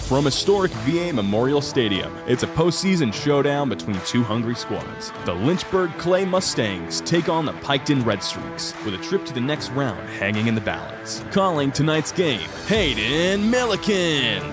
From historic VA Memorial Stadium, it's a postseason showdown between two hungry squads. The Lynchburg Clay Mustangs take on the Piketon Red Streaks, with a trip to the next round hanging in the balance. Calling tonight's game, Hayden Milliken.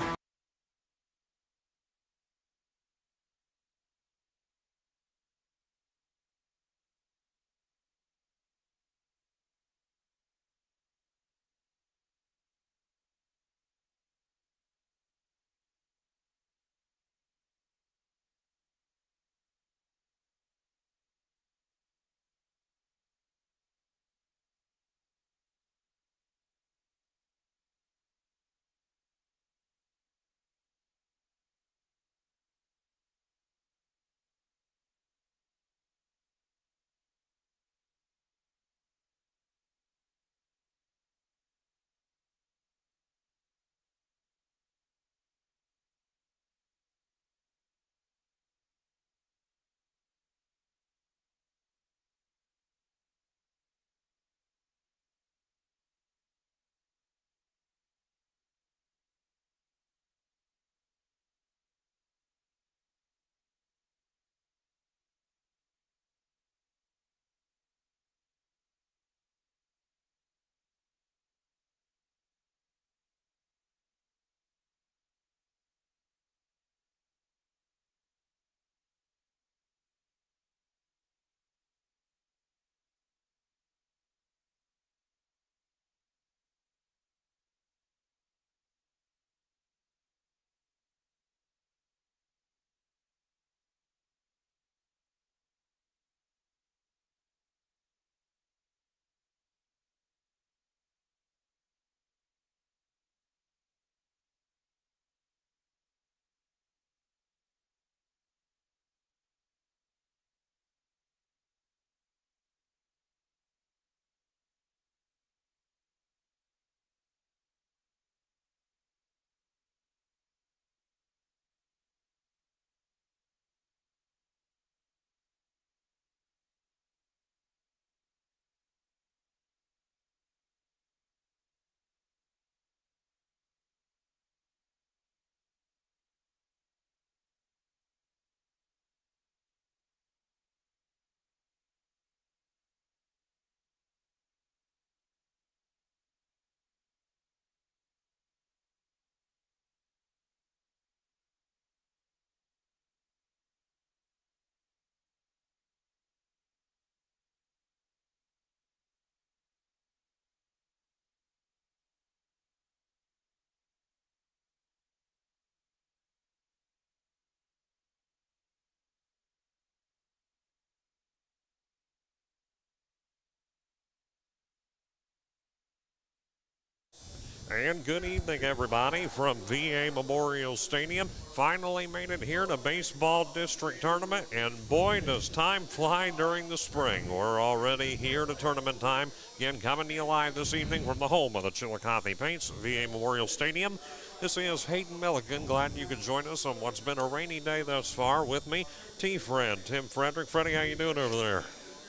And good evening, everybody, from VA Memorial Stadium. Finally made it here to Baseball District Tournament, and boy, does time fly during the spring. We're already here to tournament time. Again, coming to you live this evening from the home of the Chillicothe Paints, VA Memorial Stadium. This is Hayden Milliken. Glad you could join us on what's been a rainy day thus far. With me, T-Fred, Tim Frederick. Freddie, how you doing over there?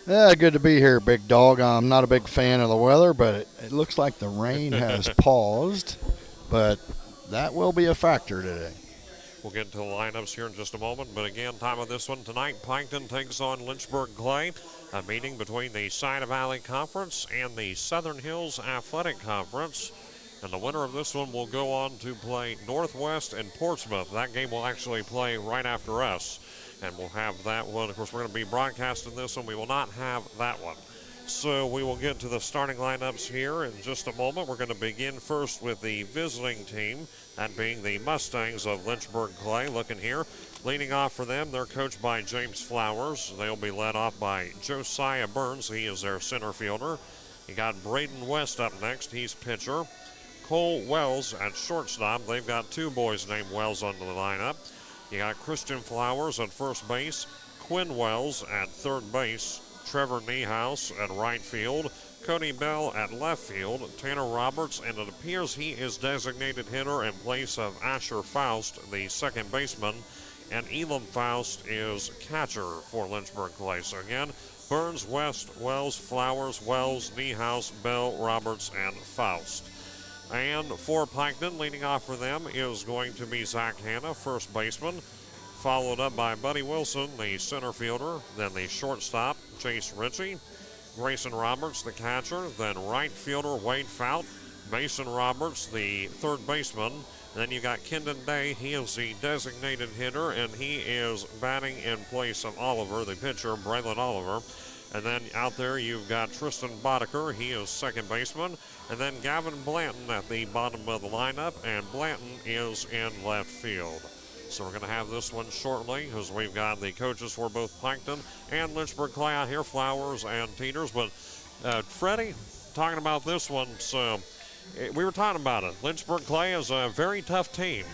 Yeah, good to be here, big dog. I'm not a big fan of the weather, but it looks like the rain has paused, but that will be a factor today. We'll get into the lineups here in just a moment, but again, time of this one tonight, Piketon takes on Lynchburg Clay, a meeting between the Side Valley Conference and the Southern Hills Athletic Conference, and the winner of this one will go on to play Northwest and Portsmouth. That game will actually play right after us. And we'll have that one. Of course, we're going to be broadcasting this one. We will not have that one. So we will get to the starting lineups here in just a moment. We're going to begin first with the visiting team, that being the Mustangs of Lynchburg Clay. Looking here, leading off for them, they're coached by James Flowers. They'll be led off by Josiah Burns. He is their center fielder. You got Braden West up next. He's pitcher. Cole Wells at shortstop. They've got two boys named Wells under the lineup. You got Christian Flowers at first base, Quinn Wells at third base, Trevor Niehaus at right field, Cody Bell at left field, Tanner Roberts, and it appears he is designated hitter in place of Asher Faust, the second baseman, and Elam Faust is catcher for Lynchburg Clay. So again, Burns, West, Wells, Flowers, Wells, Niehaus, Bell, Roberts, and Faust. And for Piketon, leading off for them is going to be Zach Hanna, first baseman, followed up by Buddy Wilson, the center fielder, then the shortstop, Chase Ritchie, Grayson Roberts, the catcher, then right fielder, Wade Fout, Mason Roberts, the third baseman. Then you got Kendon Day. He is the designated hitter, and he is batting in place of Oliver, the pitcher, Braylon Oliver. And then out there you've got Tristan Boddicker. He is second baseman. And then Gavin Blanton at the bottom of the lineup, and Blanton is in left field. So we're going to have this one shortly because we've got the coaches for both Piketon and Lynchburg Clay out here, Flowers and Teeters. But Freddie, talking about this one, so we were talking about it. Lynchburg Clay is a very tough team.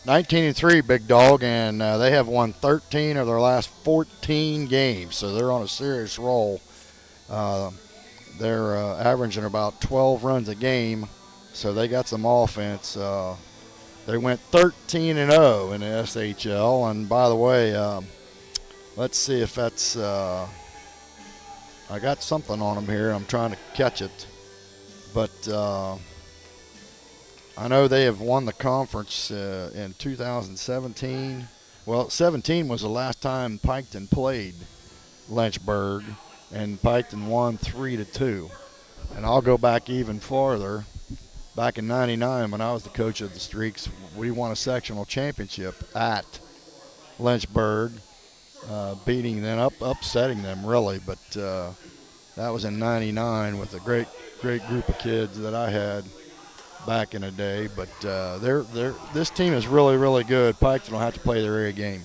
19-3, big dog, and they have won 13 of their last 14 games, so they're on a serious roll. They're averaging about 12 runs a game, so they got some offense. They went 13-0 in the SHL, and by the way, let's see if that's I got something on them here. I'm trying to catch it, but I know they have won the conference in 2017. Well, 17 was the last time Piketon played Lynchburg, and Piketon won 3-2. And I'll go back even farther. Back in '99, when I was the coach of the Streaks, we won a sectional championship at Lynchburg, beating them, upsetting them really. But that was in '99 with a great group of kids that I had back in the day. But this team is really, really good. Piketon will have to play their A game.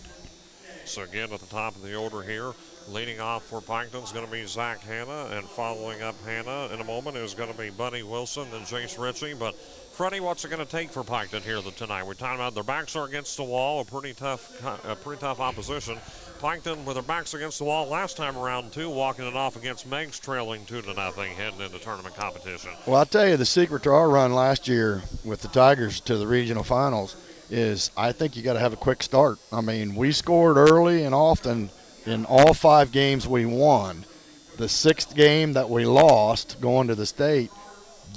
So again, at the top of the order here, leading off for Piketon is going to be Zach Hanna, and following up Hanna in a moment is going to be Buddy Wilson and Chase Ritchie. But Freddie, what's it going to take for Piketon here tonight? We're talking about their backs are against the wall, a pretty tough opposition. Piketon with their backs against the wall last time around too, walking it off against Meigs, trailing 2-0 heading into tournament competition. Well, I'll tell you, the secret to our run last year with the Tigers to the regional finals is I think you got to have a quick start. I mean, we scored early and often in all 5 games we won. The 6th game that we lost going to the state,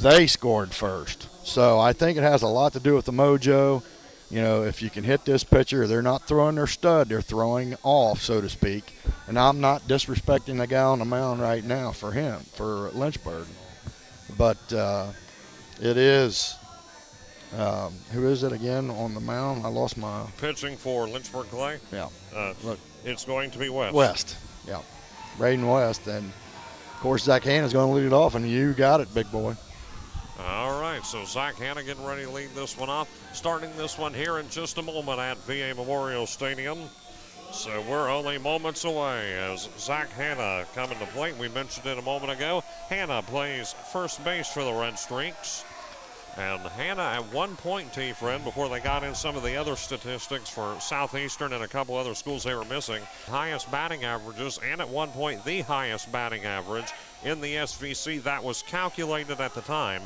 they scored first. So I think it has a lot to do with the mojo. You know, if you can hit this pitcher, they're not throwing their stud, they're throwing off, so to speak. And I'm not disrespecting the guy on the mound right now for him, for Lynchburg. But it is, who is it again on the mound? I lost my. Pitching for Lynchburg Clay? Yeah. Look. It's going to be West. West, yeah. Braden West. And, of course, Zach Hanna's going to lead it off, and you got it, big boy. All right, so Zach Hanna getting ready to lead this one off. Starting this one here in just a moment at VA Memorial Stadium. So we're only moments away as Zach Hanna coming to plate. We mentioned it a moment ago. Hanna plays first base for the Red Streaks. And Hanna at one point, T-Friend, before they got in some of the other statistics for Southeastern and a couple other schools they were missing, highest batting averages, and at one point the highest batting average in the SVC. That was calculated at the time.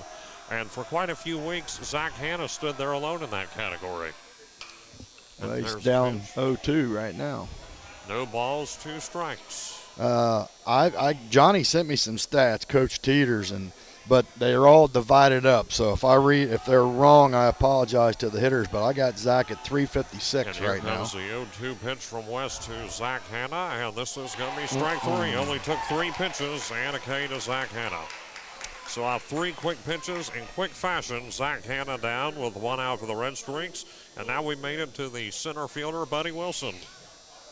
And for quite a few weeks, Zach Hanna stood there alone in that category. Well, he's down 0-2 right now. No balls, 2 strikes. Johnny sent me some stats, Coach Teeters, but they're all divided up. So if they're wrong, I apologize to the hitters. But I got Zach at 356 right now. And here comes the 0-2 pitch from West to Zach Hanna, and this is going to be strike 3. Only took 3 pitches and a K to Zach Hanna. So off 3 quick pitches in quick fashion, Zach Hanna down with 1 out for the Red Streaks. And now we made it to the center fielder, Buddy Wilson.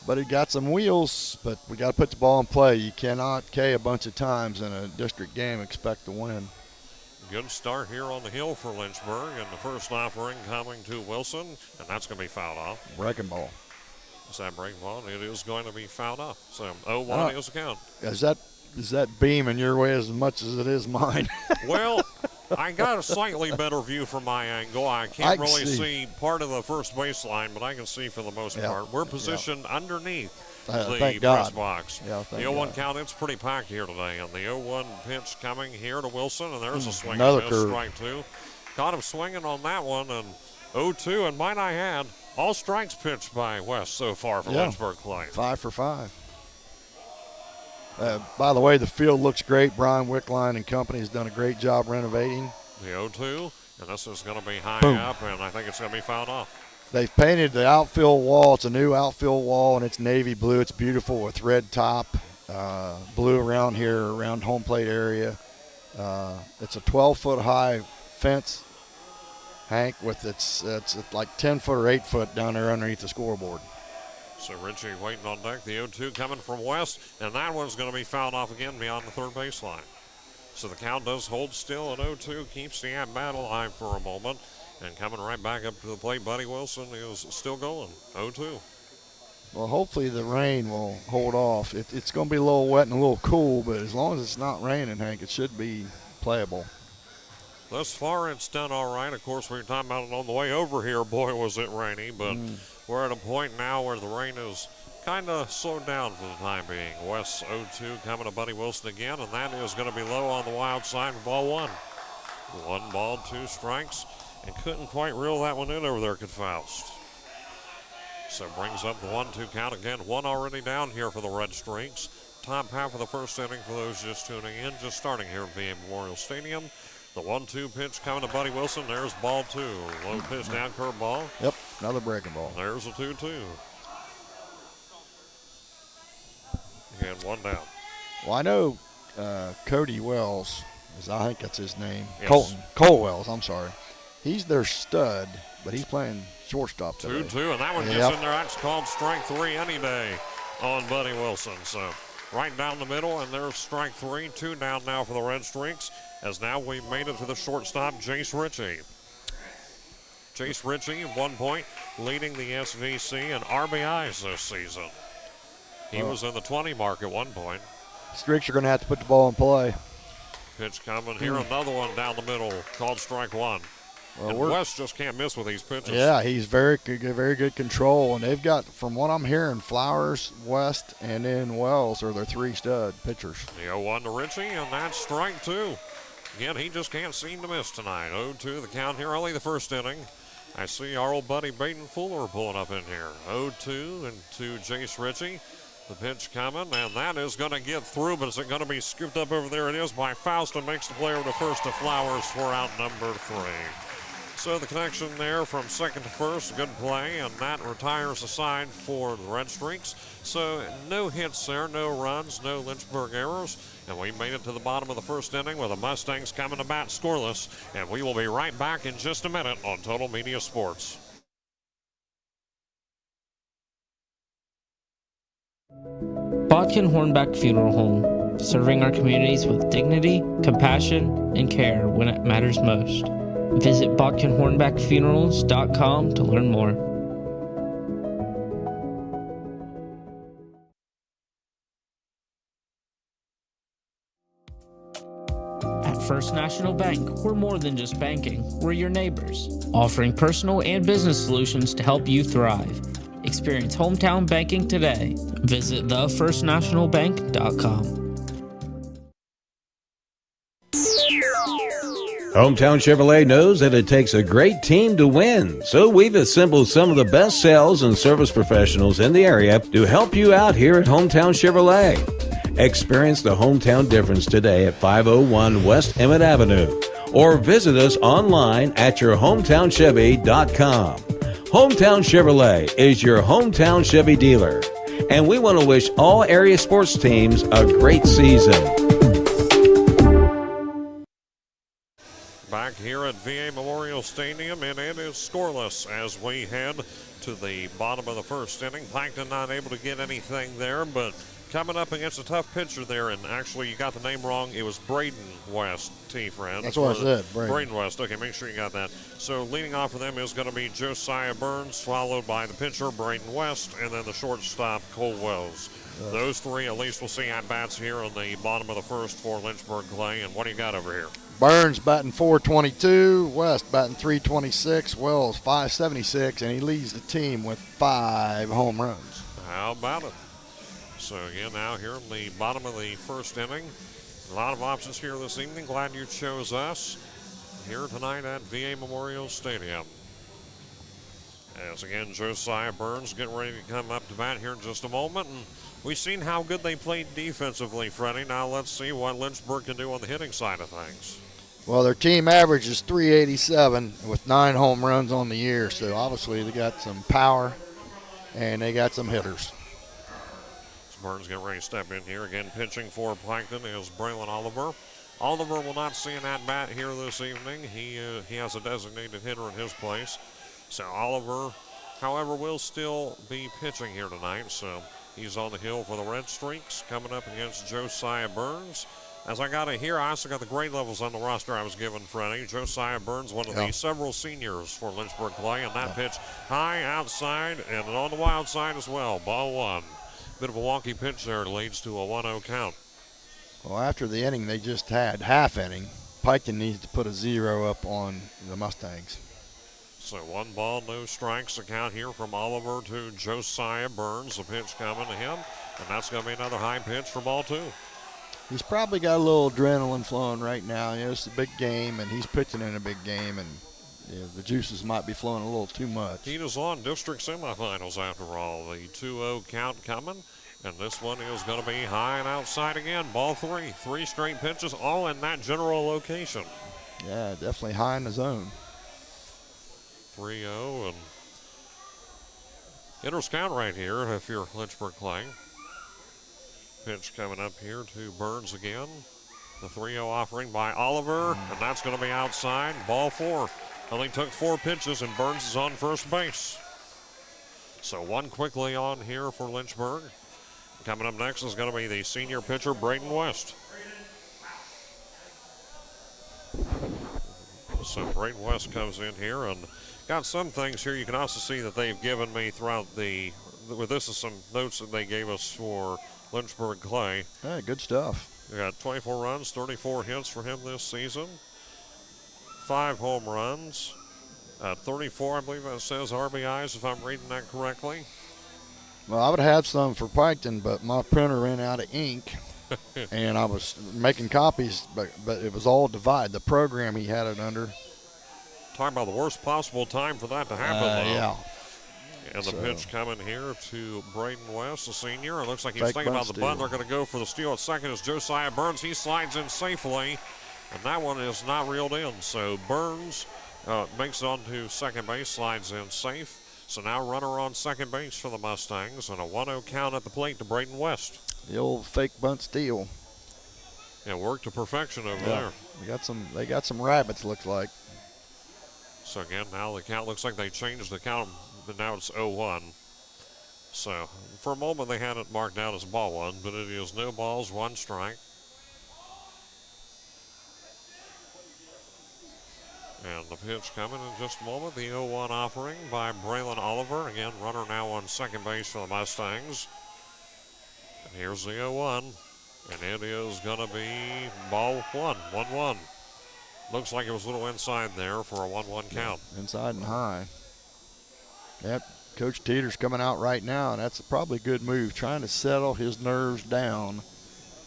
But he got some wheels, but we got to put the ball in play. You cannot K a bunch of times in a district game and expect to win. Good start here on the hill for Lynchburg, and the first offering coming to Wilson, and that's going to be fouled off. Breaking ball. Is that breaking ball? It is going to be fouled off. So 0-1 is the count. Is that beam in your way as much as it is mine? Well, I got a slightly better view from my angle. I can't really see part of the first baseline, but I can see for the most part. We're positioned underneath the press box. Yeah, the 0-1 count, it's pretty packed here today. And the 0-1 pitch coming here to Wilson, and there's a swing. Another and a curve. Strike 2. Caught him swinging on that one, and 0-2. And might I add, all strikes pitched by West so far for Lynchburg Clay. 5 for 5. By the way, the field looks great. Brian Wickline and company has done a great job renovating. The 0-2, and this is going to be high Boom. up, and I think it's going to be fouled off. They've painted the outfield wall. It's a new outfield wall, and it's navy blue. It's beautiful with red top, blue around here, around home plate area. It's a 12-foot high fence, Hank, with it's like 10 foot or 8 foot down there underneath the scoreboard. So Richie waiting on deck. The 0-2 coming from West, and that one's going to be fouled off again beyond the third baseline. So the count does hold still at 0-2, keeps the at-bat alive for a moment. And coming right back up to the plate, Buddy Wilson is still going, 0-2. Well, hopefully the rain will hold off. It's going to be a little wet and a little cool, but as long as it's not raining, Hank, it should be playable. Thus far, it's done all right. Of course, we were talking about it on the way over here. Boy, was it rainy, but we're at a point now where the rain is kind of slowed down for the time being. West 0-2 coming to Buddy Wilson again, and that is going to be low on the wild side for ball one. 1 ball, 2 strikes. And couldn't quite reel that one in over there, Faust. So brings up the 1-2 count again. One already down here for the Red Streaks. Top half of the first inning for those just tuning in, just starting here at VA Memorial Stadium. The 1-2 pitch coming to Buddy Wilson. There's ball 2. Low pitch down, curve ball. Yep, another breaking ball. There's a 2-2. And one down. Well, I know Cody Wells, I think that's his name. Yes. Cole Wells, I'm sorry. He's their stud, but he's playing shortstop today. 2-2, and that one gets in there. That's called strike 3 any day on Buddy Wilson. So right down the middle, and there's strike 3. 2 down now for the Red Streaks, as now we've made it to the shortstop, Jace Ritchie. Jace Ritchie, 1 point, leading the SVC in RBIs this season. He was in the 20 mark at 1 point. Streaks are going to have to put the ball in play. Pitch coming here, another one down the middle, called strike 1. Well, and West just can't miss with these pitches. Yeah, he's very good control. And they've got, from what I'm hearing, Flowers, West, and then Wells are their 3 stud pitchers. The 0-1 to Ritchie, and that's strike 2. Again, he just can't seem to miss tonight. 0-2 the count here, only the first inning. I see our old buddy Baden Fuller pulling up in here. 0-2 and to Jace Ritchie. The pitch coming, and that is going to get through, but is it going to be scooped up over there? It is by Faust, and makes the play over to first to Flowers for out number 3. So the connection there from second to first, good play, and that retires the side for the Red Streaks. So no hits there, no runs, no Lynchburg errors, and we made it to the bottom of the first inning with the Mustangs coming to bat scoreless, and we will be right back in just a minute on Total Media Sports. Piketon Hornback Funeral Home, serving our communities with dignity, compassion, and care when it matters most. Visit PiketonHornbackFunerals.com to learn more. At First National Bank, we're more than just banking. We're your neighbors, offering personal and business solutions to help you thrive. Experience hometown banking today. Visit thefirstnationalbank.com. Hometown Chevrolet knows that it takes a great team to win, so we've assembled some of the best sales and service professionals in the area to help you out here at Hometown Chevrolet. Experience the hometown difference today at 501 West Emmett Avenue, or visit us online at yourhometownchevy.com. Hometown Chevrolet is your hometown Chevy dealer, and we want to wish all area sports teams a great season. Back here at VA Memorial Stadium, and it is scoreless as we head to the bottom of the first inning. Piketon not able to get anything there, but coming up against a tough pitcher there, and actually you got the name wrong. It was Braden West, T-Friend. That's what I said, Braden West. Okay, make sure you got that. So leading off for them is going to be Josiah Burns, followed by the pitcher, Braden West, and then the shortstop, Cole Wells. Those 3 at least we'll see at-bats here on the bottom of the first for Lynchburg Clay. And what do you got over here? Burns batting .422, West batting .326, Wells .576, and he leads the team with 5 home runs. How about it? So again, now here in the bottom of the first inning, a lot of options here this evening. Glad you chose us here tonight at VA Memorial Stadium. As again, Josiah Burns getting ready to come up to bat here in just a moment. And we've seen how good they played defensively, Freddie. Now let's see what Lynchburg can do on the hitting side of things. Well, their team average is 387 with 9 home runs on the year, so obviously they got some power and they got some hitters. Burns getting ready to step in here. Again, pitching for Piketon is Braylon Oliver. Oliver will not see an at-bat here this evening. He has a designated hitter in his place. So Oliver, however, will still be pitching here tonight. So he's on the hill for the Red Streaks, coming up against Josiah Burns. As I got it here, I also got the grade levels on the roster I was given, Freddie. Josiah Burns, one of the several seniors for Lynchburg Clay, and that pitch high outside and on the wild side as well. Ball one. Bit of a wonky pitch there, leads to a 1-0 count. Well, after the inning they just had, half inning, Piketon needs to put a 0 up on the Mustangs. So 1 ball, no strikes. The count here from Oliver to Josiah Burns. The pitch coming to him, and that's going to be another high pitch for ball 2. He's probably got a little adrenaline flowing right now. You know, it's a big game, and he's pitching in a big game, and the juices might be flowing a little too much. Heat is on district semifinals after all. The 2-0 count coming, and this one is going to be high and outside again. Ball 3. 3 straight pitches, all in that general location. Yeah, definitely high in the zone. 3-0, and hitters count right here if you're Lynchburg Clay. Pitch coming up here to Burns again. The 3-0 offering by Oliver, and that's going to be outside. Ball 4. Only took 4 pitches, and Burns is on first base. So 1 quickly on here for Lynchburg. Coming up next is going to be the senior pitcher, Braden West. So Braden West comes in here and got some things here. You can also see that they've given me throughout this is some notes that they gave us for Lynchburg Clay. Yeah, good stuff. We got 24 runs, 34 hits for him this season. 5 home runs, 34, I believe that says RBIs, if I'm reading that correctly. Well, I would have had some for Piketon, but my printer ran out of ink, and I was making copies, but it was all divided. The program he had it under. Talking about the worst possible time for that to happen, though. Yeah. And the pitch coming here to Braden West, the senior. It looks like he's Fake thinking about bunt the bunt. steal. They're going to go for the steal at second as Josiah Burns. He slides in safely, and that one is not reeled in. So Burns makes it onto second base, slides in safe. So now runner on second base for the Mustangs, and a 1-0 count at the plate to Braden West. The old fake bunt steal. It worked to perfection over there. They got some rabbits, looks like. So again, now the count looks like they changed the count, but now it's 0-1. So for a moment they had it marked out as ball 1, but it is no balls, 1 strike. And the pitch coming in just a moment. The 0-1 offering by Braylon Oliver. Again, runner now on second base for the Mustangs. And here's the 0-1. And it is going to be ball 1, 1-1. Looks like it was a little inside there for a 1-1 count. Inside and high. Yep, Coach Teeter's coming out right now, and that's probably a good move, trying to settle his nerves down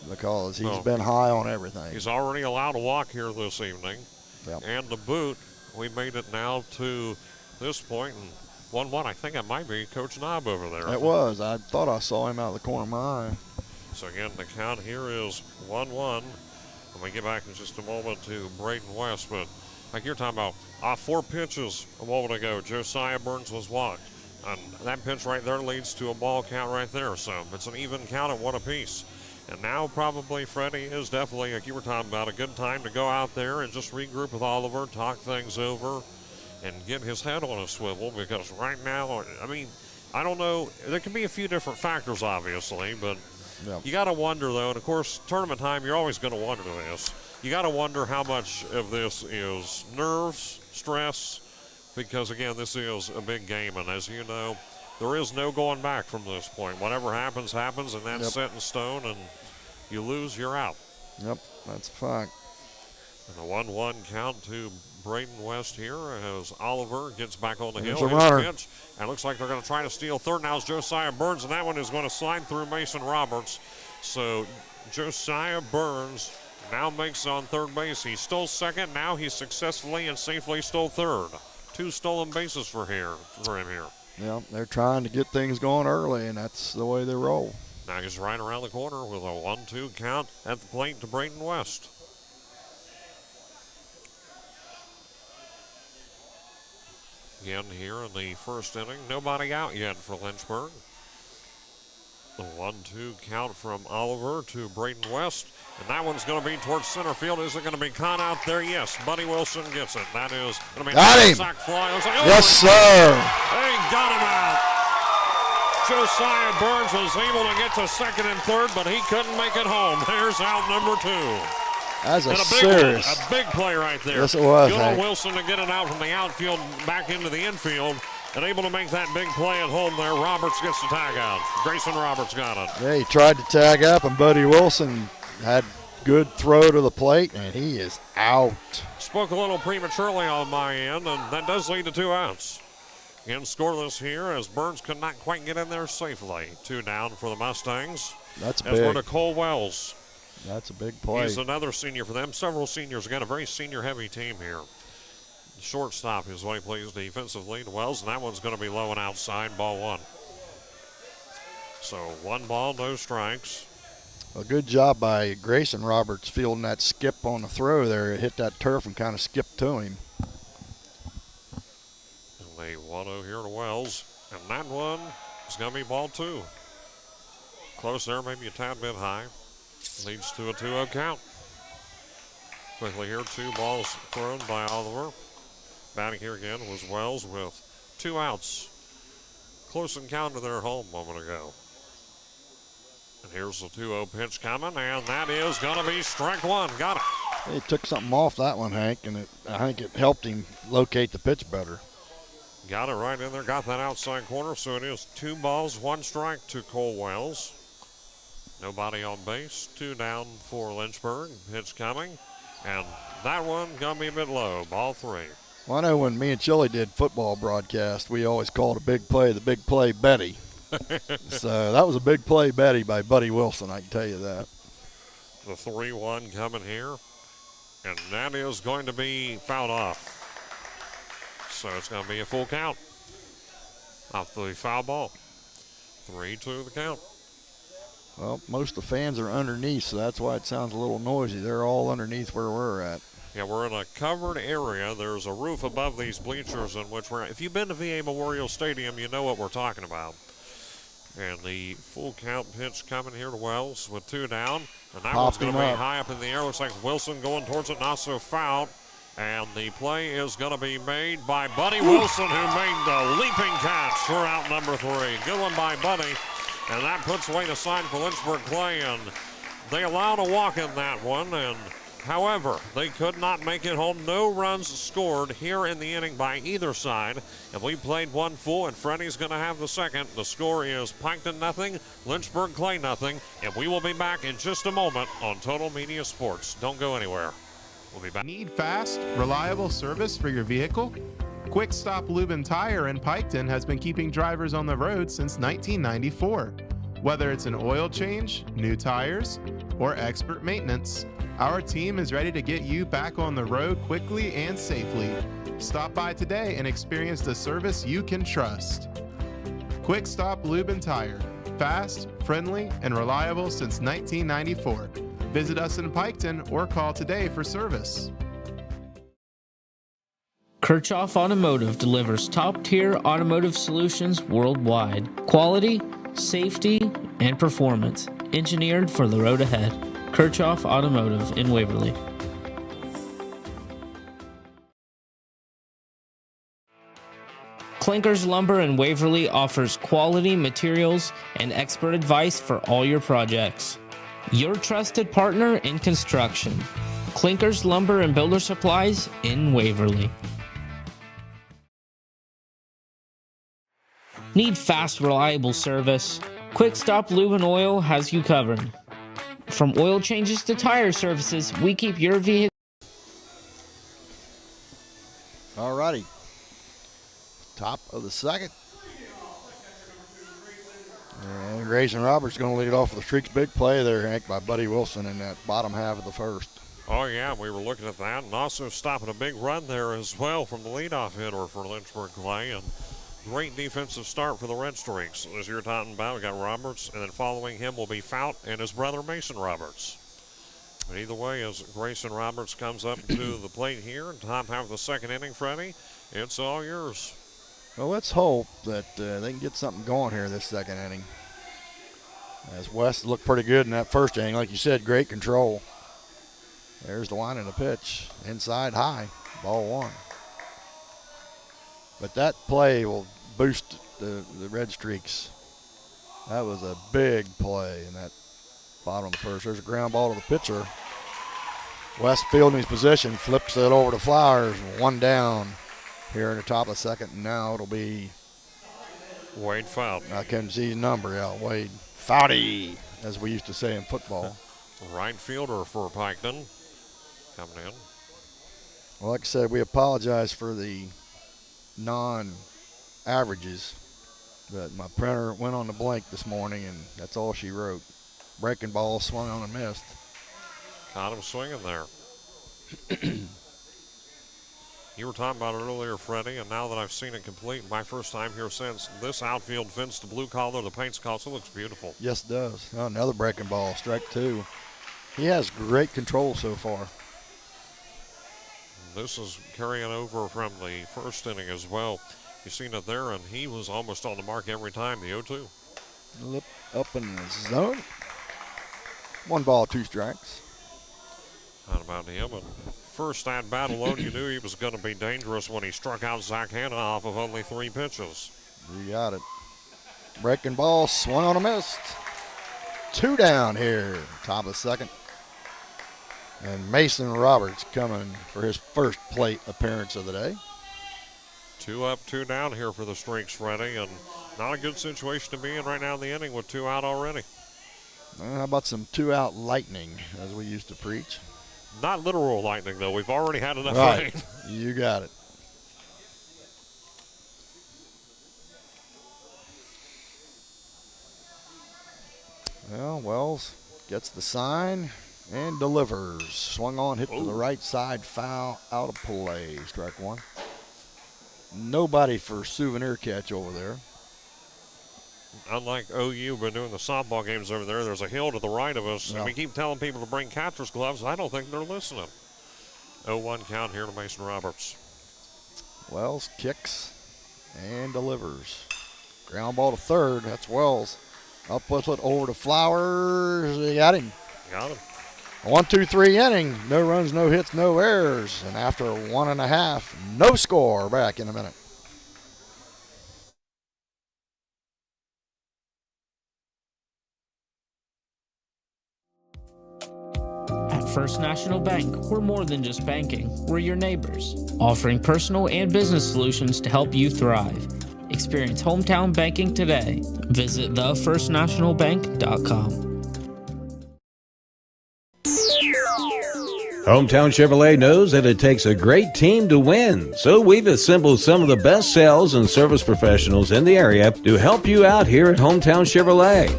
because he's been high on everything. He's already allowed to walk here this evening. Yep. And the boot, we made it now to this point, and 1-1, I think it might be Coach Knob over there. It was. I thought I saw him out of the corner of my eye. So again, the count here is 1-1. When we get back in just a moment to Braden West, but like you're talking about, 4 pitches a moment ago, Josiah Burns was walked. And that pitch right there leads to a ball count right there. So it's an even count at 1 apiece. And now probably Freddie is definitely, like you were talking about, a good time to go out there and just regroup with Oliver, talk things over, and get his head on a swivel, because right now, I mean, I don't know. There can be a few different factors, obviously, but you got to wonder, though, and of course, tournament time, you're always going to wonder this. You got to wonder how much of this is nerves, stress, because, again, this is a big game, and as you know, there is no going back from this point. Whatever happens, happens, and that's set in stone, and you lose, you're out. Yep, that's a fact. And a 1-1 count to Braden West here as Oliver gets back on the hill. There's a runner. Pitch, and it looks like they're going to try to steal third. Now it's Josiah Burns, and that one is going to slide through Mason Roberts. So Josiah Burns now makes it on third base. He stole second. Now he successfully and safely stole third. 2 stolen bases for him here. Yeah, they're trying to get things going early, and that's the way they roll. Now he's right around the corner with a 1-2 count at the plate to Braden West. Again here in the first inning, nobody out yet for Lynchburg. The 1-2 count from Oliver to Braden West. And that one's going to be towards center field. Is it going to be caught out there? Yes, Buddy Wilson gets it. That is going to be a sack fly. Yes, sir. They got him out. Josiah Burns was able to get to second and third, but he couldn't make it home. There's out number 2. That's a big one, a big play right there. Yes, it was. Good on Wilson to get it out from the outfield back into the infield. And able to make that big play at home there. Roberts gets the tag out. Grayson Roberts got it. Yeah, he tried to tag up, and Buddy Wilson had good throw to the plate, and he is out. Spoke a little prematurely on my end, and that does lead to 2 outs. Again, scoreless here as Burns could not quite get in there safely. 2 down for the Mustangs. That's big. As we're to Cole Wells. That's a big play. He's another senior for them. Several seniors. Again, a very senior-heavy team here. Shortstop is what he plays defensively to Wells, and that one's going to be low and outside, ball 1. So 1 ball, no strikes. A good job by Grayson Roberts fielding that skip on the throw there. It hit that turf and kind of skipped to him. And they 1-0 here to Wells, and that one is going to be ball 2. Close there, maybe a tad bit high. Leads to a 2-0 count. Quickly here, 2 balls thrown by Oliver. Batting here again was Wells with 2 outs. Close encounter there home a moment ago. And here's the 2-0 pitch coming, and that is going to be strike 1. Got it. He took something off that one, Hank, and I think it helped him locate the pitch better. Got it right in there, got that outside corner, so it is 2 balls, 1 strike to Cole Wells. Nobody on base, 2 down for Lynchburg. Pitch coming, and that one going to be a bit low, ball 3. Well, I know when me and Chili did football broadcast, we always called a big play the big play Betty. So that was a big play Betty by Buddy Wilson, I can tell you that. The 3-1 coming here, and that is going to be fouled off. So it's going to be a full count off the foul ball. 3-2 the count. Well, most of the fans are underneath, so that's why it sounds a little noisy. They're all underneath where we're at. Yeah, we're in a covered area. There's a roof above these bleachers in which we're at. If you've been to VA Memorial Stadium, you know what we're talking about. And the full count pitch coming here to Wells with 2 down. And that one's going to be high up in the air. Looks like Wilson going towards it, not so foul. And the play is going to be made by Buddy Wilson, who made the leaping catch for out number 3. Good one by Buddy. And that puts away the sign for Lynchburg Clay. And they allowed a walk in that one. And however, they could not make it home. No runs scored here in the inning by either side. And we played 1 full, and Freddie's going to have the second. The score is Piketon 0, Lynchburg Clay 0. And we will be back in just a moment on Total Media Sports. Don't go anywhere. We'll be back. Need fast, reliable service for your vehicle? Quick Stop Lube and Tire in Piketon has been keeping drivers on the road since 1994. Whether it's an oil change, new tires, or expert maintenance, our team is ready to get you back on the road quickly and safely. Stop by today and experience the service you can trust. Quick Stop Lube and Tire. Fast, friendly, and reliable since 1994. Visit us in Piketon or call today for service. Kirchhoff Automotive delivers top-tier automotive solutions worldwide. Quality, safety, and performance. Engineered for the road ahead. Kirchhoff Automotive in Waverly. Clinkers Lumber in Waverly offers quality materials and expert advice for all your projects. Your trusted partner in construction. Clinkers Lumber and Builder Supplies in Waverly. Need fast, reliable service? Quick Stop Lube and Oil has you covered. From oil changes to tire services, we keep your vehicle. All righty. Top of the second. And Grayson Roberts going to lead it off with a streaks big play there, Hank, by Buddy Wilson in that bottom half of the first. Oh, yeah, we were looking at that, and also stopping a big run there as well from the leadoff hitter for Lynchburg Clay. And great defensive start for the Red Streaks. As you're talking about, we got Roberts, and then following him will be Fout and his brother Mason Roberts. But either way, as Grayson Roberts comes up to the plate here, top half of the second inning, Freddie, it's all yours. Well, let's hope that they can get something going here this second inning. As West looked pretty good in that first inning. Like you said, great control. There's the line and the pitch. Inside high. Ball one. But that play will boost the Red Streaks. That was a big play in that bottom of the first. There's a ground ball to the pitcher. West fielding his position, flips it over to Flowers. One down here in the top of the second. And now it'll be Wade Fout. I couldn't see his number. Yeah, Wade Fouty, as we used to say in football. Right fielder for Piketon coming in. Well, like I said, we apologize for the non-averages, but my printer went on the blank this morning, and that's all she wrote. Breaking ball, swung on and missed. Caught him swinging there. You were talking about it earlier, Freddie, and now that I've seen it complete, my first time here since, this outfield fence, the blue collar, the paint sculpt, it looks beautiful. Yes, it does. Oh, another breaking ball, strike two. He has great control so far. This is carrying over from the first inning as well. You've seen it there, and he was almost on the mark every time, the 0-2. Up in the zone. 1 ball, 2 strikes. Not about him. And first at bat alone, you knew he was going to be dangerous when he struck out Zach Hanna off of only 3 pitches. You got it. Breaking ball, swung on a missed. 2 down here, top of the second. And Mason Roberts coming for his first plate appearance of the day. 2 up, 2 down here for the Streaks, Freddie, and not a good situation to be in right now in the inning with 2 out already. How about some 2-out lightning, as we used to preach? Not literal lightning, though. We've already had enough Right. rain. You got it. Well, Wells gets the sign and delivers. Swung on, hit to the right side, foul, out of play. Strike 1. Nobody for souvenir catch over there. Unlike OU, been doing the softball games over there, there's a hill to the right of us, Yeah. and we keep telling people to bring catcher's gloves. I don't think they're listening. 0-1 count here to Mason Roberts. Wells kicks and delivers. Ground ball to third. That's Wells. Up with it over to Flowers. They got him. Got him. 1-2-3 inning. No runs, no hits, no errors. And after 1.5, no score. Back in a minute. At First National Bank, we're more than just banking. We're your neighbors, offering personal and business solutions to help you thrive. Experience hometown banking today. Visit thefirstnationalbank.com. Hometown Chevrolet knows that it takes a great team to win, so we've assembled some of the best sales and service professionals in the area to help you out here at Hometown Chevrolet.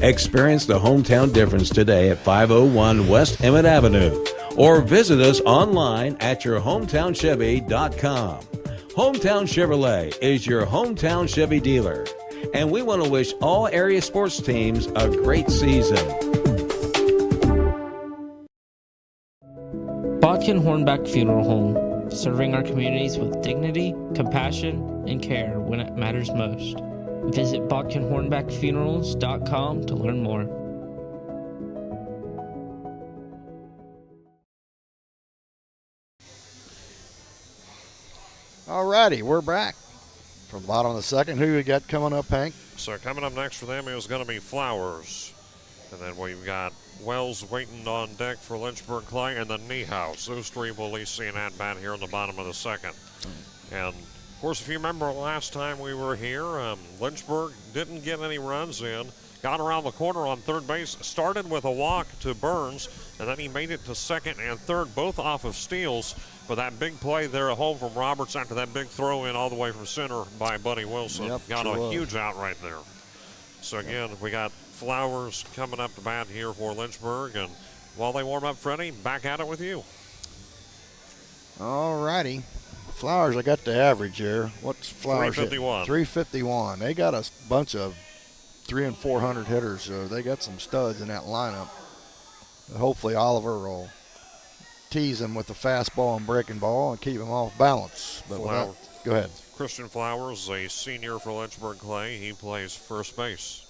Experience the hometown difference today at 501 West Emmett Avenue, or visit us online at yourhometownchevy.com. Hometown Chevrolet is your hometown Chevy dealer, and we want to wish all area sports teams a great season. Bodkin Hornback Funeral Home, serving our communities with dignity, compassion, and care when it matters most. Visit BodkinHornbackFunerals.com to learn more. All righty, we're back. From the bottom of the second, who we got coming up, Hank? So coming up next for them is going to be Flowers. And then we've got Wells waiting on deck for Lynchburg Clay, and then Niehaus. Those 3 will at least see an at-bat here in the bottom of the second. And, of course, if you remember last time we were here, Lynchburg didn't get any runs in. Got around the corner on third base, started with a walk to Burns, and then he made it to second and third, both off of steals. But that big play there at home from Roberts after that big throw in all the way from center by Buddy Wilson. Yep, got sure a was. huge out right there. So, again, we got Flowers coming up to bat here for Lynchburg. And while they warm up, Freddie, back at it with you. All righty. Flowers, I got the average here. What's Flowers? 351. 351. They got a bunch of 300 and 400 hitters, so they got some studs in that lineup. Hopefully Oliver will tease him with the fastball and breaking ball and keep him off balance. But Flowers. go ahead. Christian Flowers, a senior for Lynchburg Clay. He plays first base.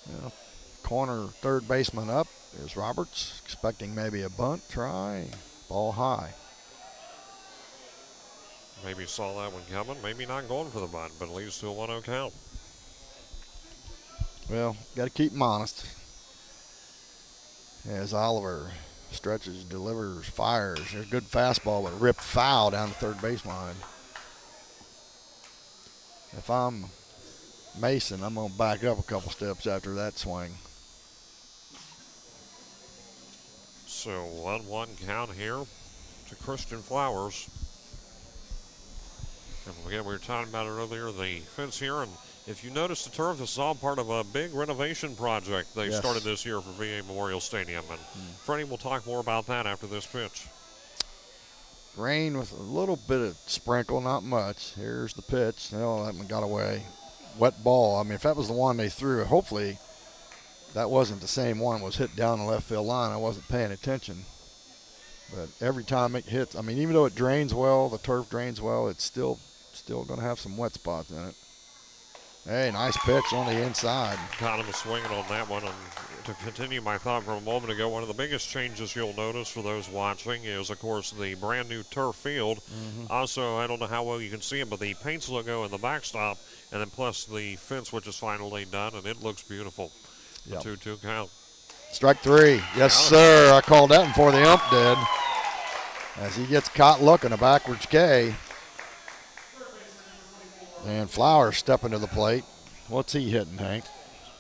Yeah. Corner third baseman up is Roberts, expecting maybe a bunt try. Ball high. Maybe saw that one coming. Maybe not going for the bunt, but leads to a 1-0 count. Well, got to keep him honest. As Oliver stretches, delivers, fires. There's a good fastball, but ripped foul down the third baseline. If I'm Mason, I'm going to back up a couple steps after that swing. So 1-1 count here to Christian Flowers. And again, we were talking about it earlier, the fence here. And if you notice the turf, this is all part of a big renovation project they started this year for VA Memorial Stadium. And Freddie will talk more about that after this pitch. Rain with a little bit of sprinkle, not much. Here's the pitch. Oh, that one got away. Wet ball. I mean, if that was the one they threw, hopefully that wasn't the same one. It was hit down the left field line. I wasn't paying attention. But every time it hits, I mean, even though it drains well, the turf drains well, it's still going to have some wet spots in it. Hey, nice pitch on the inside. Caught him swinging on that one. And to continue my thought from a moment ago, one of the biggest changes you'll notice for those watching is, of course, the brand new turf field. Also, I don't know how well you can see it, but the Paints logo in the backstop, and then plus the fence, which is finally done, and it looks beautiful. The 2-2 count. Strike three. Yes, sir. I called that before the ump did. As he gets caught looking, a backwards K. And Flowers stepping to the plate. What's he hitting, Hank?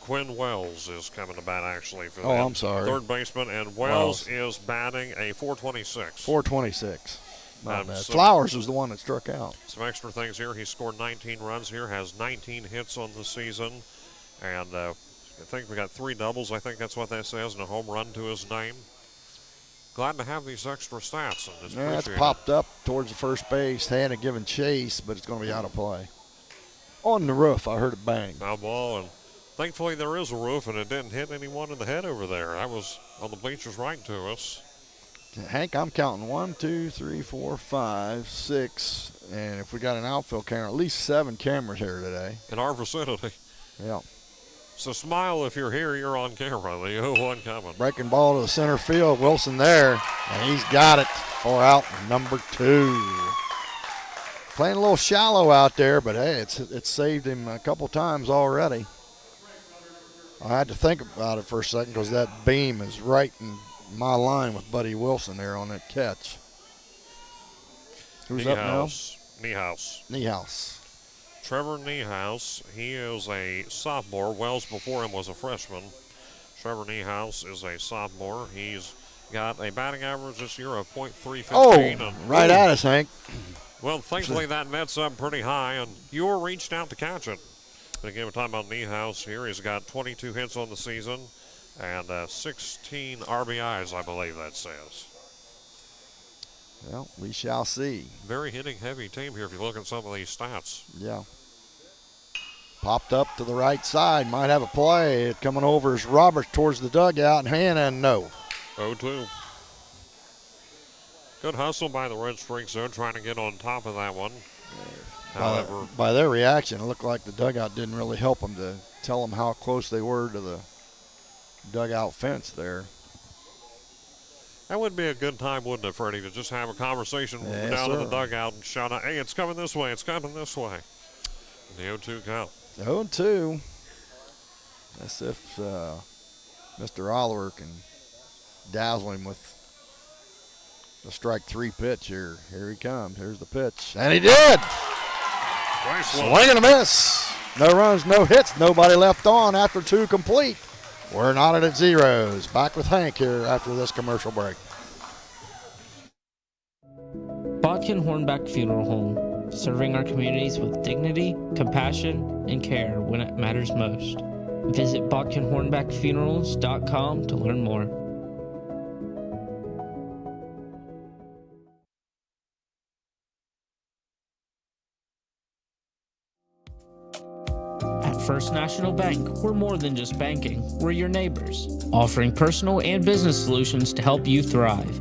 Quinn Wells is coming to bat, actually, for Oh, I'm sorry. third baseman, and Wells is batting a 426. 426. Not bad. So Flowers was the one that struck out. some extra things here. He scored 19 runs here, has 19 hits on the season, and I think we got 3 doubles. I think that's what that says, and a home run to his name. Glad to have these extra stats. And it's Yeah, it's popped up towards the first base. Hannah giving chase, but it's going to be out of play. On the roof, I heard it bang. Foul ball, and thankfully there is a roof, and it didn't hit anyone in the head over there. I was on the bleachers right to us. Hank, I'm counting 1, 2, 3, 4, 5, 6, and if we got an outfield camera, at least 7 cameras here today. In our vicinity. Yeah. So smile if you're here, you're on camera. The 0-1 coming. Breaking ball to the center field. Wilson there, and he's got it for out number 2. Playing a little shallow out there, but hey, it's saved him a couple times already. I had to think about it for a second because that beam is right in my line with Buddy Wilson there on that catch. Who's up now? Niehaus. Trevor Niehaus, he is a sophomore. Wells before him was a freshman. Trevor Niehaus is a sophomore. He's got a batting average this year of .315. Oh, right at us, Hank. Well, thankfully that net's up pretty high, and you reached out to catch it. And again, we're talking about Niehaus here. He's got 22 hits on the season and 16 RBIs, I believe that says. Well, we shall see. Very hitting-heavy team here if you look at some of these stats. Yeah. Popped up to the right side. Might have a play. It coming over is Roberts towards the dugout, and Hannah, no. 0-2. Good hustle by the Red Streaks, though, trying to get on top of that one. However, by their reaction, it looked like the dugout didn't really help them to tell them how close they were to the dugout fence there. that would be a good time, wouldn't it, Freddie, to just have a conversation down in the dugout and shout out, hey, it's coming this way, it's coming this way. The 0-2 count. 0-2. As if Mr. Oliver can dazzle him with the strike 3 pitch here. Here he comes. Here's the pitch. And he did. Nice Swing and a miss. No runs, no hits. Nobody left on after 2 complete. We're knotted at zeros. Back with Hank here after this commercial break. Bodkin Hornback Funeral Home, serving our communities with dignity, compassion, and care when it matters most. Visit BodkinHornbackFunerals.com to learn more. At First National Bank, we're more than just banking. We're your neighbors, offering personal and business solutions to help you thrive.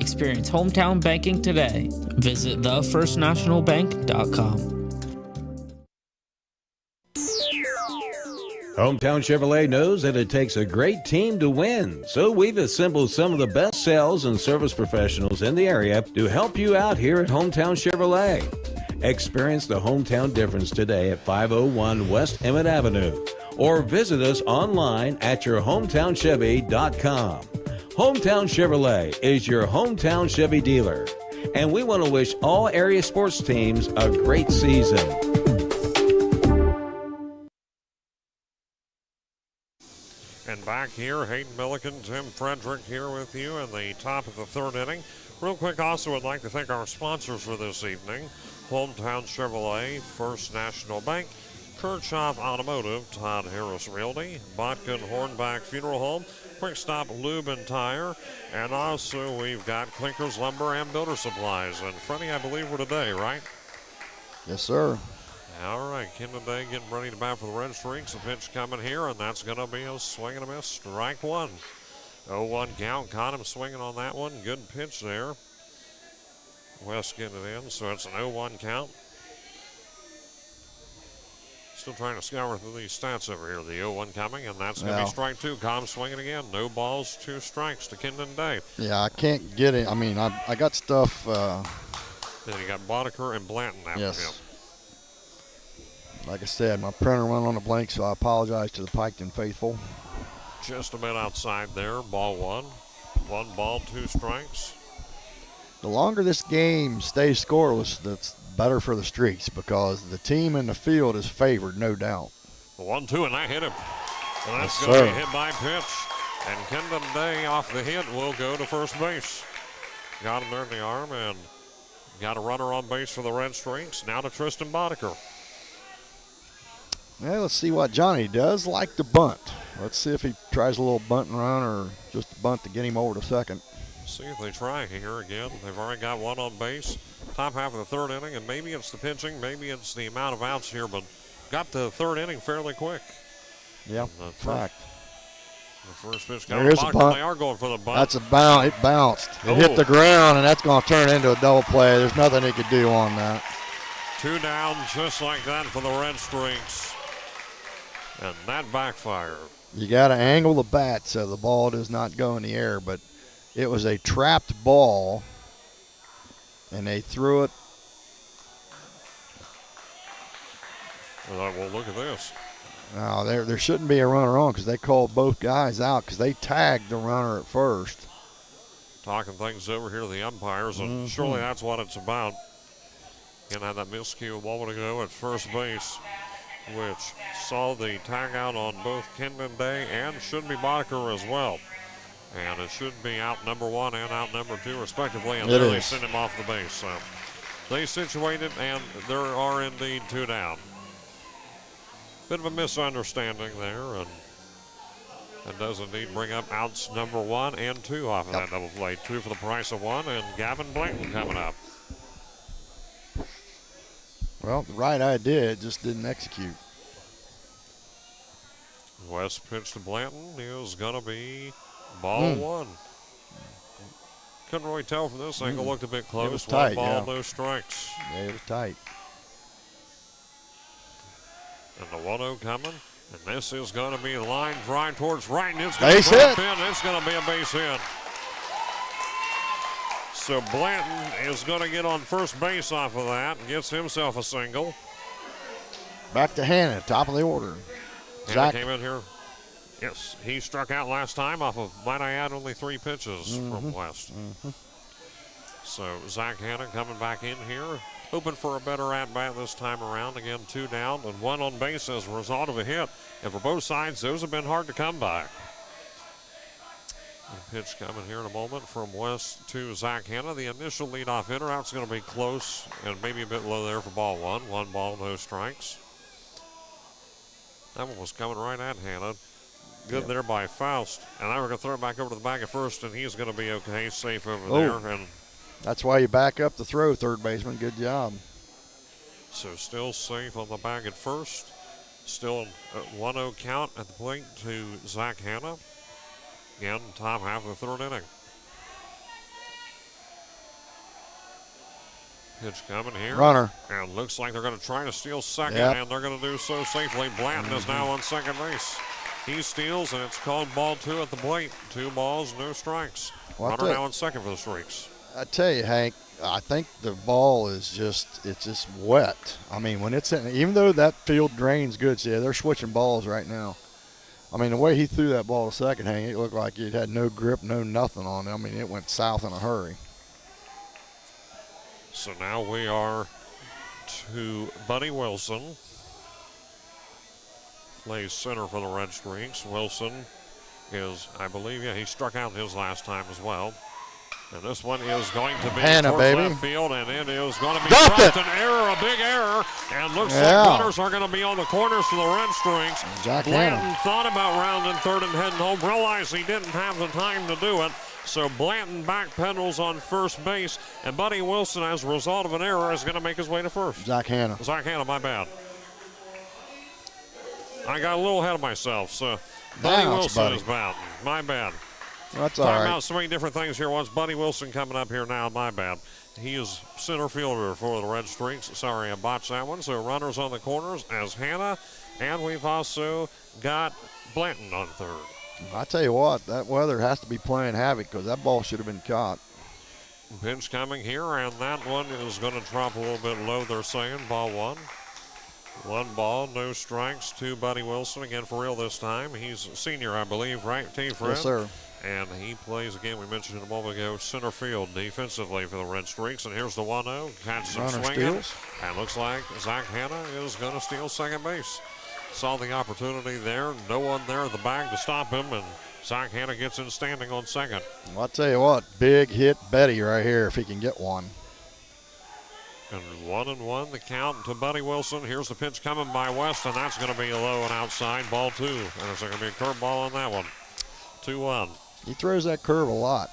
Experience hometown banking today. Visit thefirstnationalbank.com. Hometown Chevrolet knows that it takes a great team to win, so we've assembled some of the best sales and service professionals in the area to help you out here at Hometown Chevrolet. Experience the hometown difference today at 501 West Emmett Avenue, or visit us online at yourhometownchevy.com. Hometown Chevrolet is your hometown Chevy dealer, and we want to wish all area sports teams a great season. And back here, Hayden Milliken, Tim Frederick here with you in the top of the third inning. Real quick, also would like to thank our sponsors for this evening. Hometown Chevrolet, First National Bank, Kirchhoff Automotive, Todd Harris Realty, Botkin Hornback Funeral Home, Quick Stop Lube and Tire, and also we've got Clinkers Lumber and Builder Supplies. And Freddie, I believe we're today, right? Yes, sir. All right, Kendon Day getting ready to bat for the Red Streaks. A pitch coming here, and that's going to be a swing and a miss. Strike one. 0-1 count. Caught him swinging on that one. Good pitch there. West getting it in, so it's an 0-1 count. Still trying to scour through these stats over here. The 0-1 coming, and that's going to be strike two. Caught him swinging again. No balls, 2 strikes to Kendon Day. Yeah, I can't get it. I mean, I got stuff. Then you got Boddicker and Blanton after him. Like I said, my printer went on a blank, so I apologize to the Piketon faithful. Just a bit outside there. Ball 1. 1 ball, 2 strikes. The longer this game stays scoreless, that's better for the Streaks because the team in the field is favored, no doubt. The 1-2, and that hit him. And that's Yes, going to be sir. hit by pitch. And Kendon Day off the hit will go to first base. Got him there in the arm and got a runner on base for the Red Streaks. Now to Tristan Boddicker. Well, let's see what Johnny does. Like to bunt. Let's see if he tries a little bunt and run or just a bunt to get him over to second. See if they try here again. They've already got one on base. Top half of the third inning, and maybe it's the pitching, maybe it's the amount of outs here, but got the third inning fairly quick. Yeah, fact. The first pitch There is a bunt. They are going for the bunt. That's a bounce. It bounced. It hit the ground, and that's going to turn into a double play. There's nothing he could do on that. 2 down just like that for the Red Streaks. And that backfired. You got to angle the bat so the ball does not go in the air, but it was a trapped ball, and they threw it. Well, look at this. Now, there shouldn't be a runner on because they called both guys out because they tagged the runner at first. Talking things over here to the umpires, and surely that's what it's about. Again, had that miscue a moment ago at first base, which saw the tag out on both Kendon Day and should be Boddicker as well. And it should be out number 1 and out number 2 respectively, and there they send him off the base. So they situated, and there are indeed 2 down. Bit of a misunderstanding there, and that does indeed bring up outs number 1 and 2 off of that double play. 2 for the price of 1, and Gavin Blanton coming up. Well, the right idea, it just didn't execute. West pitch to Blanton is going to be ball 1. Couldn't really tell from this angle. Looked a bit close. It was tight, 1 ball, yeah. no strikes. Yeah, it was tight. And the 1-0 coming. And this is going to be a line drive towards right. And it's going Base to hit. drop in. It's going to be a base hit. So Blanton is going to get on first base off of that and gets himself a single. Back to Hannah, top of the order. Hannah came in here. Yes, he struck out last time off of, might I add, only 3 pitches from West. So Zach Hannah coming back in here, hoping for a better at-bat this time around. Again, 2 down and 1 on base as a result of a hit. And for both sides, those have been hard to come by. A pitch coming here in a moment from West to Zach Hannah. The initial leadoff hitter out's going to be close and maybe a bit low there for ball 1. 1 ball, no strikes. That one was coming right at Hannah. Good there by Faust. And now we're going to throw it back over to the bag at first, and he's going to be okay, safe over there. And that's why you back up the throw, third baseman. Good job. so still safe on the bag at first. Still a 1-0 count at the plate to Zach Hannah. Again, top half of the third inning. Pitch coming here. Runner. And looks like they're going to try to steal second, Yep. and they're going to do so safely. Blanton is now on second base. He steals, and it's called ball 2 at the plate. 2 balls, no strikes. Runner now on second for the Streaks. I tell you, Hank, I think the ball is just wet. I mean, when it's in, even though that field drains good, see, they're switching balls right now. I mean, the way he threw that ball to second, Hank, it looked like it had no grip, no nothing on it. I mean, it went south in a hurry. So now we are to Buddy Wilson. Plays center for the Red Streaks. Wilson is, I believe, he struck out his last time as well. And this one is going to be Hannah, towards baby. left field, and it is going to be Dropped dropped. it. An error, a big error, and looks Yeah. like runners are going to be on the corners for the Red Streaks. Jack Blanton Hannah. thought about rounding third and heading home, realized he didn't have the time to do it. So Blanton backpedals on first base, and Buddy Wilson, as a result of an error, is going to make his way to first. Zach Hannah. Zach Hannah, my bad. I got a little ahead of myself, so Buddy Now it's Wilson Buddy. is bound. My bad. That's all Talking right. about so many different things here. Once Buddy Wilson coming up here now, my bad. He is center fielder for the Red Streaks. Sorry, I botched that one. So runners on the corners as Hannah, and we've also got Blanton on third. I tell you what, that weather has to be playing havoc because that ball should have been caught. Pitch coming here, and that one is going to drop a little bit low, they're saying. Ball 1. 1 ball, no strikes to Buddy Wilson. Again, for real this time. He's a senior, I believe, right, T. Fred? Yes, sir. And he plays, again, we mentioned it a moment ago, center field defensively for the Red Streaks. And here's the 1-0. Catches him Runner swinging. steals. And looks like Zach Hannah is going to steal second base. Saw the opportunity there. No one there at the bag to stop him. And Zach Hannah gets in standing on second. Well, I tell you what, big hit Betty right here if he can get one. And 1-1 the count to Buddy Wilson. Here's the pitch coming by West, and that's going to be low and outside. Ball 2. And there's going to be a curveball on that one. 2-1. He throws that curve a lot.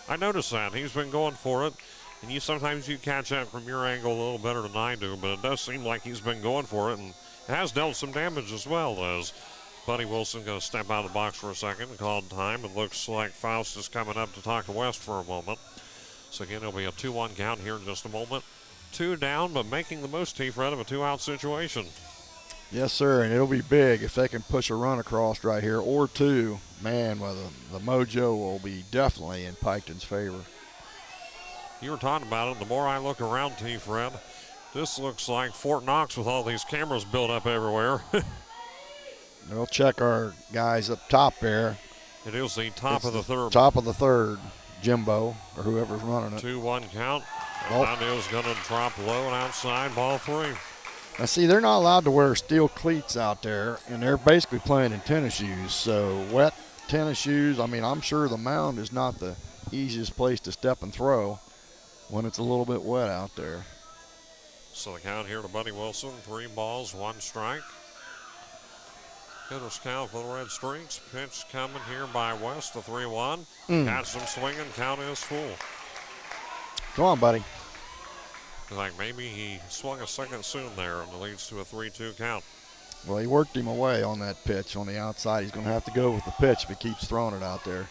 I noticed that. He's been going for it. And sometimes you catch that from your angle a little better than I do, but it does seem like he's been going for it and has dealt some damage as well. As Buddy Wilson going to step out of the box for a second, called time, and looks like Faust is coming up to talk to West for a moment. So again, it'll be a 2-1 count here in just a moment. 2 down, but making the most, T-Fred, of a 2-out situation. Yes, sir, and it'll be big if they can push a run across right here or 2. Man, well, the mojo will be definitely in Piketon's favor. You were talking about it. The more I look around, T-Fred, this looks like Fort Knox with all these cameras built up everywhere. We'll check our guys up top there. It is the top of the third. Top of the third, Jimbo, or whoever's running it. 2-1 count. Oh. And that is going to drop low and outside, ball 3. Now, see, they're not allowed to wear steel cleats out there, and they're basically playing in tennis shoes. So wet tennis shoes, I mean, I'm sure the mound is not the easiest place to step and throw when it's a little bit wet out there. So the count here to Buddy Wilson, 3 balls, 1 strike. Hitters count for the Red Streaks. Pitch coming here by West, the 3-1. Catch them swinging, count is full. Come on, buddy. Like maybe he swung a second soon there, and it leads to a 3-2 count. Well, he worked him away on that pitch on the outside. He's going to have to go with the pitch if he keeps throwing it out there.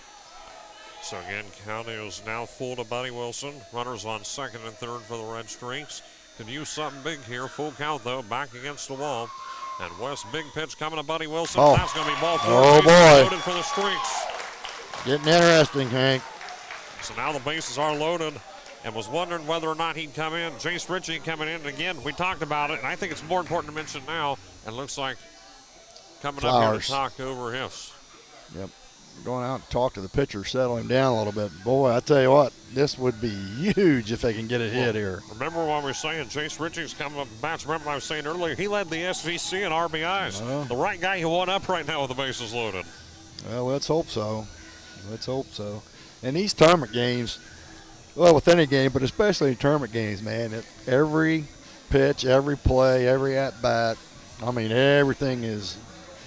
So again, count is now full to Buddy Wilson. Runners on second and third for the Red Streaks. Could use something big here. Full count, though, back against the wall. And West, big pitch coming to Buddy Wilson. Oh. That's going to be ball 4. Oh, Bases boy. loaded for the Streaks. Getting interesting, Hank. So now the bases are loaded, and was wondering whether or not he'd come in. Jace Ritchie coming in. Again, we talked about it, and I think it's more important to mention now. And looks like coming up here to Flowers. talk over Hiss. Yep. Going out and talk to the pitcher, settle him down a little bit. Boy, I tell you what, this would be huge if they can get it hit here. Remember what we were saying, Jace Ritchie's coming up bats. Remember what I was saying earlier, he led the SVC in RBIs. Well. The right guy who won up right now with the bases loaded. Well, let's hope so. Let's hope so. And these tournament games, well, with any game, but especially in tournament games, man, every pitch, every play, every at-bat, I mean, everything is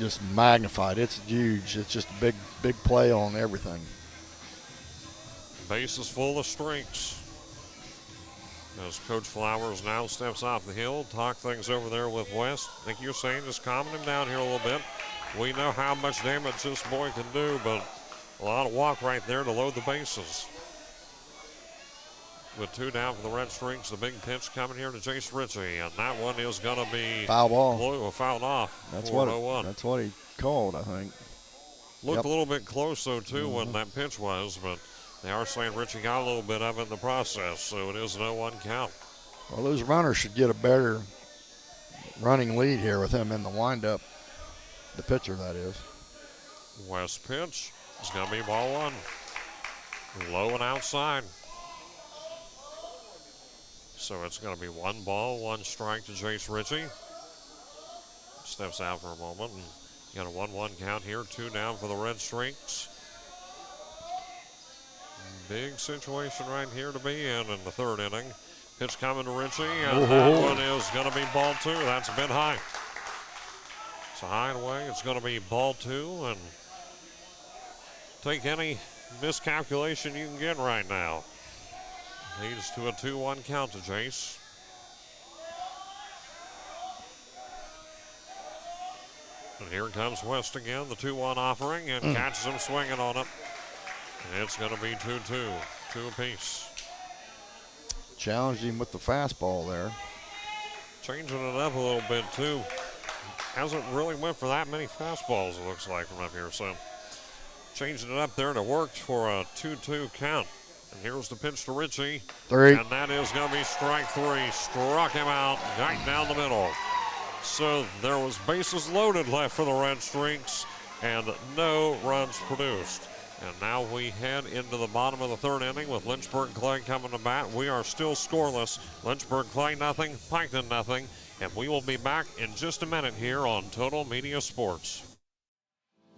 just magnified. It's huge. It's just a big play on everything. Base is full of Streaks. As Coach Flowers now steps off the hill, talk things over there with West. I think you're saying just calming him down here a little bit. We know how much damage this boy can do, but a lot of walk right there to load the bases. with 2 down for the Red Streaks. The big pitch coming here to Jace Ritchie, and that one is going to be Foul ball. Fouled off. That's for what. That's what he called, I think. Looked a little bit close though too when that pitch was, but they are saying Ritchie got a little bit of it in the process, so it is an 0-1 count. Well, those runners should get a better running lead here with him in the windup. The pitcher, that is. West pitch is going to be ball 1. Low and outside. So it's going to be 1 ball, 1 strike to Jace Ritchie. Steps out for a moment and got a 1-1 count here. 2 down for the Red Streaks. Big situation right here to be in the 3rd inning. Pitch coming to Ritchie, and that one is going to be ball 2. That's a bit high. So high and away, it's going to be ball 2, and take any miscalculation you can get right now. Leads to a 2-1 count to Jace. And here comes West again, the 2-1 offering, and catches him swinging on it. And it's going to be 2-2, 2 apiece. Challenged him with the fastball there. Changing it up a little bit too. Hasn't really went for that many fastballs, it looks like, from up here. So changing it up there, and it worked for a 2-2 count. And here's the pitch to Ritchie. 3. And that is going to be strike 3. Struck him out right down the middle. So there was bases loaded left for the Red Streaks and no runs produced. And now we head into the bottom of the 3rd inning with Lynchburg Clay coming to bat. We are still scoreless. Lynchburg Clay nothing, Piketon nothing. And we will be back in just a minute here on Total Media Sports.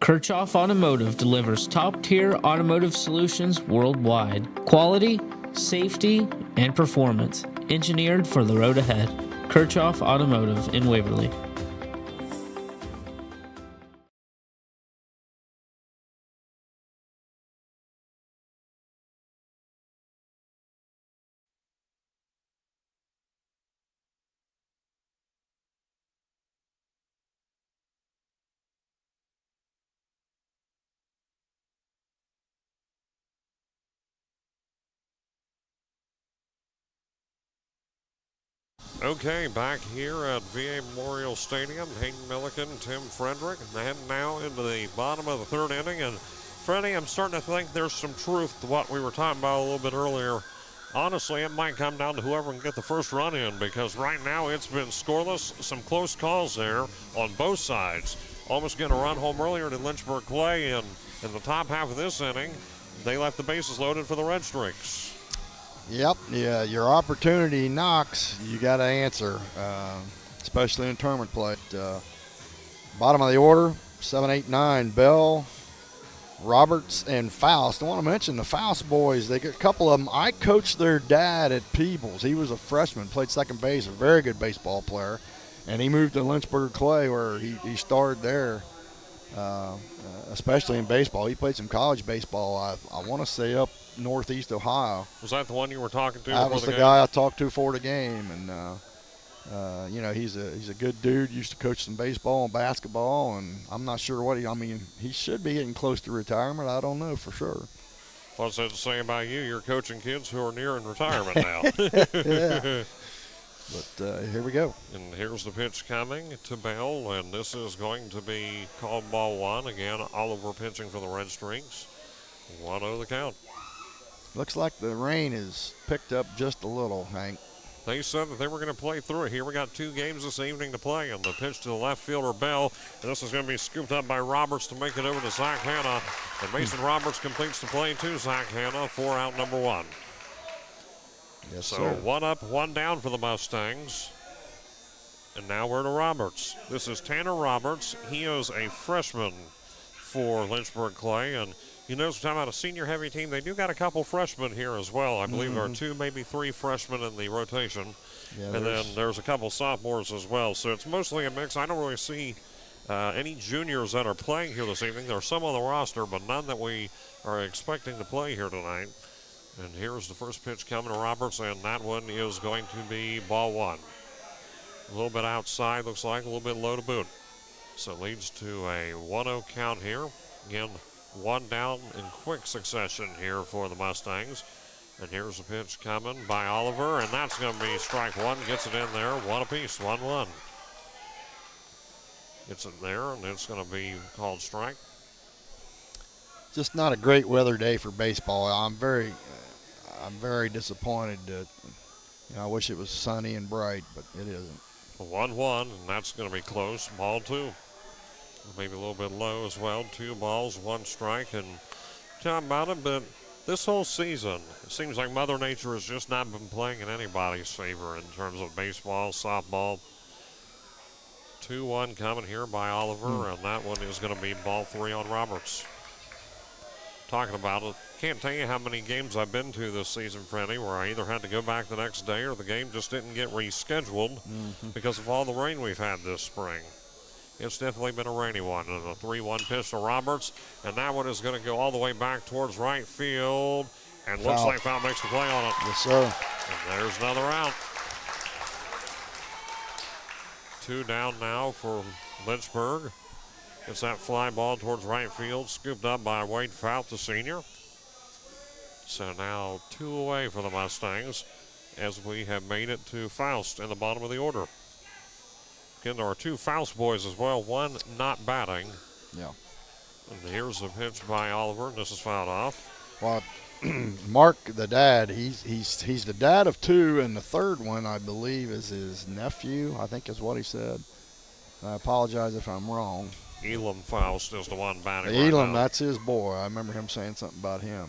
Kirchhoff Automotive delivers top-tier automotive solutions worldwide. Quality, safety, and performance. Engineered for the road ahead. Kirchhoff Automotive in Waverly. Okay, back here at VA Memorial Stadium, Hayden Milliken, Tim Frederick, and now into the bottom of the 3rd inning. And Freddie, I'm starting to think there's some truth to what we were talking about a little bit earlier. Honestly, it might come down to whoever can get the first run in, because right now it's been scoreless. Some close calls there on both sides. Almost getting a run home earlier to Lynchburg Clay, and in the top half of this inning, they left the bases loaded for the Red Streaks. Yep, yeah, your opportunity knocks, you got to answer, especially in tournament play. Bottom of the order, 7, 8, 9, Bell, Roberts, and Faust. I want to mention the Faust boys. They get a couple of them. I coached their dad at Peebles. He was a freshman, played second base, a very good baseball player, and he moved to Lynchburg Clay where he started there. Especially in baseball. He played some college baseball, I want to say up northeast Ohio. Was that the one you were talking to? That was the guy I talked to for the game, and you know, he's a good dude. Used to coach some baseball and basketball, and I'm not sure what he should be getting close to retirement. I don't know for sure. What's that to say about you? You're coaching kids who are nearing retirement now. Yeah. But here we go. And here's the pitch coming to Bell, and this is going to be called ball 1. Again, Oliver pitching for the Red Streaks. 1-0 the count. Looks like the rain has picked up just a little, Hank. They said that they were going to play through it. Here we got 2 games this evening to play, and the pitch to the left fielder, Bell. And this is going to be scooped up by Roberts to make it over to Zach Hanna. And Mason Roberts completes the play to Zach Hanna for out number 1. Yes, so sir. 1 up, 1 down for the Mustangs. And now we're to Roberts. This is Tanner Roberts. He is a freshman for Lynchburg Clay. And you notice we're talking about a senior-heavy team. They do got a couple freshmen here as well. I believe there are 2, maybe 3 freshmen in the rotation. Yeah, and then there's a couple sophomores as well. So it's mostly a mix. I don't really see any juniors that are playing here this evening. There are some on the roster, but none that we are expecting to play here tonight. And here's the first pitch coming to Roberts, and that one is going to be ball 1. A little bit outside, looks like, a little bit low to boot. So it leads to a 1-0 count here. Again, 1 down in quick succession here for the Mustangs. And here's a pitch coming by Oliver, and that's going to be strike one. Gets it in there, one apiece, 1-1. Gets it there, and it's going to be called strike. Just not a great weather day for baseball. I'm very disappointed that, I wish it was sunny and bright, but it isn't. 1-1, and that's going to be close. Ball 2. Maybe a little bit low as well. 2 balls, 1 strike, and tell me about it, but this whole season, it seems like Mother Nature has just not been playing in anybody's favor in terms of baseball, softball. 2-1 coming here by Oliver, and that one is going to be ball 3 on Roberts. Talking about it, can't tell you how many games I've been to this season, Freddie, where I either had to go back the next day or the game just didn't get rescheduled because of all the rain we've had this spring. It's definitely been a rainy one. And a 3-1 pitch to Roberts, and that one is going to go all the way back towards right field, and Foul. looks like Foul makes the play on it. Yes, sir. And there's another out. 2 down now for Lynchburg. It's that fly ball towards right field, scooped up by Wade Fout, the senior. So now 2 away for the Mustangs as we have made it to Faust in the bottom of the order. Again, there are 2 Faust boys as well, one not batting. Yeah. And here's a pitch by Oliver, and this is fouled off. Well, Mark, the dad, he's the dad of 2, and the third one, I believe, is his nephew, I think is what he said. I apologize if I'm wrong. Elam Faust is the one batting Elam, right now. that's his boy. I remember him saying something about him.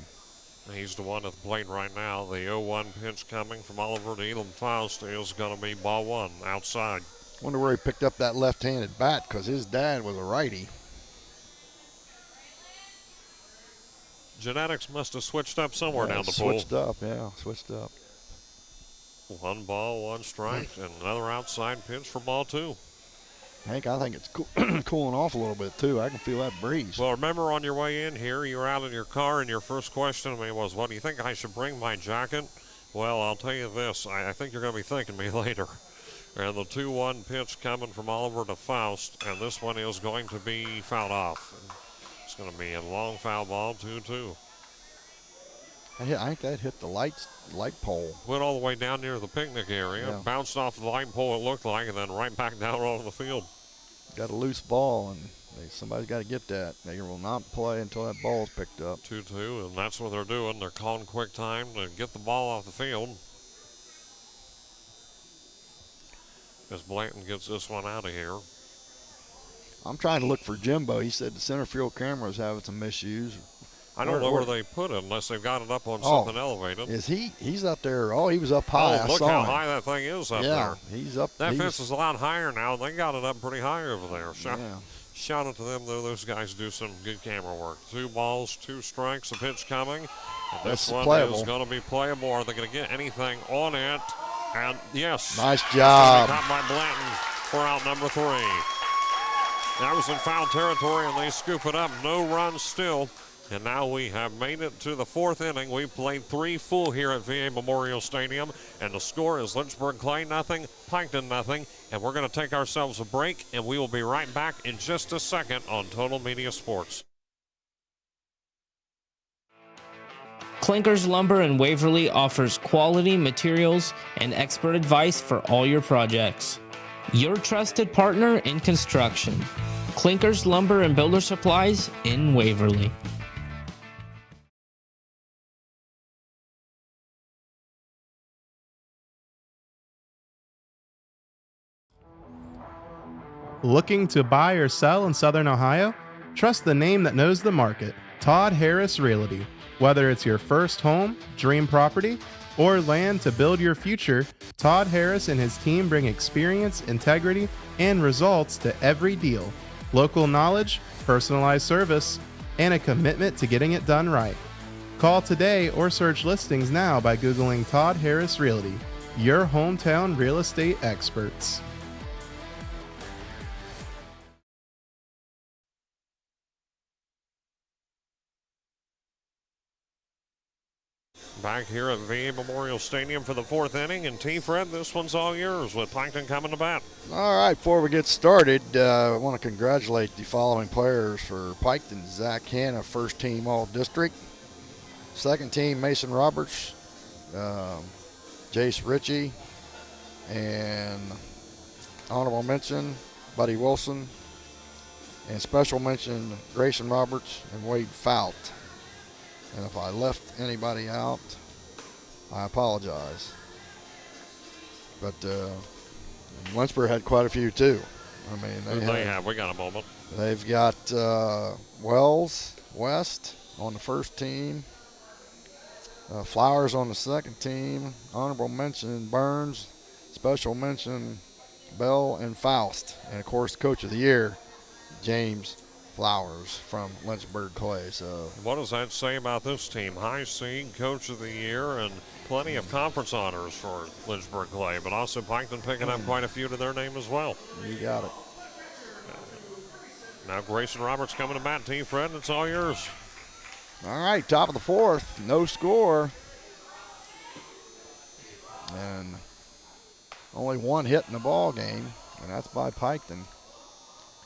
He's the one at the plate right now. The 0-1 pitch coming from Oliver to Elam Faust is going to be ball 1 outside. Wonder where he picked up that left-handed bat, because his dad was a righty. Genetics must have switced up somewhere down the pool. Switched up, yeah, switched up. 1 ball, 1 strike, and another outside pitch for ball 2. Hank, I think it's cooling off a little bit, too. I can feel that breeze. Well, remember on your way in here, you were out in your car, and your first question to me was, what do you think I should bring my jacket? Well, I'll tell you this. I think you're going to be thanking me later. And the 2-1 pitch coming from Oliver to Faust, and this one is going to be fouled off. It's going to be a long foul ball, 2-2. I think that hit the light pole. Went all the way down near the picnic area, Yeah. bounced off the light pole, it looked like, and then right back down onto the field. Got a loose ball, and somebody's got to get that. They will not play until that ball is picked up. 2-2, and that's what they're doing. They're calling quick time to get the ball off the field. As Blanton gets this one out of here. I'm trying to look for Jimbo. He said the center field camera is having some issues. I don't know where they put it unless they've got it up on something elevated. Is he's up there? Oh, he was up high. Oh, I look saw how him. high that thing is up there. Yeah, he's up. That fence is a lot higher now. They got it up pretty high over there. Yeah. Shout out to them, though. Those guys do some good camera work. 2 balls, 2 strikes, a pitch coming. And this one is going to be playable. Are they going to get anything on it? And yes. Nice job. Caught by Blanton for out number 3. That was in foul territory, and they scoop it up. No runs still. And now we have made it to the 4th inning. We played 3 full here at VA Memorial Stadium, and the score is Lynchburg Clay 0, Piketon 0. And we're going to take ourselves a break, and we will be right back in just a second on Total Media Sports. Clinkers Lumber in Waverly offers quality materials and expert advice for all your projects. Your trusted partner in construction. Clinkers Lumber and Builder Supplies in Waverly. Looking to buy or sell in Southern Ohio? Trust the name that knows the market, Todd Harris Realty. Whether it's your first home, dream property, or land to build your future, Todd Harris and his team bring experience, integrity, and results to every deal. Local knowledge, personalized service, and a commitment to getting it done right. Call today or search listings now by Googling Todd Harris Realty, your hometown real estate experts. Back here at VA Memorial Stadium for the 4th inning, and T-Fred, this one's all yours with Piketon coming to bat. All right, before we get started, I want to congratulate the following players for Piketon. Zach Hanna, first team All-District. Second team, Mason Roberts. Jace Ritchie, and honorable mention, Buddy Wilson, and special mention, Grayson Roberts and Wade Fout. And if I left anybody out, I apologize. But Lynchburg had quite a few too. I mean, we got a moment. They've got Wells West on the first team, Flowers on the second team, honorable mention Burns, special mention Bell and Faust, and of course, Coach of the Year, James Flowers from Lynchburg Clay. So, what does that say about this team? High seed, Coach of the Year, and plenty of conference honors for Lynchburg Clay, but also Piketon picking up quite a few to their name as well. You got it. Now Grayson Roberts coming to bat to you, Fred. It's all yours. All right, top of the fourth, no score. And only one hit in the ball game, and that's by Piketon.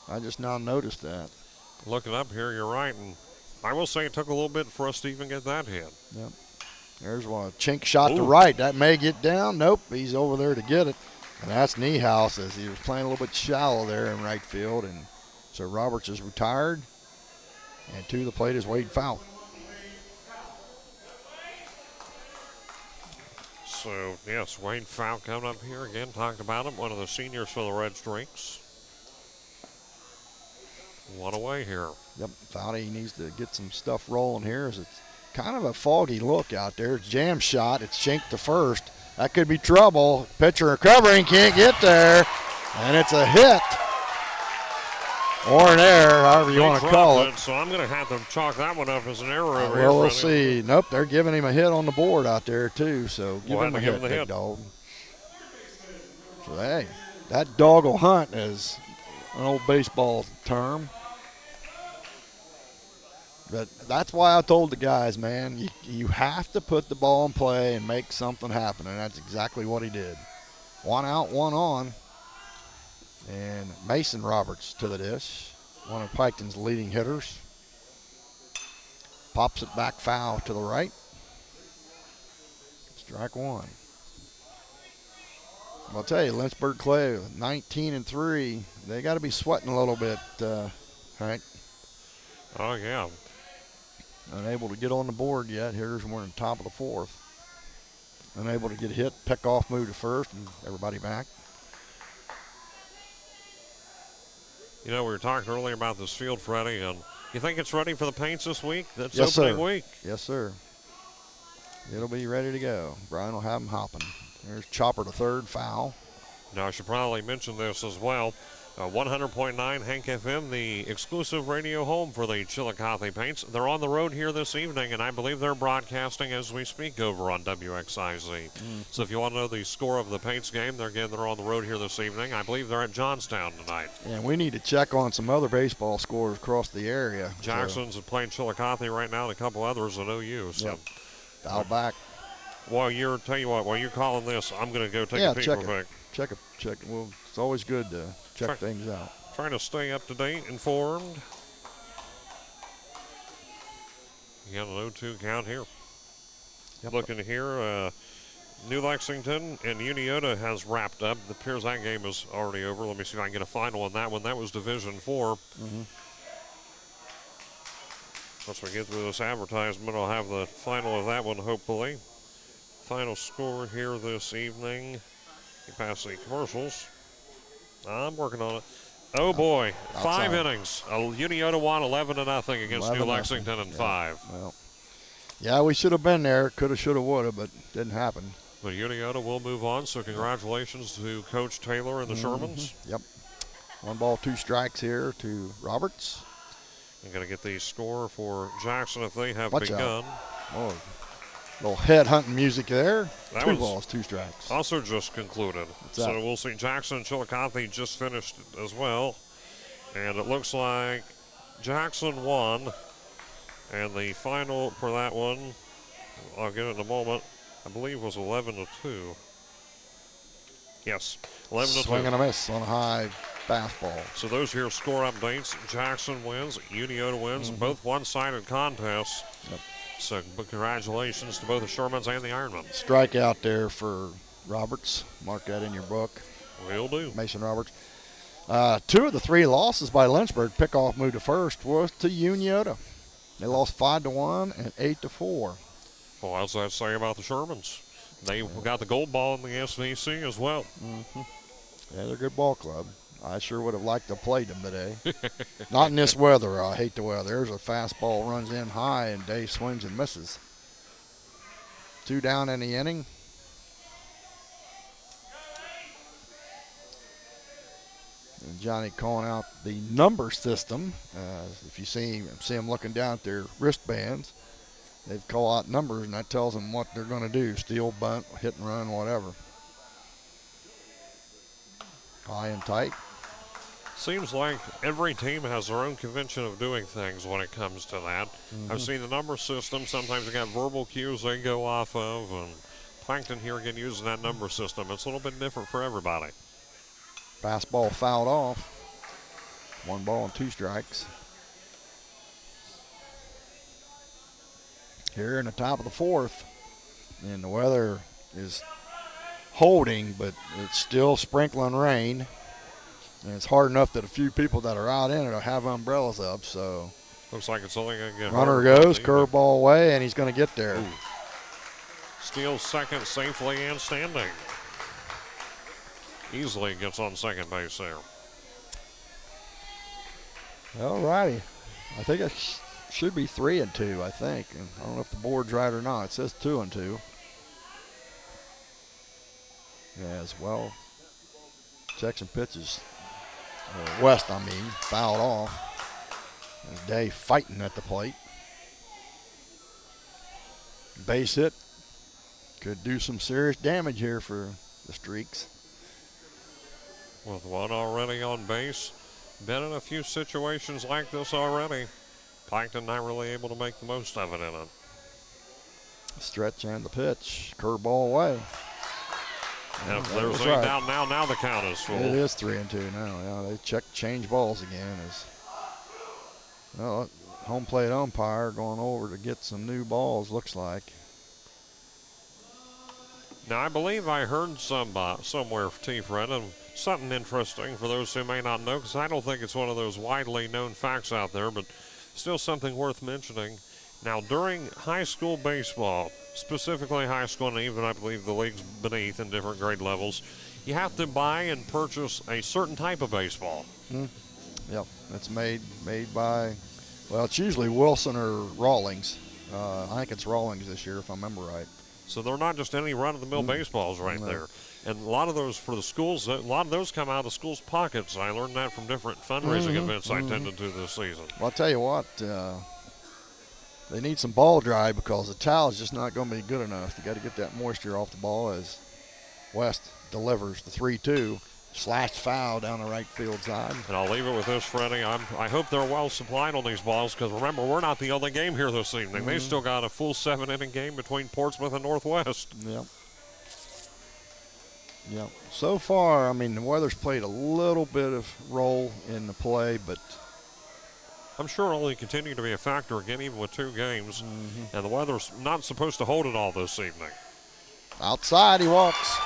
I just now noticed that. Looking up here, you're right, and I will say it took a little bit for us to even get that hit. Yep. There's one. Chink shot to right. That may get down. Nope, he's over there to get it. And that's Niehaus, as he was playing a little bit shallow there in right field. And so Roberts is retired. And to the plate is Wade Fout. So, yes, Wade Fout coming up here again. Talked about him, one of the seniors for the Red Streaks. One away here. Yep, Fouty needs to get some stuff rolling here as it's kind of a foggy look out there. It's jam shot. It's shanked to first. That could be trouble. Pitcher recovering, can't get there. And it's a hit. Or an error, however you want to call it. So I'm going to have to chalk that one up as an error over here. Well, we'll see. Nope, they're giving him a hit on the board out there, too. So give him a hit, big dog. So, hey, that dog will hunt is an old baseball term. But that's why I told the guys, man, you have to put the ball in play and make something happen, and that's exactly what he did. One out, one on. And Mason Roberts to the dish, one of Piketon's leading hitters. Pops it back foul to the right. Strike one. I'll tell you, Lynchburg Clay, 19-3, they got to be sweating a little bit, Hank. Oh, yeah. Unable to get on the board yet. Here's we're in the top of the fourth. Unable to get hit, pick off, move to first, and everybody back. You know, we were talking earlier about this field, Freddie, and you think it's ready for the paints this week? That's yes, opening sir. week. Yes, sir. It'll be ready to go. Brian will have them hopping. There's Chopper to third, foul. Now, I should probably mention this as well. 100.9 Hank FM, the exclusive radio home for the Chillicothe Paints. They're on the road here this evening, and I believe they're broadcasting as we speak over on WXIZ. So if you want to know the score of the Paints game, they're on the road here this evening. I believe they're at Johnstown tonight. And we need to check on some other baseball scores across the area. Jackson's playing Chillicothe right now, and a couple others at OU. So. Yep. Dial back. While you're calling this, I'm going to go take a peek real quick. Check. Well, it's always good to check things out. Trying to stay up to date, informed. You got an 0-2 count here. Yep. Looking here, New Lexington and Uniota has wrapped up. It appears that game is already over. Let me see if I can get a final on that one. That was Division 4. Once we get through this advertisement, I'll have the final of that one, hopefully. Final score here this evening. You pass the commercials. I'm working on it. Oh, boy. Outside. 5 innings. Uniota won 11-0 against New Lexington in 5. Well, yeah, we should have been there. Could have, should have, would have, but didn't happen. But Uniota will move on, so congratulations to Coach Taylor and the Shermans. Yep. 1 ball, 2 strikes here to Roberts. I'm going to get the score for Jackson if they have begun. Out. Oh, little head hunting music there. That 2 balls, 2 strikes. Also just concluded. So we'll see Jackson and Chillicothe just finished as well. And it looks like Jackson won. And the final for that one, I'll get it in a moment, I believe was 11-2. Yes, 11-2. Swing and a miss on a high fastball. So those here score updates. Jackson wins, Uniota wins, both one-sided contests. Yep. So congratulations to both the Shermans and the Ironmen. Strikeout there for Roberts. Mark that in your book. Will do. Mason Roberts. 2 of the 3 losses by Lynchburg, pickoff moved to first, was to Uniota. They lost 5-1 and 8-4. Well, how's that say about the Shermans? They got the gold ball in the SVC as well. Mm-hmm. Yeah, they're a good ball club. I sure would have liked to play them today. Not in this weather. I hate the weather. There's a fastball runs in high, and Day swings and misses. 2 down in the inning. And Johnny calling out the number system. If you see them looking down at their wristbands, they call out numbers, and that tells them what they're going to do: steal, bunt, hit and run, whatever. High and tight. Seems like every team has their own convention of doing things when it comes to that. Mm-hmm. I've seen the number system. Sometimes they got verbal cues they go off of, and Piketon here again using that number system. It's a little bit different for everybody. Fastball fouled off. 1 ball and 2 strikes. Here in the top of the 4th, and the weather is holding, but it's still sprinkling rain. And it's hard enough that a few people that are out in it will have umbrellas up, so. Looks like it's only going to get Runner harder. goes, curveball away, and he's going to get there. Ooh. Steals second safely and standing. Easily gets on second base there. All righty. I think it should be 3-2, I think. And I don't know if the board's right or not. It says 2-2. Yeah, as well. Checks and pitches. West, fouled off. And Day fighting at the plate. Base hit. Could do some serious damage here for the Streaks. With one already on base. Been in a few situations like this already. Piketon not really able to make the most of it in it. Stretch and the pitch. Curveball away. And if there's any doubt now the count is full. It is 3-2 now. Yeah, they change balls again. Well, home plate umpire going over to get some new balls, looks like. Now, I believe I heard somewhere, T-Fred, and something interesting for those who may not know, because I don't think it's one of those widely known facts out there, but still something worth mentioning. Now, during high school baseball, specifically high school and even I believe the leagues beneath in different grade levels, you have to buy and purchase a certain type of baseball. Yep, it's made by, well, it's usually Wilson or Rawlings. I think it's Rawlings this year, if I remember right. So they're not just any run-of-the-mill baseballs right there. And a lot of those for the schools, a lot of those come out of the schools' pockets. I learned that from different fundraising events I attended to this season. Well, I'll tell you what, they need some ball dry because the towel is just not going to be good enough. You got to get that moisture off the ball as West delivers the 3-2. Slashed foul down the right field side. And I'll leave it with this, Freddie. I hope they're well supplied on these balls because, remember, we're not the only game here this evening. They've still got a full 7-inning game between Portsmouth and Northwest. Yep. So far, the weather's played a little bit of role in the play, but I'm sure it'll only continue to be a factor again, even with 2 games. And the weather's not supposed to hold it all this evening. Outside, he walks.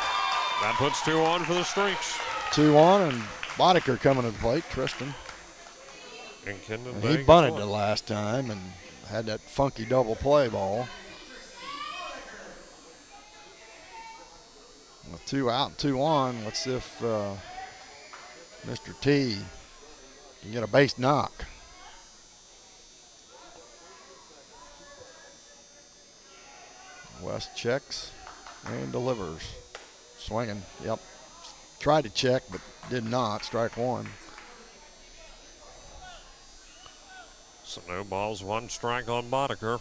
That puts 2 on for the Streaks. 2 on, and Boddicker coming to the plate, Tristan. And he bunted the last time and had that funky double play ball. 2 out and 2 on. Let's see if Mr. T can get a base knock. West checks and delivers. Swinging, yep. Tried to check, but did not. Strike 1. So no balls, 1 strike on Boddicker.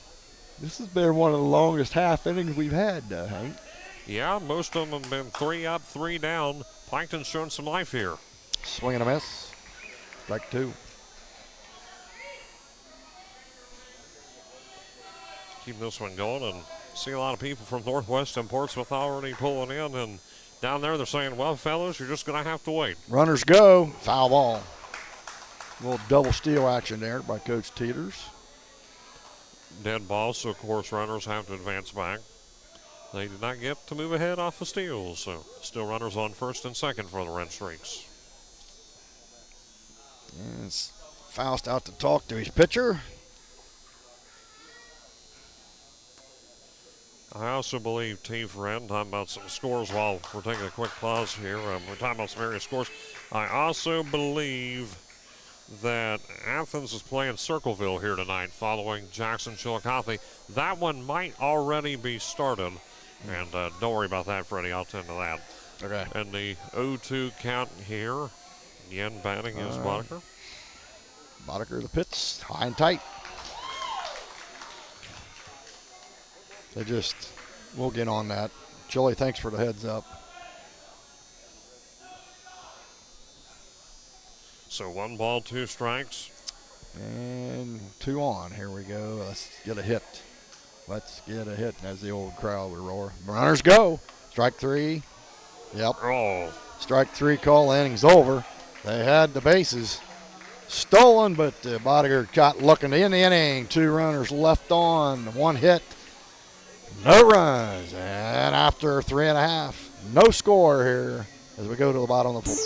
This has been one of the longest half innings we've had, Hank. Yeah, most of them have been 3 up, 3 down. Piketon's showing some life here. Swing and a miss. Strike 2. Keep this one going and see a lot of people from Northwest and Portsmouth already pulling in. And down there they're saying, well, fellas, you're just going to have to wait. Runners go. Foul ball. A little double steal action there by Coach Teeters. Dead ball, so of course runners have to advance back. They did not get to move ahead off the steals, so still runners on first and second for the Red Streaks. And it's Faust out to talk to his pitcher. I also believe, T. Friend, talking about some scores while we're taking a quick pause here. We're talking about some various scores. I also believe that Athens is playing Circleville here tonight following Jackson Chillicothe. That one might already be started. And don't worry about that, Freddie. I'll tend to that. Okay. And the 0-2 count here. Again, batting is Boddicker. Boddicker the pitch, high and tight. We'll get on that. Chili, thanks for the heads up. So 1 ball, 2 strikes. And 2 on. Here we go. Let's get a hit. Let's get a hit, as the old crowd would roar. Runners go. Strike 3. Yep. Oh. Strike 3 call. Inning's over. They had the bases stolen, but Boddicker got looking in the inning. 2 runners left on. 1 hit. No runs. And after 3.5, no score here as we go to the bottom of the 4th.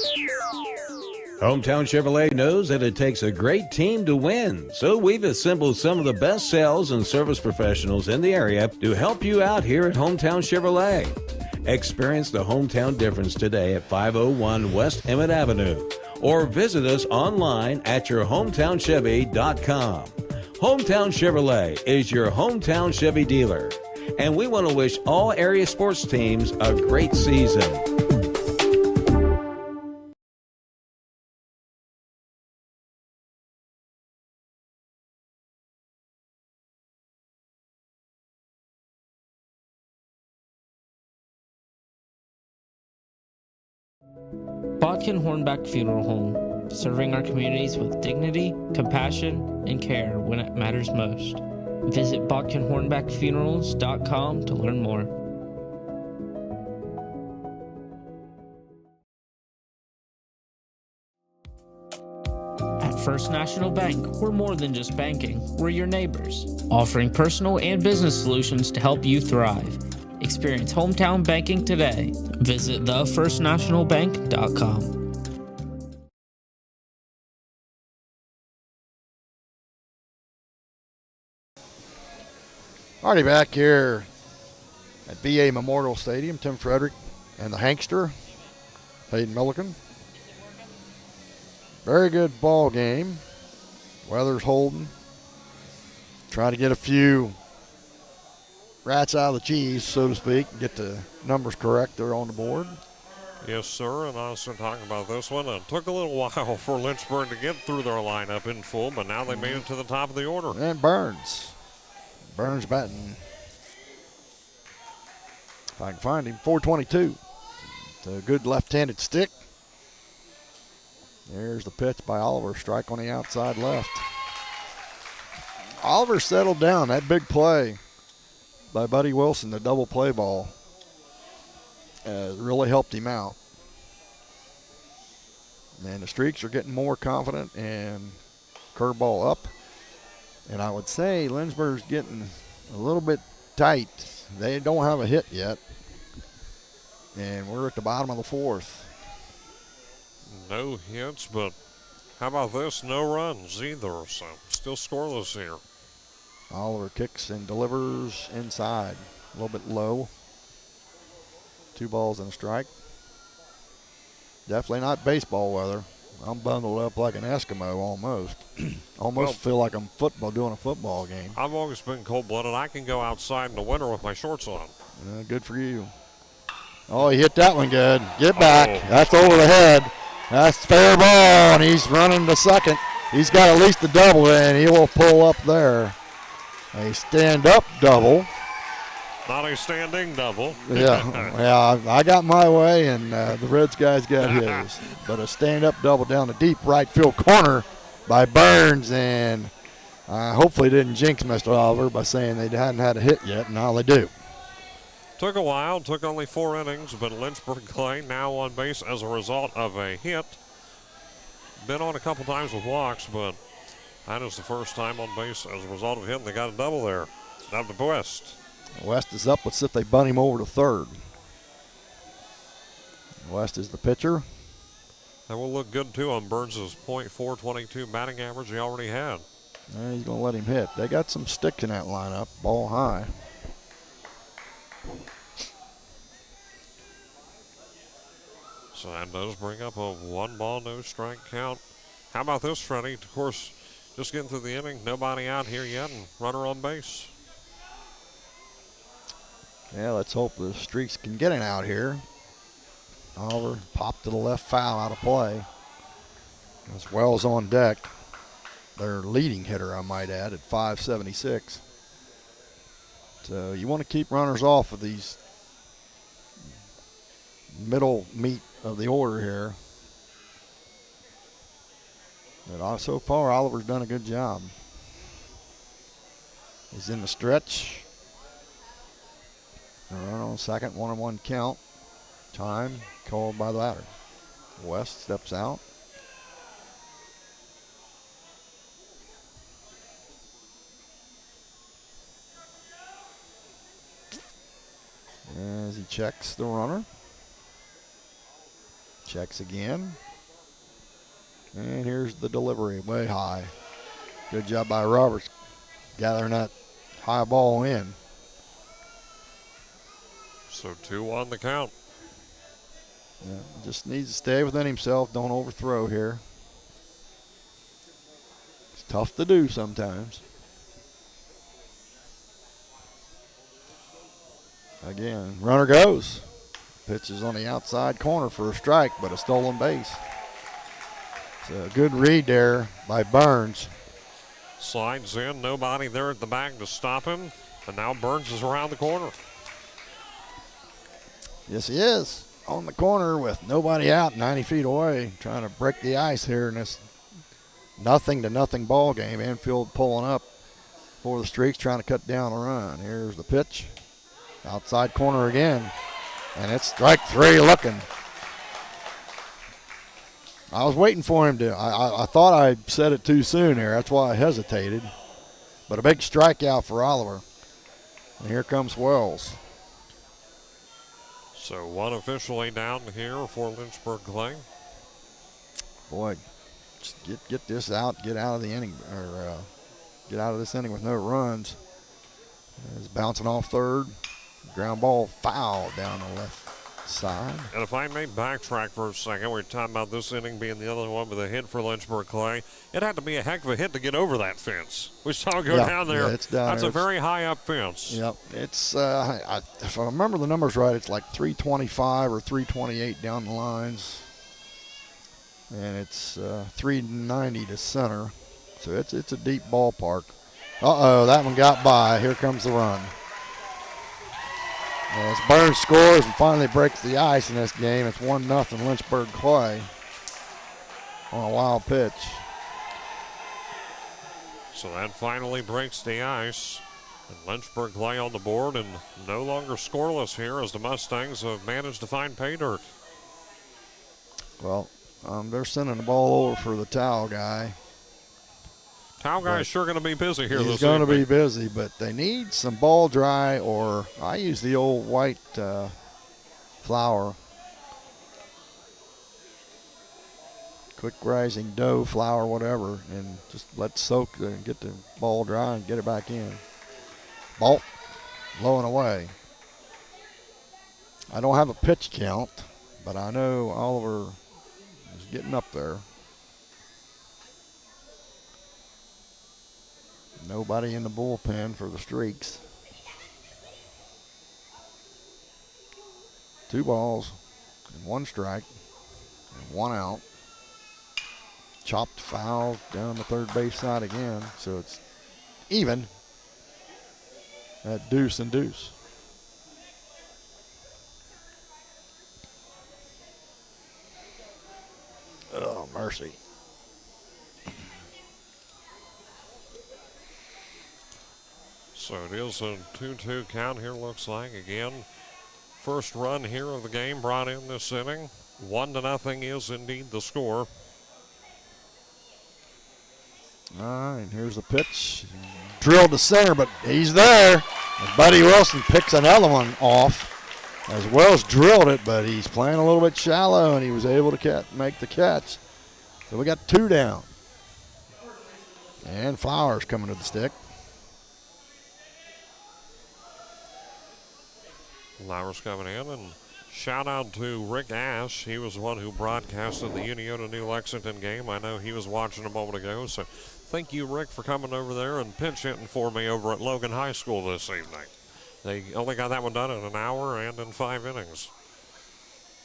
Hometown Chevrolet knows that it takes a great team to win, so we've assembled some of the best sales and service professionals in the area to help you out here at Hometown Chevrolet. Experience the hometown difference today at 501 West Emmett Avenue, or visit us online at yourhometownchevy.com. Hometown Chevrolet is your hometown Chevy dealer, and we want to wish all area sports teams a great season. Piketon Hornback Funeral Home, serving our communities with dignity, compassion, and care when it matters most. Visit PiketonHornbackFunerals.com to learn more. At First National Bank, we're more than just banking, we're your neighbors, offering personal and business solutions to help you thrive. Experience hometown banking today. Visit thefirstnationalbank.com. Already back here at VA Memorial Stadium. Tim Frederick and the Hankster, Hayden Milliken. Very good ball game. Weather's holding. Trying to get a few rats out of the cheese, so to speak, and get the numbers correct there on the board. Yes, sir, and also talking about this one, it took a little while for Lynchburg to get through their lineup in full, but now they made it to the top of the order. And Burns batting. If I can find him, 422. It's a good left-handed stick. There's the pitch by Oliver, strike on the outside left. Oliver settled down. That big play by Buddy Wilson, the double play ball, really helped him out. And the Streaks are getting more confident, and curveball up. And I would say Lynchburg's getting a little bit tight. They don't have a hit yet. And we're at the bottom of the 4th. No hits, but how about this? No runs either, so still scoreless here. Oliver kicks and delivers inside. A little bit low. 2 balls and a strike. Definitely not baseball weather. I'm bundled up like an Eskimo almost. Almost feel like I'm doing a football game. I've always been cold-blooded. I can go outside in the winter with my shorts on. Good for you. Oh, he hit that one good. Get back. That's over the head. That's fair ball, and he's running to second. He's got at least a double, and he will pull up there. A stand-up double. Not a standing double. Yeah, I got my way, and the Reds guys got his. But a stand-up double down the deep right field corner by Burns, and hopefully didn't jinx Mr. Oliver by saying they hadn't had a hit yet, and now they do. Took a while, took only 4 innings, but Lynchburg Clay now on base as a result of a hit. Been on a couple times with walks, but That is the first time on base as a result of him. They got a double there. Now to West. West is up. Let's see if they bunt him over to third. West is the pitcher. That will look good, too, on Burns' .422 batting average he already had. He's going to let him hit. They got some sticks in that lineup. Ball high. So that does bring up a 1-ball, no strike count. How about this, Freddie? Of course, just getting through the inning, nobody out here yet, and runner on base. Yeah, let's hope the Streaks can get it out here. Oliver popped to the left, foul, out of play. As Wells on deck. Their leading hitter, I might add, at .576. So you want to keep runners off of these middle meat of the order here. But so far, Oliver's done a good job. He's in the stretch. A run on second, 1-1 count. Time called by the batter. West steps out. As he checks the runner. Checks again. And here's the delivery, way high. Good job by Roberts gathering that high ball in. So 2-1 the count. Yeah, just needs to stay within himself. Don't overthrow here. It's tough to do sometimes. Again, runner goes. Pitches on the outside corner for a strike, but a stolen base. So a good read there by Burns. Slides in, nobody there at the back to stop him. And now Burns is around the corner. Yes, he is. On the corner with nobody out, 90 feet away, trying to break the ice here in this nothing to nothing ball game. Infield pulling up for the Streaks, trying to cut down the run. Here's the pitch. Outside corner again. And it's strike three looking. I was waiting for him to, I thought I said it too soon here. That's why I hesitated. But a big strikeout for Oliver. And here comes Wells. So one officially down here for Lynchburg Clay. Boy, just get this out, get out of the inning, or get out of this inning with no runs. It's bouncing off third. Ground ball foul down the left side. And if I may backtrack for a second, we were talking about this inning being the other one with a hit for Lynchburg Clay. It had to be a heck of a hit to get over that fence. We saw it go down there. Yeah, it's down That's there. a very high up fence. Yep. It's, if I remember the numbers right, it's like 325 or 328 down the lines. And it's 390 to center. So it's a deep ballpark. Uh-oh, that one got by. Here comes the run. As Burns scores and finally breaks the ice in this game, it's 1-0 Lynchburg Clay on a wild pitch. So that finally breaks the ice. And Lynchburg Clay on the board and no longer scoreless here as the Mustangs have managed to find pay dirt. Well, they're sending the ball over for the towel guy. Towel guy's sure going to be busy here this evening. He's going to be busy, but they need some ball dry, or I use the old white flour. Quick rising dough, flour, whatever, and just let it soak and get the ball dry and get it back in. Ball, low and away. I don't have a pitch count, but I know Oliver is getting up there. Nobody in the bullpen for the Streaks. 2 balls and 1 strike and 1 out. Chopped foul down the third base side again, so it's even at deuce and deuce. Oh, mercy. So it is a 2-2 count here, looks like. Again, first run here of the game brought in this inning. 1-0 is indeed the score. All right, here's the pitch. Drilled to center, but he's there. And Buddy Wilson picks another one off. As well as drilled it, but he's playing a little bit shallow, and he was able to make the catch. So we got 2 down. And Flowers coming to the stick. Flowers coming in, and shout out to Rick Ash. He was the one who broadcasted the Uniota New Lexington game. I know he was watching a moment ago, so thank you, Rick, for coming over there and pinch hitting for me over at Logan High School this evening. They only got that one done in an hour and in 5 innings.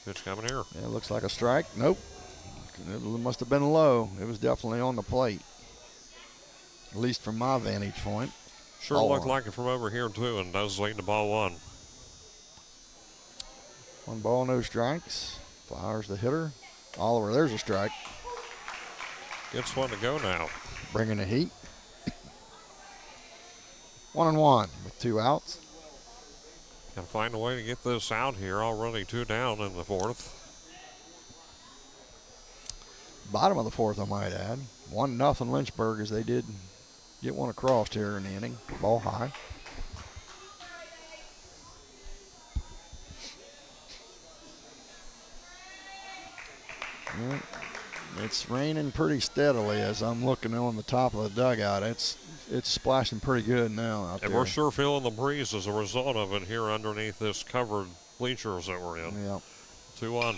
Pitch coming here. Yeah, it looks like a strike. Nope. It must have been low. It was definitely on the plate, at least from my vantage point. Sure looked like it from over here, too, and does lead to ball 1. 1 ball, no strikes. Flowers the hitter. Oliver, there's a strike. Gets one to go now. Bringing the heat. 1-1 with 2 outs. Got to find a way to get this out here. Already 2 down in the 4th. Bottom of the 4th, I might add. 1-0 Lynchburg, as they did get one across here in the inning. Ball high. It's raining pretty steadily as I'm looking on the top of the dugout. It's splashing pretty good now out there. And we're sure feeling the breeze as a result of it here underneath this covered bleachers that we're in. Yeah. 2-1.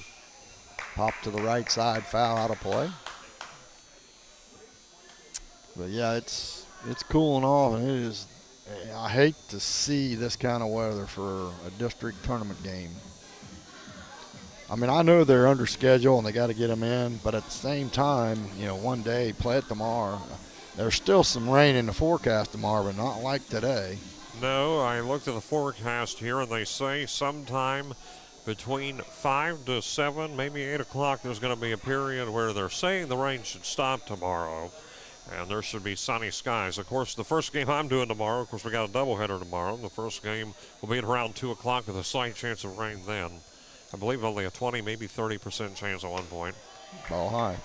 Pop to the right side, foul out of play. But yeah, it's cooling off, and it is. I hate to see this kind of weather for a district tournament game. I mean, I know they're under schedule and they got to get them in, but at the same time, one day, play it tomorrow. There's still some rain in the forecast tomorrow, but not like today. No, I looked at the forecast here, and they say sometime between 5 to 7, maybe 8 o'clock, there's going to be a period where they're saying the rain should stop tomorrow, and there should be sunny skies. Of course, the first game I'm doing tomorrow, of course, we got a doubleheader tomorrow. The first game will be at around 2 o'clock with a slight chance of rain then. I believe only a 20, maybe 30% chance at one point. Ball high.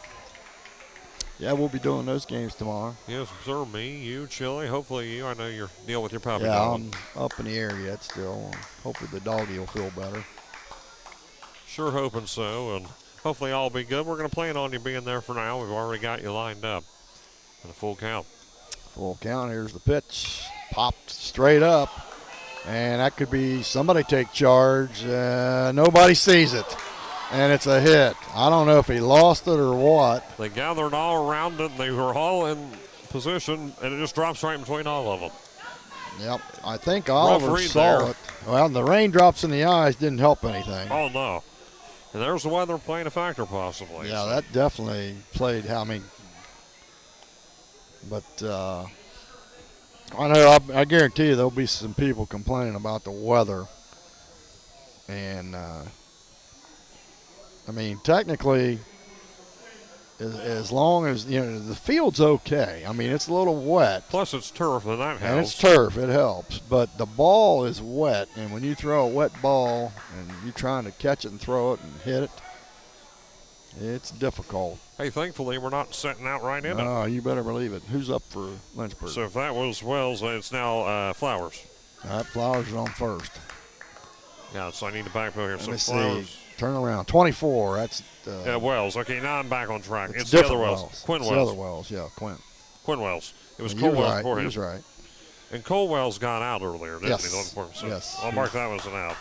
Yeah, we'll be doing those games tomorrow. Yes, sir, me, you, Chili, hopefully you. I know you're dealing with your puppy. Yeah, dog. I'm up in the air yet still. Hopefully the doggy will feel better. Sure hoping so, and hopefully all will be good. We're going to plan on you being there for now. We've already got you lined up in a full count. Full count. Here's the pitch. Popped straight up. And that could be somebody take charge. Nobody sees it. And it's a hit. I don't know if he lost it or what. They gathered all around it. They were all in position, and it just drops right between all of them. Yep. I think Oliver saw there. it. Well, the raindrops in the eyes didn't help anything. Oh, no. And there's the weather playing a factor possibly. Yeah, that definitely played. But I know, I guarantee you there'll be some people complaining about the weather. And, technically, as long as, the field's okay. I mean, it's a little wet. Plus it's turf, and that helps. And it's turf, it helps. But the ball is wet, and when you throw a wet ball and you're trying to catch it and throw it and hit it, it's difficult. Hey, thankfully we're not setting out right in it. Oh, you better believe it. Who's up for Lynchburg? So if that was Wells, it's now Flowers. All right, Flowers is on first. Yeah, so I need to back here. Let So me Flowers. see. Turn around. 24. That's Wells. Okay, now I'm back on track. It's the different other Wells. Quinn it's Wells. The other Wells, yeah, Quinn. Quinn Wells. It was You Cole was Wells right. before He him. was right. And Cole Wells got out earlier, didn't Yes. he? The one before him. So Yes. I'll mark that as an out.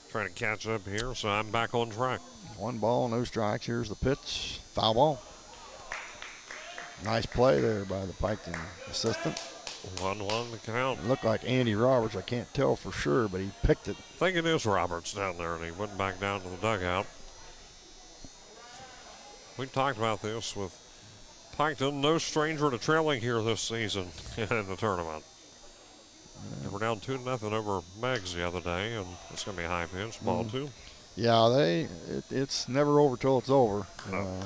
Trying to catch up here, so I'm back on track. 1 ball, no strikes. Here's the pitch. Foul ball. Nice play there by the Piketon assistant. 1-1 the count. It looked like Andy Roberts. I can't tell for sure, but he picked it. I think it is Roberts down there, and he went back down to the dugout. We talked about this with Piketon, no stranger to trailing here this season in the tournament. They were down 2-0 over Meggs the other day, and it's going to be a high pitch, ball 2. Yeah, it's never over till it's over. No.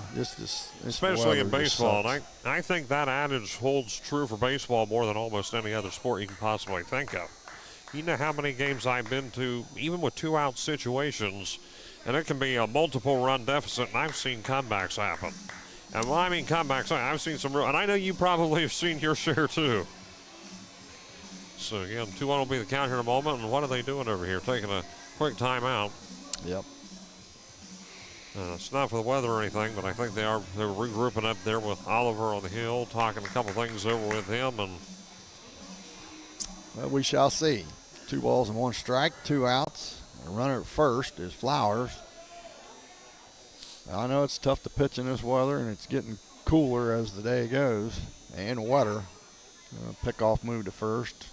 Especially in baseball, and I think that adage holds true for baseball more than almost any other sport you can possibly think of. You know how many games I've been to, even with 2-out situations, and it can be a multiple run deficit, and I've seen comebacks happen. And well, I mean, comebacks, I've seen some real, and I know you probably have seen your share too. So again, 2-1 will be the count here in a moment. And what are they doing over here? Taking a quick timeout. Yep. It's not for the weather or anything, but I think they're regrouping up there with Oliver on the hill, talking a couple things over with him. And well, we shall see. 2 balls and 1 strike, 2 outs. The runner at first is Flowers. I know it's tough to pitch in this weather, and it's getting cooler as the day goes, and wetter. Pickoff move to first.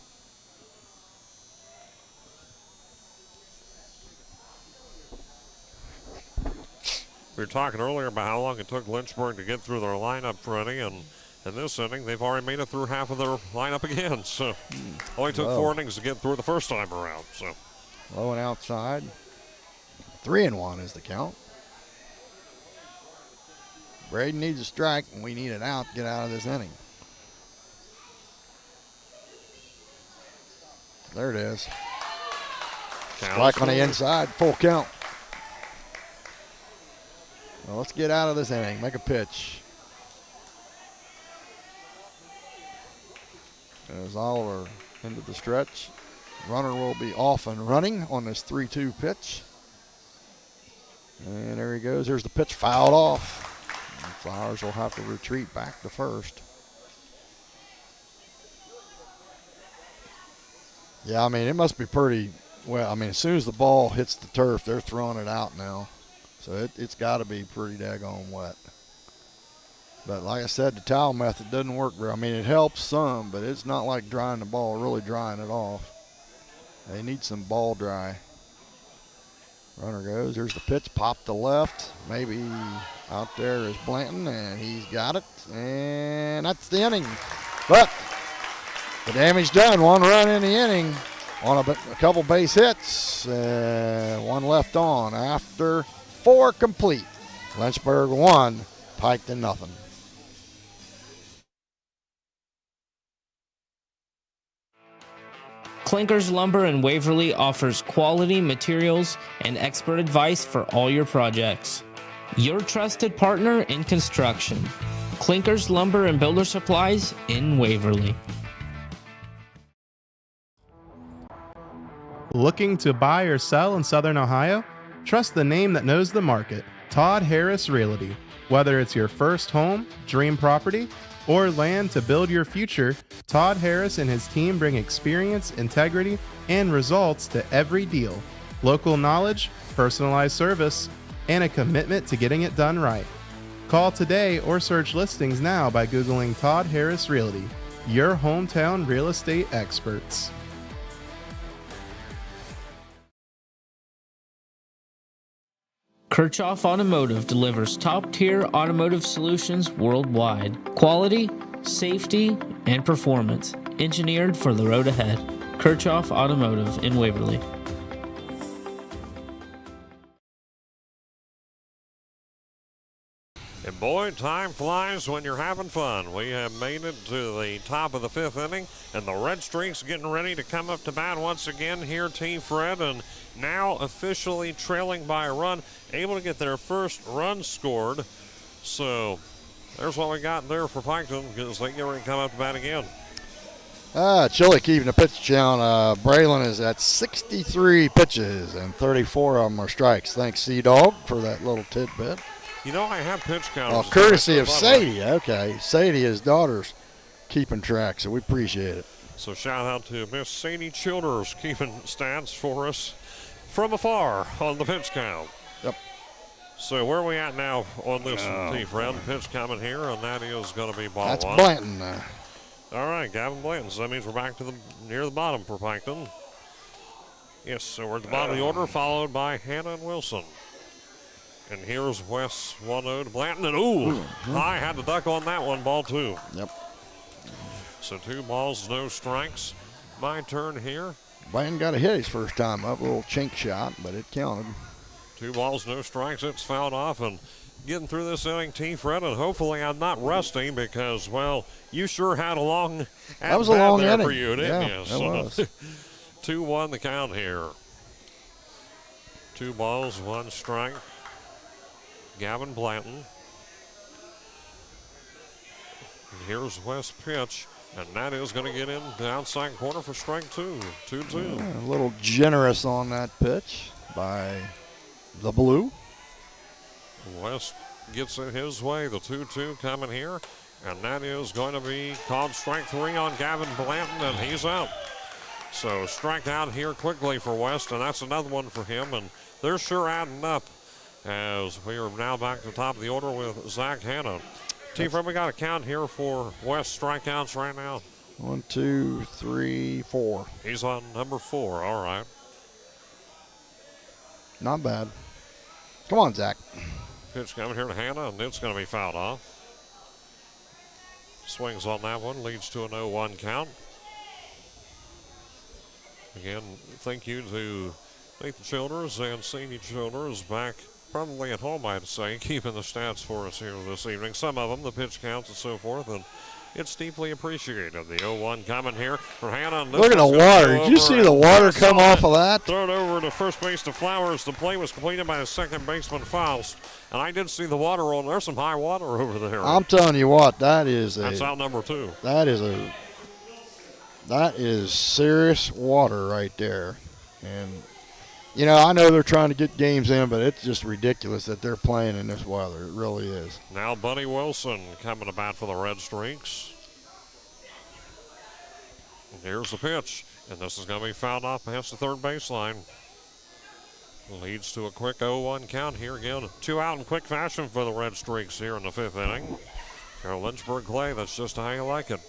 We were talking earlier about how long it took Lynchburg to get through their lineup ready, and in this inning, they've already made it through half of their lineup again. So only took 4 innings to get through the first time around. So low and outside. 3-1 is the count. Braden needs a strike, and we need an out to get out of this inning. There it is. Strike on the inside, full count. Well, let's get out of this inning. Make a pitch. As Oliver into the stretch. Runner will be off and running on this 3-2 pitch. And there he goes. There's the pitch fouled off. And Flowers will have to retreat back to first. Yeah, I mean, it must be pretty well. I mean, as soon as the ball hits the turf, they're throwing it out now. So it's got to be pretty daggone wet. But like I said, the towel method doesn't work very. I mean, it helps some, but it's not like drying the ball, really drying it off. They need some ball dry. Runner goes. There's the pitch. Pop to left. Maybe out there is Blanton, and he's got it. And that's the inning. But the damage done. 1 run in the inning on a couple base hits. 1 left on after 4 complete. Lynchburg 1, Piketon nothing. Clinkers Lumber in Waverly offers quality materials and expert advice for all your projects. Your trusted partner in construction. Clinkers Lumber and Builder Supplies in Waverly. Looking to buy or sell in Southern Ohio? Trust the name that knows the market, Todd Harris Realty. Whether it's your first home, dream property, or land to build your future, Todd Harris and his team bring experience, integrity, and results to every deal. Local knowledge, personalized service, and a commitment to getting it done right. Call today or search listings now by Googling Todd Harris Realty, your hometown real estate experts. Kirchhoff Automotive delivers top-tier automotive solutions worldwide. Quality, safety, and performance. Engineered for the road ahead. Kirchhoff Automotive in Waverly. And boy, time flies when you're having fun. We have made it to the top of the 5th inning, and the Red Streaks getting ready to come up to bat once again here, T. Fred, and now officially trailing by a run, able to get their first run scored. So there's what we got there for Piketon as they get ready to come up to bat again. Chile keeping the pitch count. Braylon is at 63 pitches, and 34 of them are strikes. Thanks, Sea-Dog, for that little tidbit. You know, I have pitch counters. Oh, courtesy of Sadie. Okay. Sadie, his daughter's keeping track, so we appreciate it. So shout out to Miss Sadie Childers keeping stats for us from afar on the pitch count. Yep. So where are we at now on this T. Fred? Pitch coming here, and that is going to be ball That's 1. Blanton. All right, Gavin Blanton. So that means we're back to near the bottom for Piketon. Yes, so we're at the bottom of the order, followed by Hannah and Wilson. And here's Wes 1-0 to Blanton. And I had to duck on that one, ball 2. Yep. So 2 balls, no strikes. My turn here. Blanton got a hit his first time up, a little chink shot, but it counted. 2 balls, no strikes. It's fouled off, and getting through this inning, T. Fred, and hopefully I'm not rusty because, well, you sure had a long that was a long there inning for you, didn't yeah, you? So was. 2-1 the count here. 2 balls, 1 strike. Gavin Blanton. And here's West pitch, and that is going to get in the outside corner for strike two. 2-2. A little generous on that pitch by the Blue. West gets it his way. The 2-2 coming here, and that is going to be called strike three on Gavin Blanton, and he's out. So strike out here quickly for West, and that's another one for him, and they're sure adding up as we are now back to the top of the order with Zach Hanna. T-Fred, we got a count here for West strikeouts right now. 1, 2, 3, 4. He's on number 4. All right. Not bad. Come on, Zach. Pitch coming here to Hanna, and it's going to be fouled off. Swings on that one, leads to an 0-1 count. Again, thank you to Nathan Childers and Sadie Childers back probably at home, I'd say, keeping the stats for us here this evening. Some of them, the pitch counts and so forth, and it's deeply appreciated. The 0-1 coming here for Hanna. Look at the water. Did you see the water come off of that? Throw it over to first base to Flowers. The play was completed by the second baseman, Faust. And I did see the water on. There's some high water over there. I'm telling you what, that's out number 2. That is serious water right there. And, you know, I know they're trying to get games in, but it's just ridiculous that they're playing in this weather. It really is. Now Buddy Wilson coming to bat for the Red Streaks. And here's the pitch. And this is going to be fouled off past the third baseline. Leads to a quick 0-1 count here again. 2 out in quick fashion for the Red Streaks here in the 5th inning. Lynchburg Clay, that's just how you like it.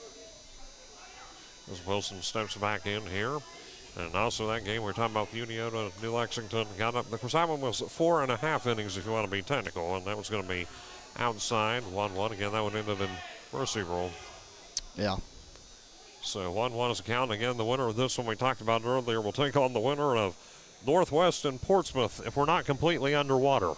As Wilson steps back in here. And also that game we were talking about, Uniota, New Lexington, got up. Of course, that one was 4.5 innings if you want to be technical, and that was going to be outside, 1-1. Again, that one ended in mercy rule. Yeah. So 1-1 is a count. Again, the winner of this one we talked about earlier will take on the winner of Northwest and Portsmouth if we're not completely underwater.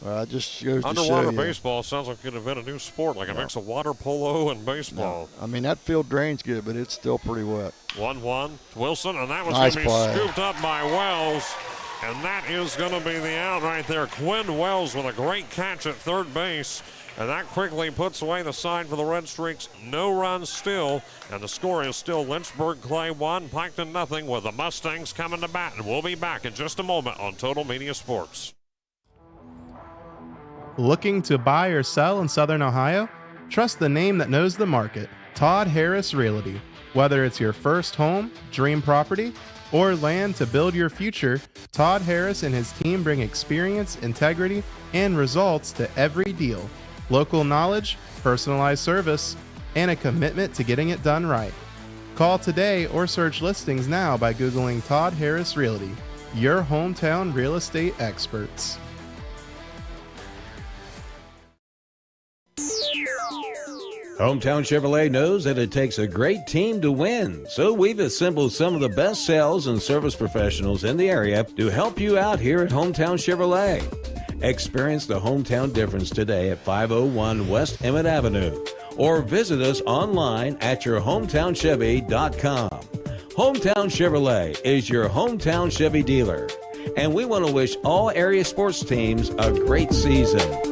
Well, it just goes Underwater to show baseball sounds like it could invent a new sport, like a mix of water polo and baseball. No. I mean, that field drains good, but it's still pretty wet. 1-1, Wilson, and that was Nice going to be play. scooped up by Wells, and that is going to be the out right there. Quinn Wells with a great catch at third base, and that quickly puts away the side for the Red Streaks. No runs still, and the score is still Lynchburg Clay 1, Piketon nothing, with the Mustangs coming to bat, and we'll be back in just a moment on Total Media Sports. Looking to buy or sell in Southern Ohio? Trust the name that knows the market, Todd Harris Realty. Whether it's your first home, dream property, or land to build your future, Todd Harris and his team bring experience, integrity, and results to every deal. Local knowledge, personalized service, and a commitment to getting it done right. Call today or search listings now by Googling Todd Harris Realty, your hometown real estate experts. Hometown Chevrolet knows that it takes a great team to win, so we've assembled some of the best sales and service professionals in the area to help you out here at Hometown Chevrolet. Experience the hometown difference today at 501 West Emmett Avenue, or visit us online at yourhometownchevy.com. Hometown Chevrolet is your hometown Chevy dealer, and we want to wish all area sports teams a great season.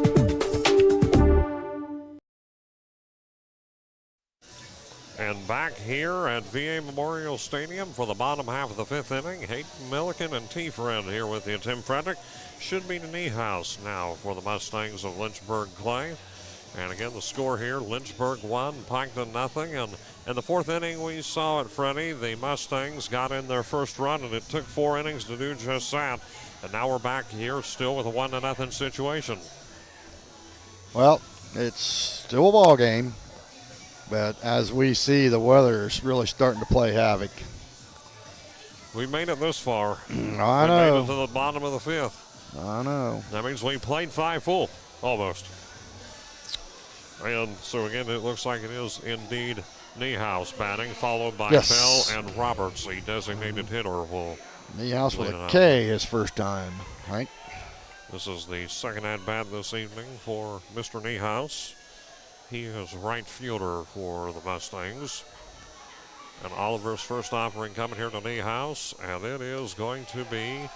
And back here at VA Memorial Stadium for the bottom half of the 5th inning, Hayden Milliken and T-Friend here with you. Tim Frederick should be to Niehaus now for the Mustangs of Lynchburg Clay. And again, the score here, Lynchburg 1, Piketon nothing. And in the 4th inning, we saw it, Freddie. The Mustangs got in their first run, and it took 4 innings to do just that. And now we're back here still with a 1-0 situation. Well, it's still a ball game. But as we see, the weather is really starting to play havoc. We made it this far. I We know. made it to the bottom of the 5th. I know. That means we played 5 full, almost. And so again, it looks like it is indeed Niehaus batting, followed by Yes. Bell and Roberts, the designated hitter. Will Niehaus with lead it a out. K his first time, right? This is the second at-bat this evening for Mr. Niehaus. He is right fielder for the Mustangs. And Oliver's first offering coming here to Niehaus, and it is going to be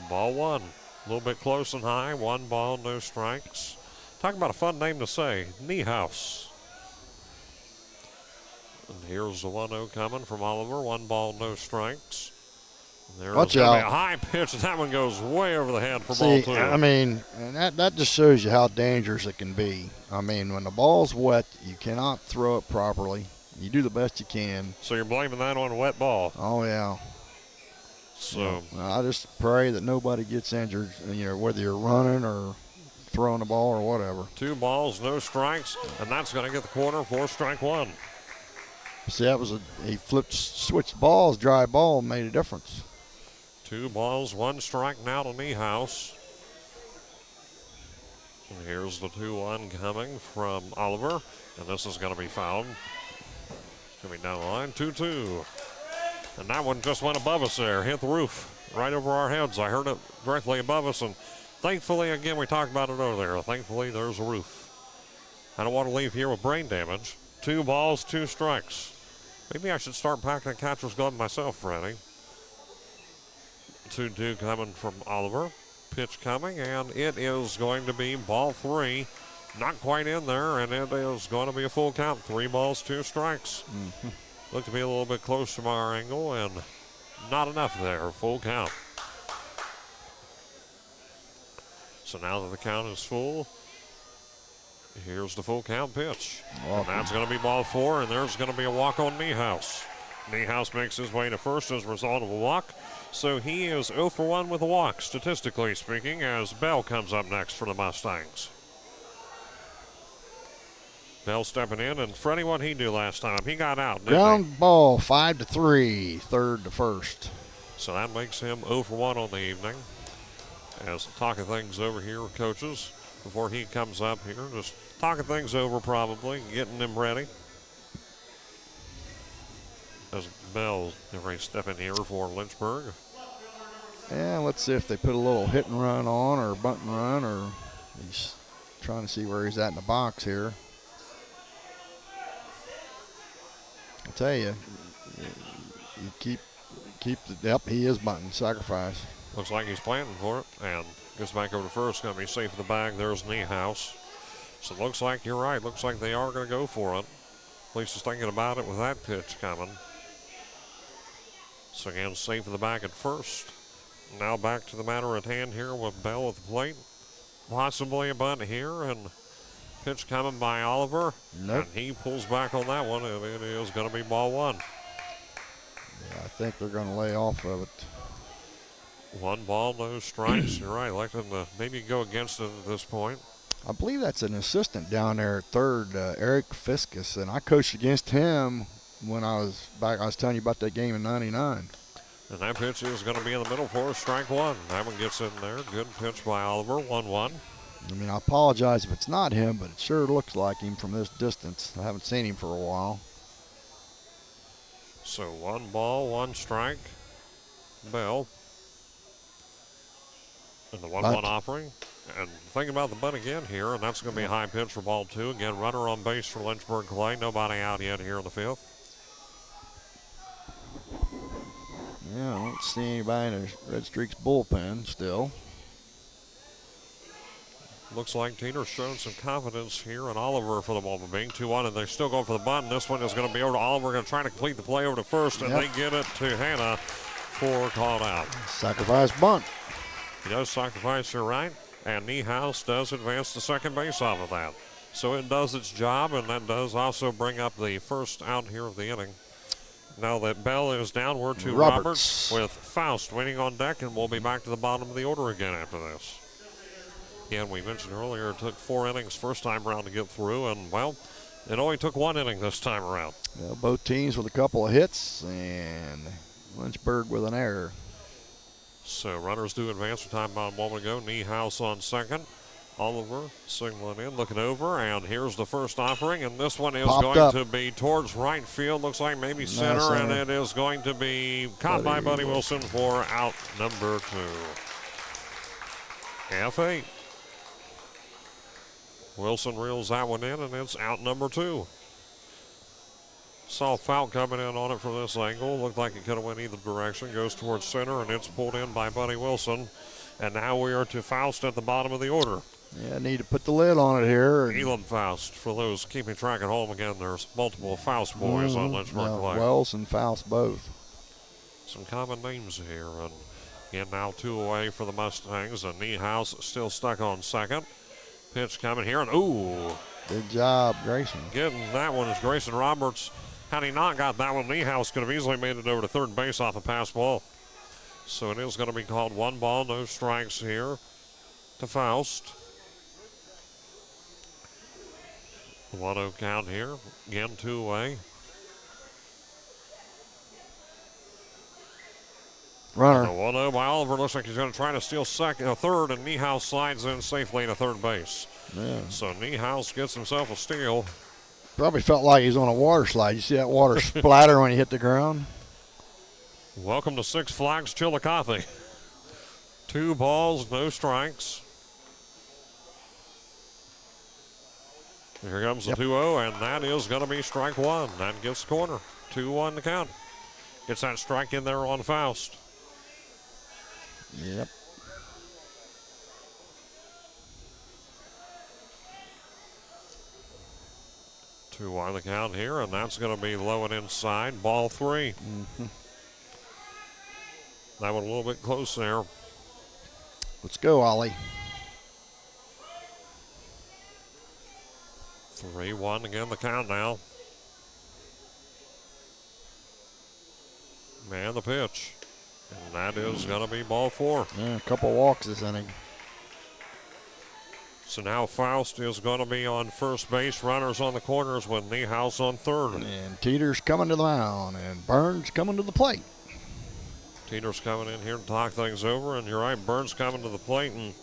ball 1. A little bit close and high, 1 ball, no strikes. Talk about a fun name to say, Niehaus. And here's the 1-0 coming from Oliver. 1 ball, no strikes. There's Watch gonna be out. a high pitch. That one goes way over the head for See, ball 2. I mean, and that just shows you how dangerous it can be. I mean, when the ball's wet, you cannot throw it properly. You do the best you can. So you're blaming that on a wet ball. Oh, yeah. So I just pray that nobody gets injured, whether you're running or throwing the ball or whatever. 2 balls, no strikes, and that's going to get the corner for strike 1. See, he switched balls, dry ball, made a difference. 2 balls, 1 strike now to Niehaus. And here's the 2-1 coming from Oliver, and this is going to be fouled. It's going to be down the line, 2-2. And that one just went above us there, hit the roof right over our heads. I heard it directly above us, and thankfully, again, we talked about it earlier. Thankfully, there's a roof. I don't want to leave here with brain damage. 2 balls, 2 strikes. Maybe I should start packing a catcher's glove myself, Freddie. 2-2 coming from Oliver. Pitch coming, and it is going to be ball 3. Not quite in there, and it is going to be a full count. 3 balls, 2 strikes. Mm-hmm. Looked to be a little bit close from our angle, and not enough there. Full count. So now that the count is full, here's the full count pitch. And that's going to be ball 4, and there's going to be a walk on Niehaus. Niehaus makes his way to first as a result of a walk. So he is 0 for 1 with a walk, statistically speaking, as Bell comes up next for the Mustangs. Bell stepping in, and Freddie, what'd he do last time? He got out, didn't Ground ball, 5-3, third to first. So that makes him 0 for 1 on the evening. As talking things over here with coaches before he comes up here, just talking things over probably, getting them ready. As Bell ready to step in here for Lynchburg. Yeah, let's see if they put a little hit and run on or bunt and run, or he's trying to see where he's at in the box here. I tell you, you keep yep, he is bunting, sacrifice. Looks like he's planting for it, and gets back over to first. Going to be safe in the bag. There's Niehaus. So it looks like you're right. Looks like they are going to go for it. At least he's thinking about it with that pitch coming. So again, safe in the bag at first. Now back to the matter at hand here with Bell at the plate. Possibly a bunt here, and pitch coming by Oliver. Nope. And he pulls back on that one, and it is going to be ball 1. Yeah, I think they're going to lay off of it. 1 ball, no strikes. You're right, like to maybe go against it at this point. I believe that's an assistant down there at third, Eric Fiskus, and I coached against him when I was back. I was telling you about that game in '99. And that pitch is going to be in the middle for strike 1. That one gets in there. Good pitch by Oliver, 1-1. I mean, I apologize if it's not him, but it sure looks like him from this distance. I haven't seen him for a while. So 1 ball, 1 strike. Bell. And the 1-1 offering. And thinking about the bunt again here, and that's going to be a high pitch for ball 2. Again, runner on base for Lynchburg Clay. Nobody out yet here in the 5th. Yeah, I don't see anybody in the Red Streaks bullpen still. Looks like Teeter's shown some confidence here in Oliver for the moment being 2-1, and they're still going for the bunt. And this one is going to be over to Oliver, going to try to complete the play over to first, and they get it to Hannah for called out. Sacrifice bunt. He does sacrifice, you're right, and Niehaus does advance to second base off of that. So it does its job, and that does also bring up the first out here of the inning. Now that Bell is downward to Roberts with Faust waiting on deck, and we'll be back to the bottom of the order again after this. Again, we mentioned earlier it took 4 innings first time around to get through, and, well, it only took 1 inning this time around. Yeah, both teams with a couple of hits, and Lynchburg with an error. So runners do advance for time about a moment ago. Niehaus on second. Oliver signaling in, looking over, and here's the first offering, and this one is going to be towards right field. Looks like maybe center, and it is going to be caught by Buddy Wilson for out number 2. F8. Wilson reels that one in, and it's out number 2. Saw foul coming in on it from this angle. Looked like it could have went either direction. Goes towards center, and it's pulled in by Buddy Wilson. And now we are to Faust at the bottom of the order. Yeah, need to put the lid on it here. Elam Faust, for those keeping track at home. Again, there's multiple Faust boys on Lynchburg Clay. Wells and Faust both. Some common names here. And again, now 2 away for the Mustangs. And Niehaus still stuck on second. Pitch coming here. And ooh. Good job, Grayson. Getting that one is Grayson Roberts. Had he not got that one, Niehaus could have easily made it over to third base off a pass ball. So it is going to be called 1 ball, no strikes here to Faust. 1-0 count here. Again, 2 away. Runner. The 1-0 by Oliver. Looks like he's going to try to steal third, and Niehaus slides in safely to third base. Yeah. So Niehaus gets himself a steal. Probably felt like he's on a water slide. You see that water splatter when he hit the ground? Welcome to Six Flags Chillicothe. 2 balls, no strikes. Here comes the 2-0, and that is going to be strike 1. That gets the corner. 2-1 to count. Gets that strike in there on Faust. Yep. Two on the count here, and that's going to be low and inside. Ball 3. That one a little bit close there. Let's go, Ollie. 3-1 again, the count now. And the pitch. And that is going to be ball 4. Yeah, a couple walks this inning. So now Faust is going to be on first base. Runners on the corners with Niehaus on third. And Teeter's coming to the mound, and Burns coming to the plate. Teeter's coming in here to talk things over, and you're right, Burns coming to the plate, and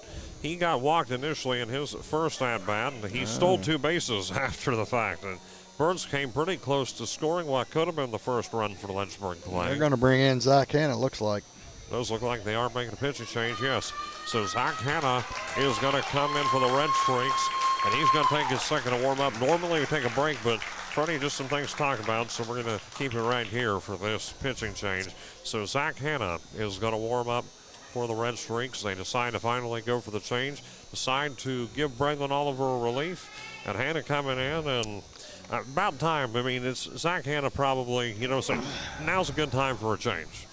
he got walked initially in his first at-bat, and he stole 2 bases after the fact. And Burns came pretty close to scoring what could have been the first run for Lynchburg Clay. They're going to bring in Zach Hanna, it looks like. Those look like they are making a pitching change, yes. So Zach Hanna is going to come in for the Red Streaks, and he's going to take his second to warm up. Normally we take a break, but Freddie, just some things to talk about, so we're going to keep it right here for this pitching change. So Zach Hanna is going to warm up for the Red Streaks. They decide to finally go for the change, decide to give Braylon Oliver a relief, and Hanna coming in, and about time. I mean, it's Zach Hanna probably, saying now's a good time for a change.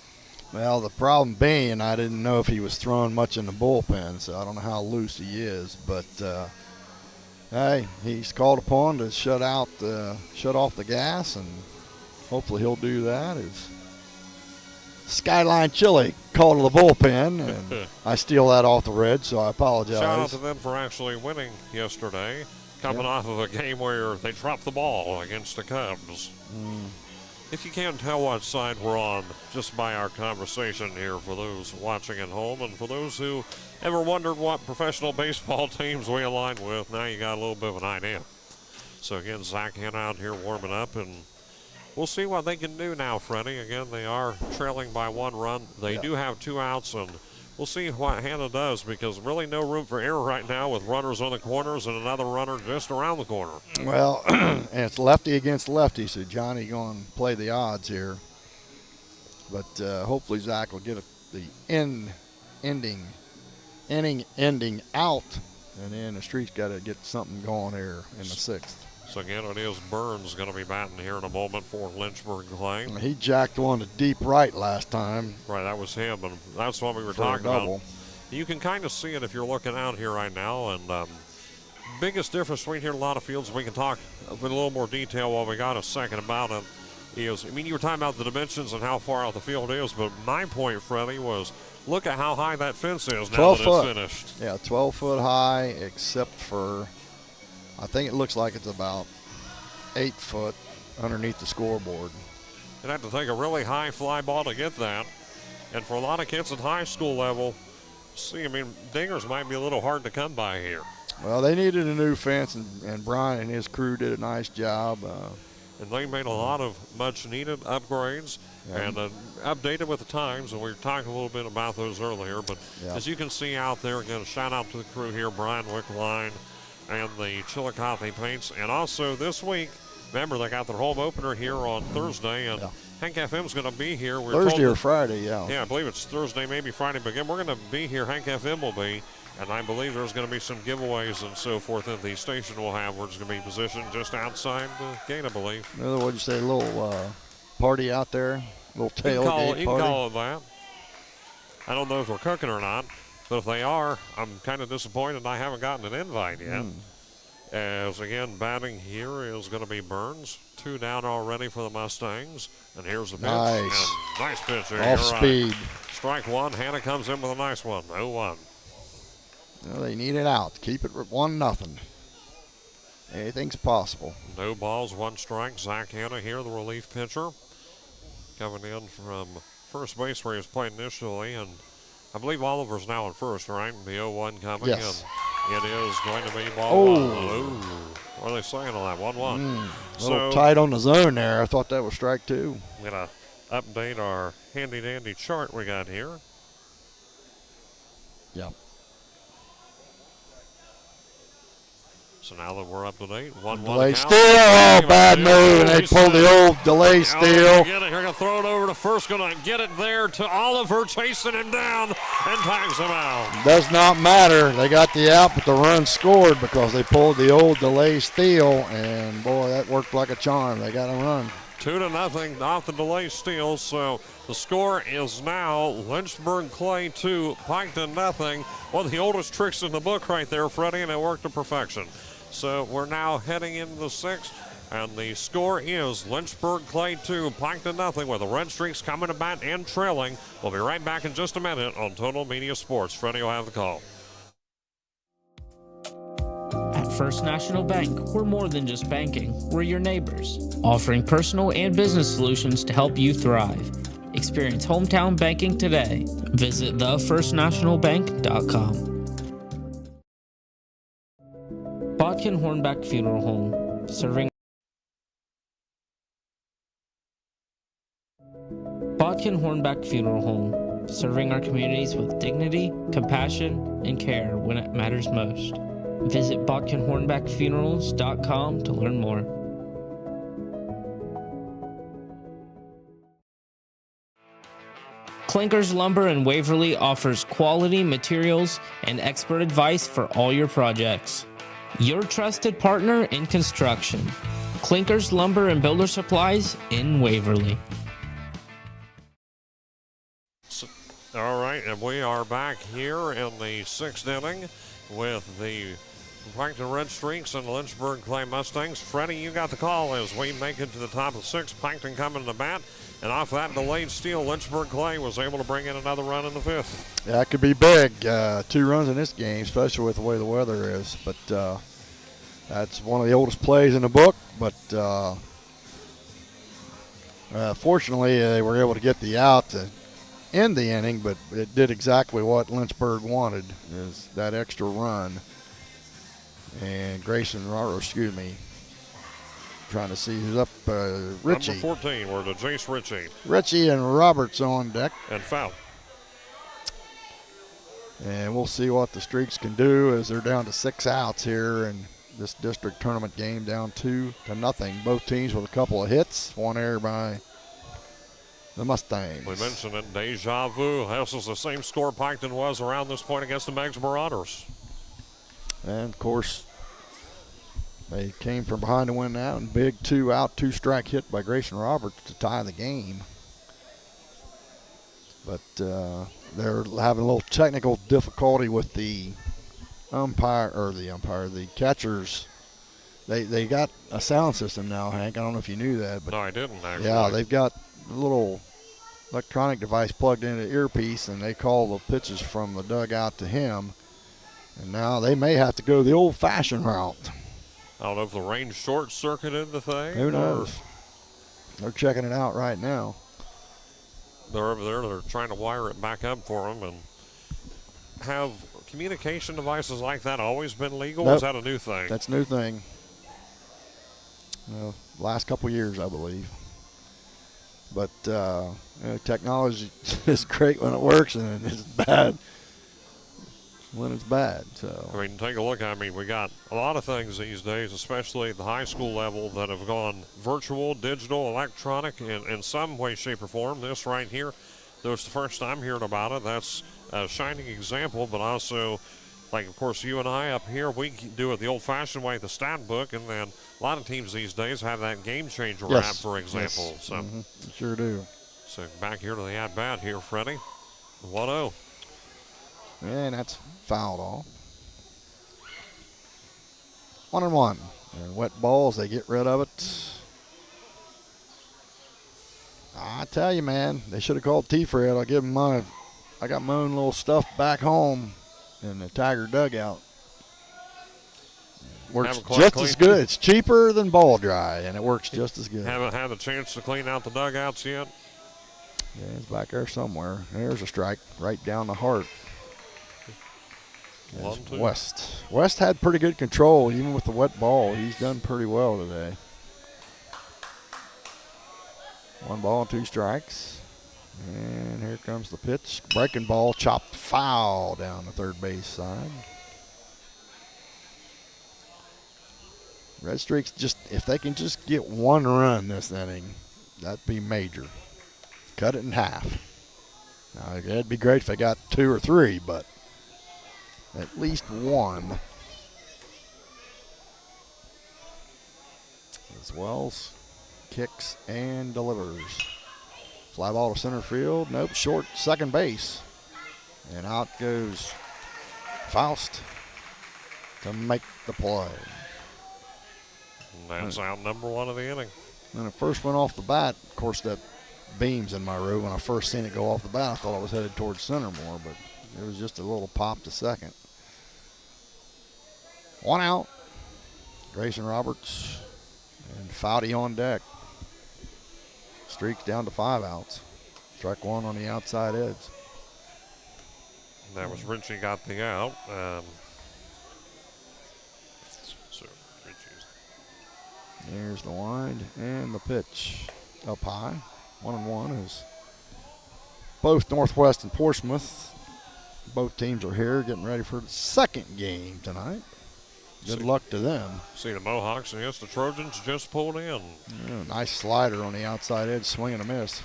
Well, the problem being, I didn't know if he was throwing much in the bullpen, so I don't know how loose he is. But, hey, he's called upon to shut off the gas, and hopefully he'll do that. As Skyline Chili called to the bullpen, and I steal that off the Reds, so I apologize. Shout out to them for actually winning yesterday, coming off of a game where they dropped the ball against the Cubs. If you can't tell what side we're on just by our conversation here, for those watching at home and for those who ever wondered what professional baseball teams we align with, now you got a little bit of an idea. So again, Zach Hanna out here warming up, and we'll see what they can do now, Freddie. Again, they are trailing by 1 run. They do have 2 outs, and we'll see what Hanna does, because really no room for error right now with runners on the corners and another runner just around the corner. Well, and it's lefty against lefty, so Johnny going to play the odds here. But hopefully Zach will get the inning ending out, and then the Street's got to get something going here in the 6th. So again, it is Burns going to be batting here in a moment for Lynchburg Clay. He jacked one to deep right last time. Right, that was him, and that's what we were talking about. You can kind of see it if you're looking out here right now, and biggest difference between here and a lot of fields, we can talk in a little more detail while we got a second about it, is, you were talking about the dimensions and how far out the field is, but my point, Freddie, was look at how high that fence is now that it's finished. Yeah, 12 foot high, except for, I think it looks like it's about 8 foot underneath the scoreboard. You'd have to take a really high fly ball to get that. And for a lot of kids at high school level, dingers might be a little hard to come by here. Well, they needed a new fence, and Brian and his crew did a nice job. And they made a lot of much-needed upgrades and updated with the times, and we were talking a little bit about those earlier. But as you can see out there, again, a shout-out to the crew here, Brian Wickline and the Chillicothe Paints. And also this week, remember, they got their home opener here on Thursday, and Hank FM's going to be here. Thursday or Friday, Yeah, I believe it's Thursday, maybe Friday. But again, we're going to be here. Hank FM will be. And I believe there's going to be some giveaways and so forth that the station will have, where it's going to be positioned just outside the gate, I believe. In other words, you say a little party out there, a little tailgate party. You can call it that. I don't know if they're cooking or not, but if they are, I'm kind of disappointed I haven't gotten an invite yet. As again, batting here is going to be Burns. 2 down already for the Mustangs. And here's the pitch. Nice. And nice pitch there. Off speed. Strike one. Hannah comes in with a nice one. 0-1. Well, they need it out. Keep it 1-0. Anything's possible. No balls, 1 strike. Zach Hannah here, the relief pitcher. Coming in from first base where he was playing initially. And I believe Oliver's now in first, right? The 0-1 coming. Yes. And it is going to be ball 1. Oh. What are they saying on that? 1-1. A little tight on the zone there. I thought that was strike 2. We're going to update our handy-dandy chart we got here. Yep. So now that we're up to date, 1-1 Delay count. steal. Oh, bad move. And they pulled the old delay steal. They're going to throw it over to first. Going to get it there to Oliver, chasing him down and tags him out. Does not matter. They got the out, but the run scored because they pulled the old delay steal. And, boy, that worked like a charm. They got a run. 2-0 off the delay steal. So the score is now Lynchburg Clay 2, Piketon nothing. One of the oldest tricks in the book right there, Freddie, and it worked to perfection. So we're now heading into the 6th, and the score is Lynchburg Clay 2, Piketon nothing, with the Red Streaks coming to bat and trailing. We'll be right back in just a minute on Total Media Sports. Freddie will have the call. At First National Bank, we're more than just banking. We're your neighbors, offering personal and business solutions to help you thrive. Experience hometown banking today. Visit thefirstnationalbank.com. Bodkin Hornback Funeral Home, serving Bodkin Hornback Funeral Home, serving our communities with dignity, compassion, and care when it matters most. Visit bodkinhornbackfunerals.com to learn more. Clinkers Lumber in Waverly offers quality materials and expert advice for all your projects. Your trusted partner in construction. Clinkers Lumber and Builder Supplies in Waverly. All right, and we are back here in the 6th inning with the Piketon Red Streaks and Lynchburg Clay Mustangs. Freddie, you got the call as we make it to the top of the 6th. Piketon coming to bat, and off that delayed steal, Lynchburg Clay was able to bring in another run in the 5th. Yeah, that could be big. 2 runs in this game, especially with the way the weather is. But that's one of the oldest plays in the book. But fortunately, they were able to get the out to end the inning, but it did exactly what Lynchburg wanted, is that extra run. And trying to see who's up. Richie. Number 14, we're to Jace Ritchie. Ritchie and Roberts on deck. And foul. And we'll see what the Streaks can do as they're down to 6 outs here in this district tournament game, down 2-0. Both teams with a couple of hits, 1 error by the Mustangs. We mentioned it, deja vu. This is the same score Piketon was around this point against the Meigs Marauders. And, of course, they came from behind to win that, and big 2-out, 2-strike hit by Grayson Roberts to tie the game. But they're having a little technical difficulty with the the catchers. They got a sound system now, Hank. I don't know if you knew that. But no, I didn't, actually. Yeah, they've got a little electronic device plugged into the earpiece, and they call the pitches from the dugout to him. And now they may have to go the old-fashioned route. I don't know if the rain short-circuited the thing. Who knows? They're checking it out right now. They're over there. They're trying to wire it back up for them. And have communication devices like that always been legal? Nope. Is that a new thing? That's a new thing. Last couple years, I believe. But technology is great when it works, and it's bad when it's bad. So I mean, take a look. I mean, we got a lot of things these days, especially at the high school level, that have gone virtual, digital, electronic in some way, shape, or form. This right here, that was the first I'm hearing about it. That's a shining example, but also Like, of course, you and I up here, we do it the old-fashioned way, the stat book, and then a lot of teams these days have that game changer Yes. app, for example. Yes. So, Sure do. so back here to the at-bat here, Freddie. 1-0. And that's fouled off. 1-1. And wet balls, they get rid of it. I tell you, man, they should have called T-Fred. I'll give him I got my own little stuff back home in the Tiger dugout. Works just as good. It's cheaper than ball dry, and it works just as good. Haven't had the chance to clean out the dugouts yet? Yeah, it's back there somewhere. There's a strike right down the heart. West had pretty good control, even with the wet ball. He's done pretty well today. 1 ball, 2 strikes. And here comes the pitch. Breaking ball, chopped foul down the third base side. Red Streaks, just if they can just get 1 run this inning, that'd be major. Cut it in half. Now, it'd be great if they got 2 or 3, but at least 1. As Wells kicks and delivers. Fly ball to center field. Nope, short second base. And out goes Faust to make the play. And that's out number 1 of the inning. When it first went off the bat, of course, that beam's in my room. When I first seen it go off the bat, I thought it was headed towards center more, but it was just a little pop to second. 1 out. Grayson Roberts and Foudy on deck. Streaks down to 5 outs. Strike 1 on the outside edge. And that was Richie got the out. So Richie's. There's the wind and the pitch up high. 1-1 is both Northwest and Portsmouth. Both teams are here getting ready for the second game tonight. Good luck to them. See the Mohawks against the Trojans just pulled in. Yeah, nice slider on the outside edge, swing and a miss.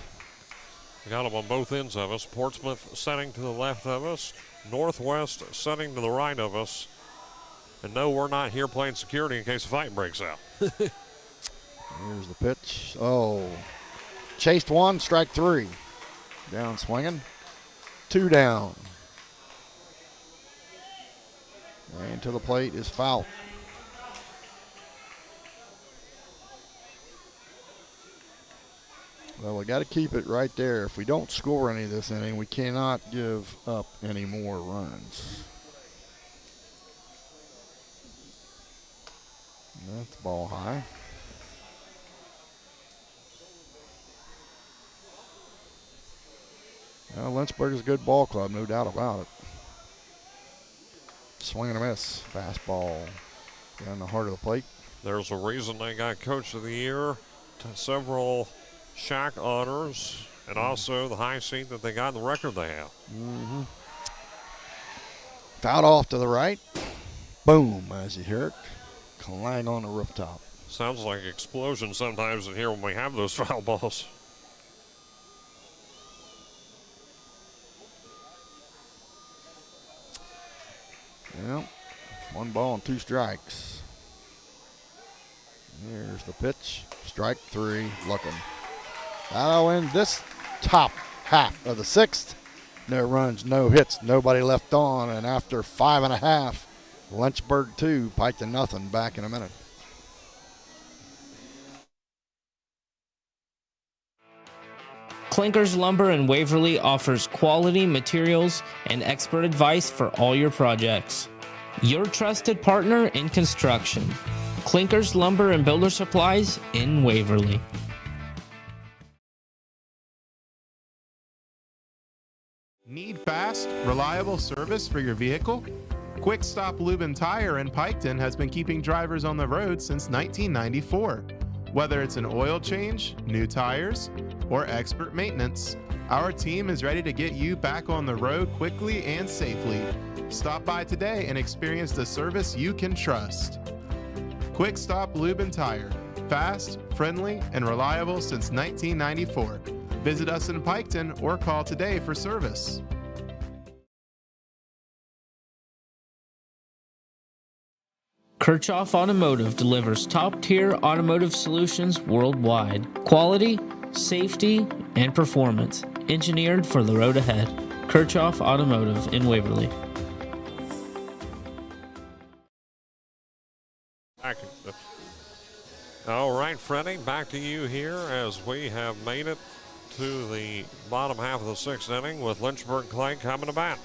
We got them on both ends of us. Portsmouth setting to the left of us. Northwest setting to the right of us. And no, we're not here playing security in case a fight breaks out. Here's the pitch. Oh, chased 1, strike 3. Down swinging. 2 down. And to the plate is foul. Well, we got to keep it right there. If we don't score any this inning, we cannot give up any more runs. And that's ball high. Well, Lynchburg is a good ball club, no doubt about it. Swing and a miss. Fastball down the heart of the plate. There's a reason they got Coach of the Year, several Shack honors, and also the high seat that they got in the record they have. Mm-hmm. Fouled off to the right. Boom, as you hear it. Clang on the rooftop. Sounds like explosion sometimes in here when we have those foul balls. Yeah, 1 ball and 2 strikes. Here's the pitch. Strike 3, looking. That'll end this top half of the 6th. No runs, no hits, nobody left on. And after 5.5, Lynchburg 2, Piketon nothing. Back in a minute. Clinkers Lumber in Waverly offers quality materials and expert advice for all your projects. Your trusted partner in construction. Clinkers Lumber and Builder Supplies in Waverly. Need fast, reliable service for your vehicle? Quick Stop Lube and Tire in Piketon has been keeping drivers on the road since 1994. Whether it's an oil change, new tires, or expert maintenance, our team is ready to get you back on the road quickly and safely. Stop by today and experience the service you can trust. Quick Stop Lube and Tire. Fast, friendly, and reliable since 1994. Visit us in Piketon or call today for service. Kirchhoff Automotive delivers top-tier automotive solutions worldwide. Quality, safety, and performance. Engineered for the road ahead. Kirchhoff Automotive in Waverly. All right, Freddie, back to you here as we have made it to the bottom half of the sixth inning with Lynchburg Clay coming to bat.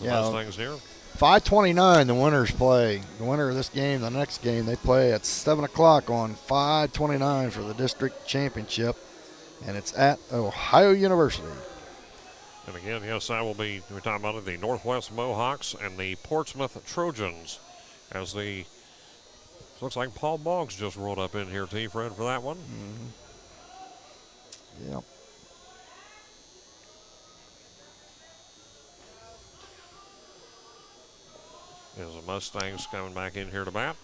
Those things here. 5:29, the winners play. The winner of this game, the next game, they play at 7 o'clock on 5:29 for the district championship, and it's at Ohio University. And again, yes, that will be, we're talking about it, the Northwest Mohawks and the Portsmouth Trojans. As the, looks like Paul Boggs just rolled up in here, Fred, for that one. Mm-hmm. Yep. As the Mustangs coming back in here to bat.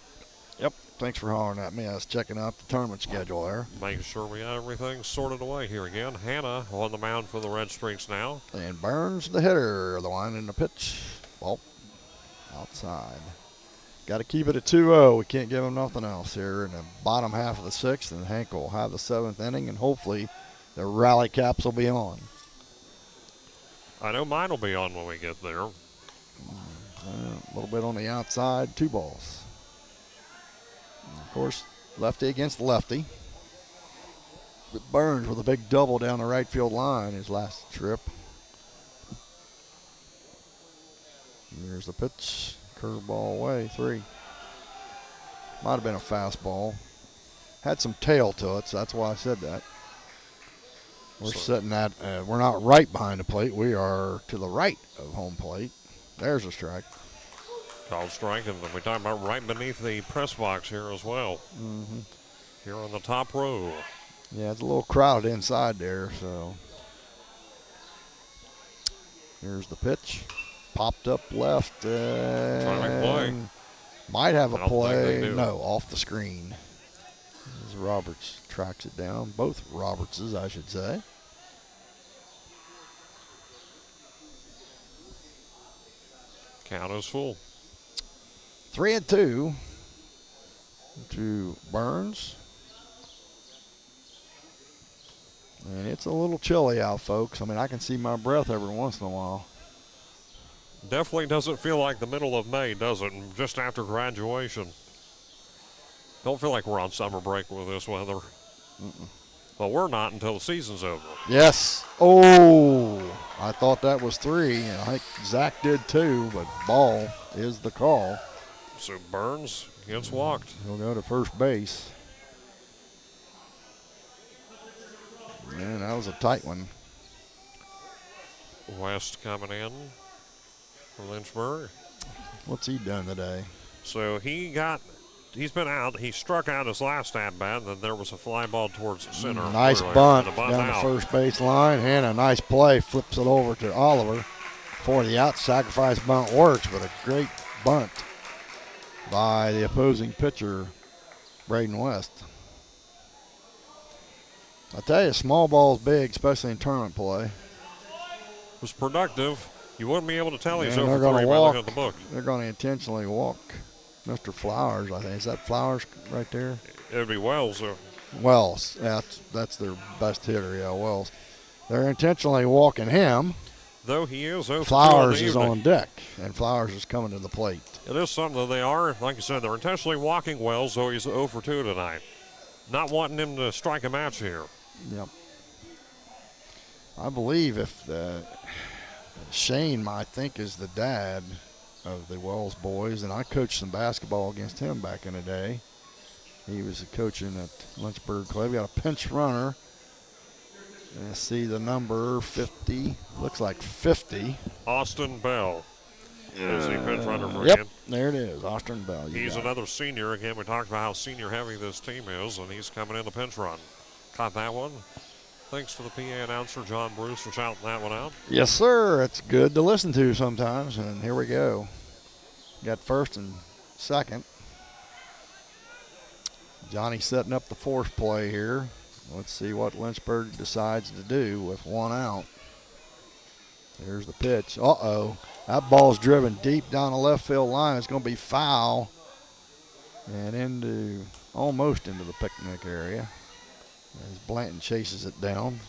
Yep. Thanks for hollering at me. I was checking out the tournament schedule there. Making sure we got everything sorted away here again. Hannah on the mound for the Red Streaks now. And Burns, the hitter, the line in the pitch. Ball outside. Got to keep it at 2-0. We can't give them nothing else here in the bottom half of the sixth, and Hank will have the seventh inning, and hopefully the rally caps will be on. I know mine will be on when we get there. A little bit on the outside, 2 balls. And of course, lefty against lefty. But Burns with a big double down the right field line his last trip. Here's the pitch. Curveball away, 3. Might have been a fastball. Had some tail to it, so that's why I said that. We're sitting at, we're not right behind the plate. We are to the right of home plate. There's a strike. Called strike, and we're talking about right beneath the press box here as well. Mm-hmm. Here on the top row. Yeah, it's a little crowded inside there, so. Here's the pitch. Popped up left. Play. Might have a I don't play. think they do. No, off the screen. As Roberts tracks it down. Both Robertses, I should say. Count is full. 3-2 to Burns. And it's a little chilly out, folks. I mean, I can see my breath every once in a while. Definitely doesn't feel like the middle of May, does it? Just after graduation. Don't feel like we're on summer break with this weather. Well, we're not until the season's over. Yes. Oh, I thought that was 3. And I think Zach did too, but ball is the call. So Burns gets walked. He'll go to first base. And that was a tight one. West coming in for Lynchburg. What's he done today? So he's been out. He struck out his last at bat, and then there was a fly ball towards the center. Nice earlier, bunt and a down out. the first base line. And a nice play. Flips it over to Oliver for the out. Sacrifice bunt works, but a great bunt by the opposing pitcher, Braden West. I tell you, small ball's big, especially in tournament play. It was productive. You wouldn't be able to tell he's And over they're 3 gonna by walk. looking at the book. They're going to intentionally walk Mr. Flowers, I think. Is that Flowers right there? It would be Wells. Wells. That's their best hitter, yeah, Wells. They're intentionally walking him. Though he is 0 for 2 Flowers the is evening. on deck, and Flowers is coming to the plate. It is something that they are. Like you said, they're intentionally walking Wells, though he's 0 for 2 tonight. Not wanting him to strike a match here. Yep. I believe if Shane, I think, is the dad of the Wells boys, and I coached some basketball against him back in the day. He was coaching at Lynchburg Clay. We got a pinch runner. And I see the number 50. Looks like 50. Austin Bell is the pinch runner for Yep, him. there it is. Austin Bell. He's another senior. Again, we talked about how senior heavy this team is, and he's coming in the pinch run. Caught that one. Thanks to the PA announcer, John Bruce, for shouting that one out. Yes, sir. It's good to listen to sometimes, and here we go. Got first and second. Johnny setting up the fourth play here. Let's see what Lynchburg decides to do with 1 out. Here's the pitch. Uh-oh. That ball's driven deep down the left field line. It's going to be foul and almost into the picnic area as Blanton chases it down.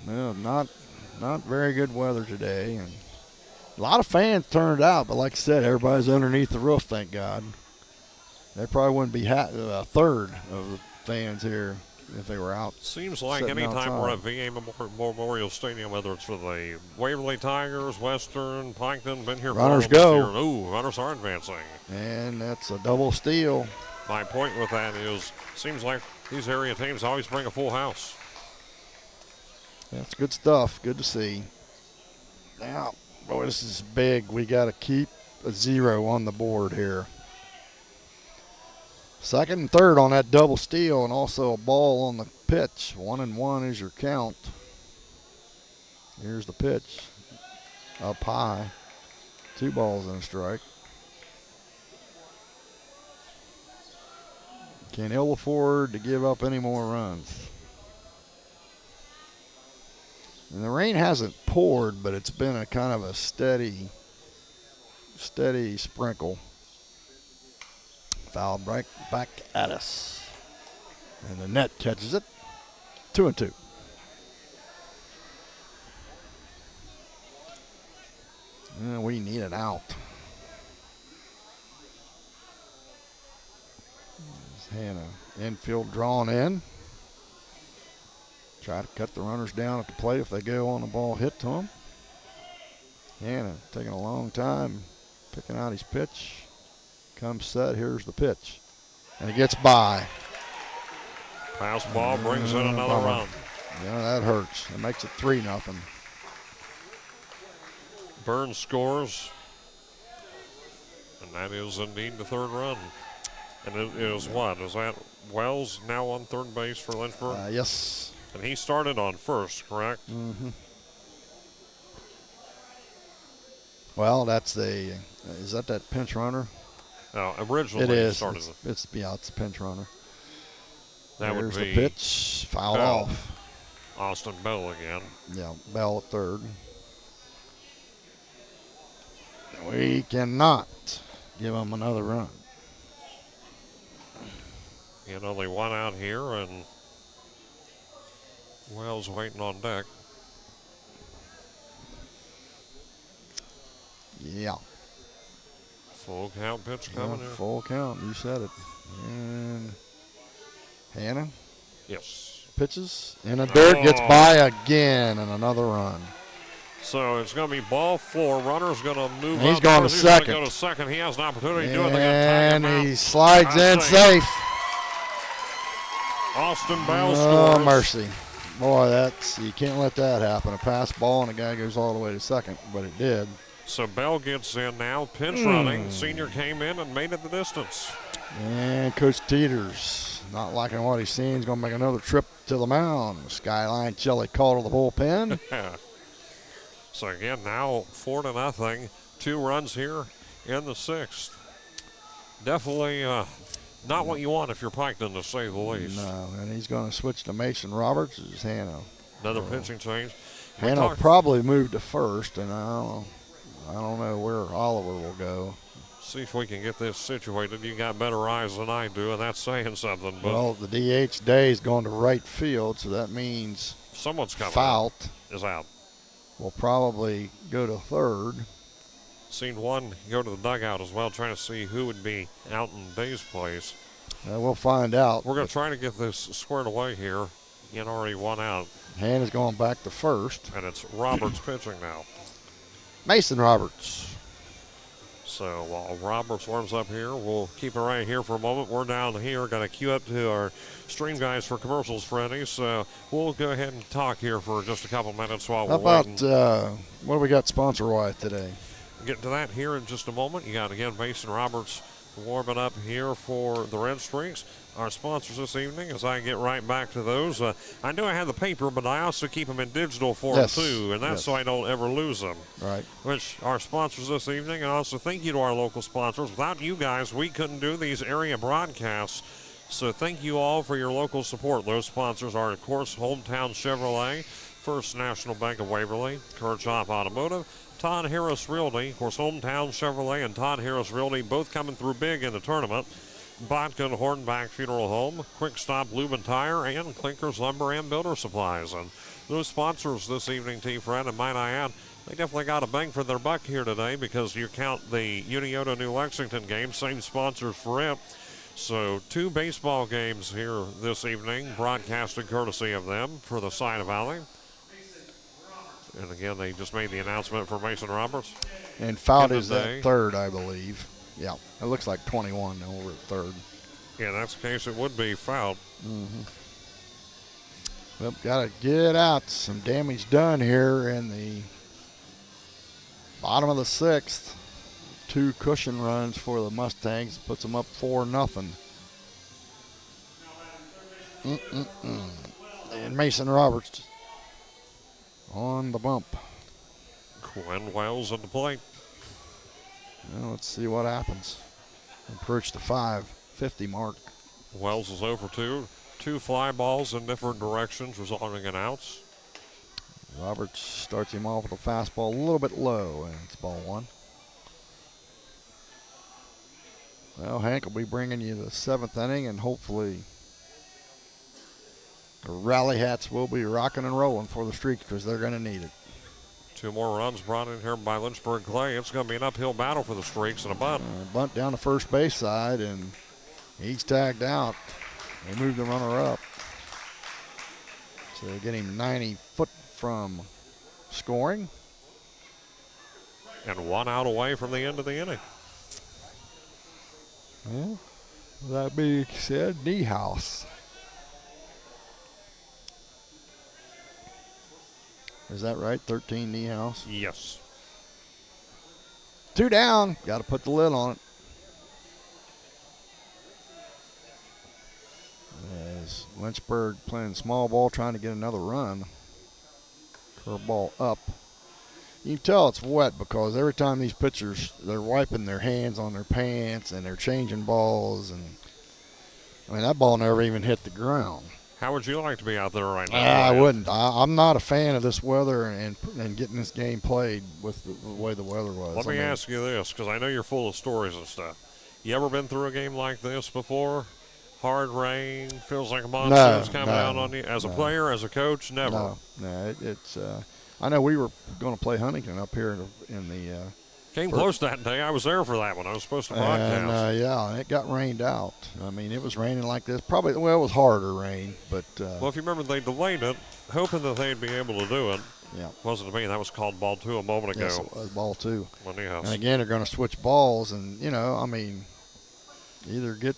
No, not very good weather today, and a lot of fans turned out. But like I said, everybody's underneath the roof. Thank God. There probably wouldn't be a third of the fans here if they were out. Seems like any time we're at VA Memorial Stadium, whether it's for the Waverly Tigers, Western, Piketon, been here. Runners go. Ooh, runners are advancing. And that's a double steal. My point with that is, seems like these area teams always bring a full house. That's good stuff. Good to see. Now, boy, this is big. We got to keep a 0 on the board here. Second and third on that double steal, and also a ball on the pitch. 1-1 is your count. Here's the pitch. Up high. 2 balls and a strike. Can't ill afford to give up any more runs. And the rain hasn't poured, but it's been a kind of a steady sprinkle. Foul break back at us. And the net catches it. 2-2. We need an out. Hannah, infield drawn in. Try to cut the runners down at the plate if they go on the ball hit to them. Hannah taking a long time picking out his pitch. Comes set, here's the pitch. And it gets by. Pass ball brings in another run. Yeah, that hurts. It makes it 3-0. Burns scores. And that is indeed the third run. And it is what? Is that Wells now on third base for Lynchburg? Yes. And he started on first, correct? Mm-hmm. Well, that's is that pinch runner? No, originally it is. Started it's a pinch runner. That There's would be the pitch, fouled off. Austin Bell again. Yeah, Bell at third. We cannot give him another run. And only one out here, and Wells waiting on deck. Yeah. Full count pitch coming in. Full count, you said it. And Hannah? Yes. Pitches. In the dirt, gets by again, and another run. So it's going to be ball 4. Runner's going to move up. He's going to second. He's going to go to second. He has an opportunity to do it. And he slides in safe. Austin Bell scores. Oh, mercy. Boy, you can't let that happen. A pass ball and a guy goes all the way to second, but it did. So Bell gets in now, pinch running. Senior came in and made it the distance. And Coach Teeters, not liking what he's seeing, he's going to make another trip to the mound. Skyline Shelley called to the bullpen. So again, now 4-0. 2 runs here in the 6th. Definitely not what you want if you're Piketon, to say the least. No, and he's going to switch to Mason Roberts. It's Hannah. Another pitching change. Hannah probably moved to first, and I don't know where Oliver will go. See if we can get this situated. You got better eyes than I do, and that's saying something. But well, the DH day is going to right field, so that means someone's coming. Fout is out. Will probably go to third. Seen one go to the dugout as well, trying to see who would be out in Day's place. We'll find out. We're going to try to get this squared away here. You already 1 out. Hannah's going back to first. And it's Roberts pitching now. Mason Roberts. So while Roberts warms up here, we'll keep it right here for a moment. We're down here. Got to queue up to our stream guys for commercials, Freddie. So we'll go ahead and talk here for just a couple minutes while we're waiting. How about what do we got sponsor-wise today? Get to that here in just a moment. You got, again, Mason Roberts Warming up here for the Red Streaks. Our sponsors this evening, as I get right back to those. I know I have the paper, but I also keep them in digital form too, and that's so I don't ever lose them. Right. Which our sponsors this evening, and also thank you to our local sponsors. Without you guys, we couldn't do these area broadcasts. So thank you all for your local support. Those sponsors are, of course, Hometown Chevrolet, First National Bank of Waverly, Kirchhoff Automotive, Todd Harris Realty, of course, Hometown Chevrolet and Todd Harris Realty both coming through big in the tournament. Vodka and Hornback Funeral Home, Quick Stop Lube and Tire, and Clinkers Lumber and Builder Supplies. And those sponsors this evening, T-Fred, and might I add, they definitely got a bang for their buck here today because you count the Uniota New Lexington game, same sponsors for it. So 2 baseball games here this evening, broadcasted courtesy of them for the side of Valley. And again, they just made the announcement for Mason Roberts. And fouled is at third, I believe. Yeah, it looks like 21 over at third. Yeah, that's the case. It would be fouled. Mm-hmm. Well, got to get out. Some damage done here in the bottom of the 6th. 2 cushion runs for the Mustangs. Puts them up 4-0. And Mason Roberts on the bump. Quinn Wells at the plate. Well, let's see what happens. Approach the 550 mark. Wells is over 2. 2 fly balls in different directions, resulting in outs. Roberts starts him off with a fastball a little bit low, and it's ball 1. Well, Hank will be bringing you the 7th inning, and hopefully the Rally Hats will be rocking and rolling for the Streaks because they're going to need it. 2 more runs brought in here by Lynchburg Clay. It's going to be an uphill battle for the Streaks and a bunt. Bunt down the first base side, and he's tagged out. They moved the runner up. So they get him 90 foot from scoring. And 1 out away from the end of the inning. Well, that being said, Niehaus. Is that right? 13 Niehaus? Yes. 2 down. Got to put the lid on it. As Lynchburg playing small ball, trying to get another run. Curveball up. You can tell it's wet because every time these pitchers, they're wiping their hands on their pants and they're changing balls. And I mean, that ball never even hit the ground. How would you like to be out there right now? I wouldn't. I'm not a fan of this weather and getting this game played with the way the weather was. Let me ask you this, because I know you're full of stories and stuff. You ever been through a game like this before? Hard rain, feels like a monsoon's coming out on you. As a player, as a coach, never. No, it's. I know we were going to play Huntington up here in the. Came close that day. I was there for that one. I was supposed to broadcast. And it got rained out. I mean, it was raining like this. Probably, well, it was harder rain, but. Well, if you remember, they delayed it, hoping that they'd be able to do it. Yeah. Wasn't to me. That was called ball 2 a moment ago. Yes, it was ball 2. And again, they're going to switch balls, and I mean, either get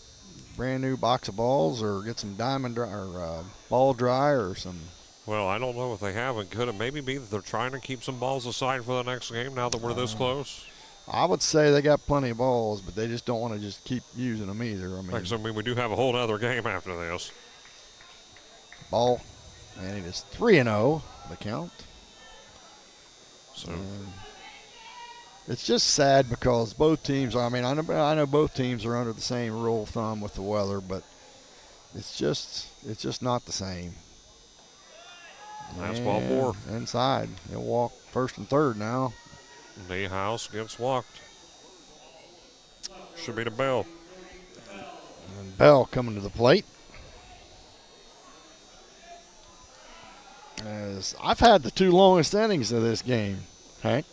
brand new box of balls or get some diamond dry, or ball dry or some. Well, I don't know if they have, and could it maybe be that they're trying to keep some balls aside for the next game now that we're this close? I would say they got plenty of balls, but they just don't want to just keep using them either. I mean, we do have a whole other game after this. Ball, and it is 3-0, the count. So it's just sad because both teams are. I mean, I know both teams are under the same rule of thumb with the weather, but it's just not the same. That's ball 4. Inside. He'll walk first and third now. Niehaus gets walked. Should be to Bell. And Bell coming to the plate. As I've had the 2 longest innings of this game, Hank.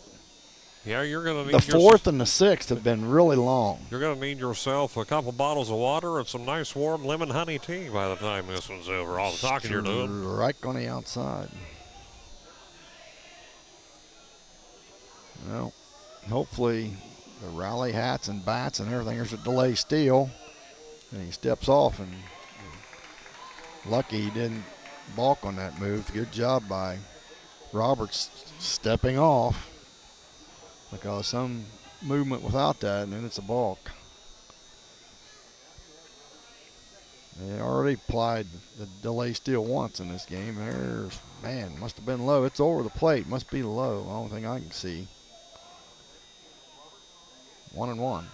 Yeah, you're going to need the 4th and the 6th have been really long. You're going to need yourself a couple bottles of water and some nice warm lemon honey tea by the time this one's over. All the talking you're doing. Right on the outside. Well, hopefully the Rally Hats and bats and everything. There's a delay steal. And he steps off, and lucky he didn't balk on that move. Good job by Roberts stepping off. Because some movement without that, and then it's a balk. They already applied the delay steal once in this game. Must have been low. It's over the plate. Must be low. Only thing I can see. 1-1.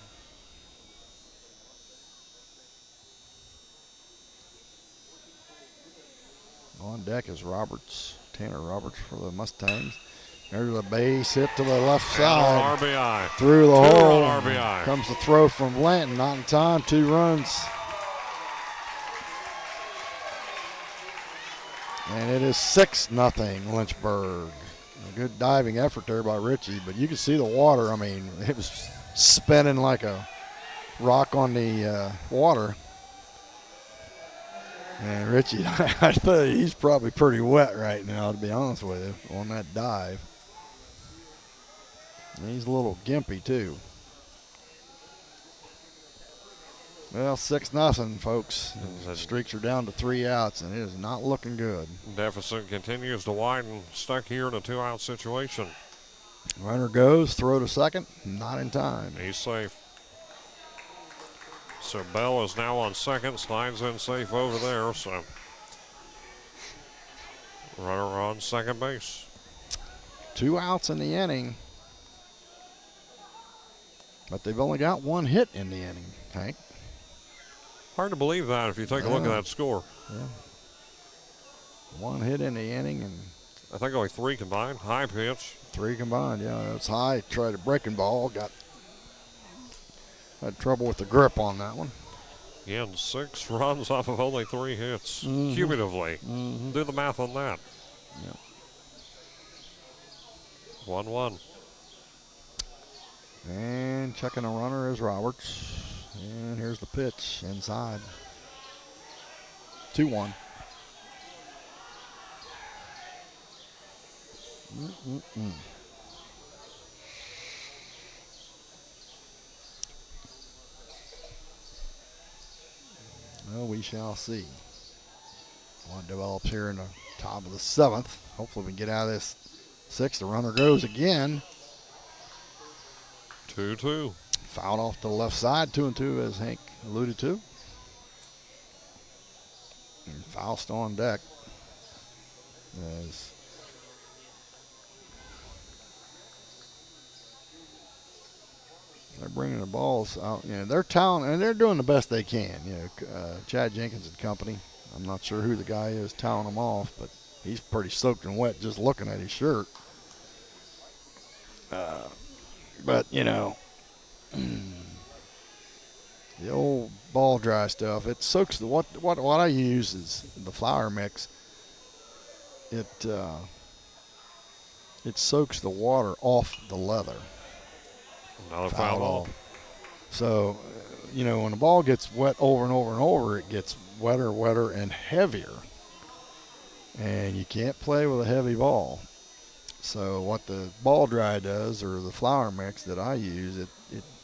On deck is Tanner Roberts for the Mustangs. There's a base hit to the left side. RBI. Through the hole. RBI. Comes the throw from Blanton. Not in time. 2 runs. And it is 6-0 Lynchburg. A good diving effort there by Richie, but you can see the water. I mean, it was spinning like a rock on the water. And Richie, I tell you, he's probably pretty wet right now, to be honest with you, on that dive. And he's a little gimpy, too. Well, 6-0, folks. The streaks are down to 3 outs, and it is not looking good. Deficit continues to widen, stuck here in a 2-out situation. Runner goes, throw to second, not in time. He's safe. So Bell is now on second, slides in safe over there, so runner on second base. 2 outs in the inning, but they've only got 1 hit in the inning, Hank. Hard to believe that if you take a look at that score. Yeah. 1 hit in the inning and I think only 3 combined. High pitch. 3 combined, yeah. It's high. Tried a breaking ball. Had trouble with the grip on that one. Again, 6 runs off of only 3 hits cumulatively. Do the math on that. Yep. 1-1. And checking a runner is Roberts. And here's the pitch inside. 2-1. Well, we shall see what develops here in the top of the 7th. Hopefully we can get out of this 6th. The runner goes again. 2-2. Fouled off to the left side, 2-2, as Hank alluded to. And foul still on deck. As they're bringing the balls out. You know, they're talented, and they're doing the best they can. You know, Chad Jenkins and company. I'm not sure who the guy is toweling them off, but he's pretty soaked and wet just looking at his shirt. But, you know, the old ball dry stuff, it soaks what I use is the flour mix. It soaks the water off the leather. Another foul ball. So, you know, when the ball gets wet over and over and over, it gets wetter, and heavier. And you can't play with a heavy ball. So what the ball dry does, or the flour mix that I use, it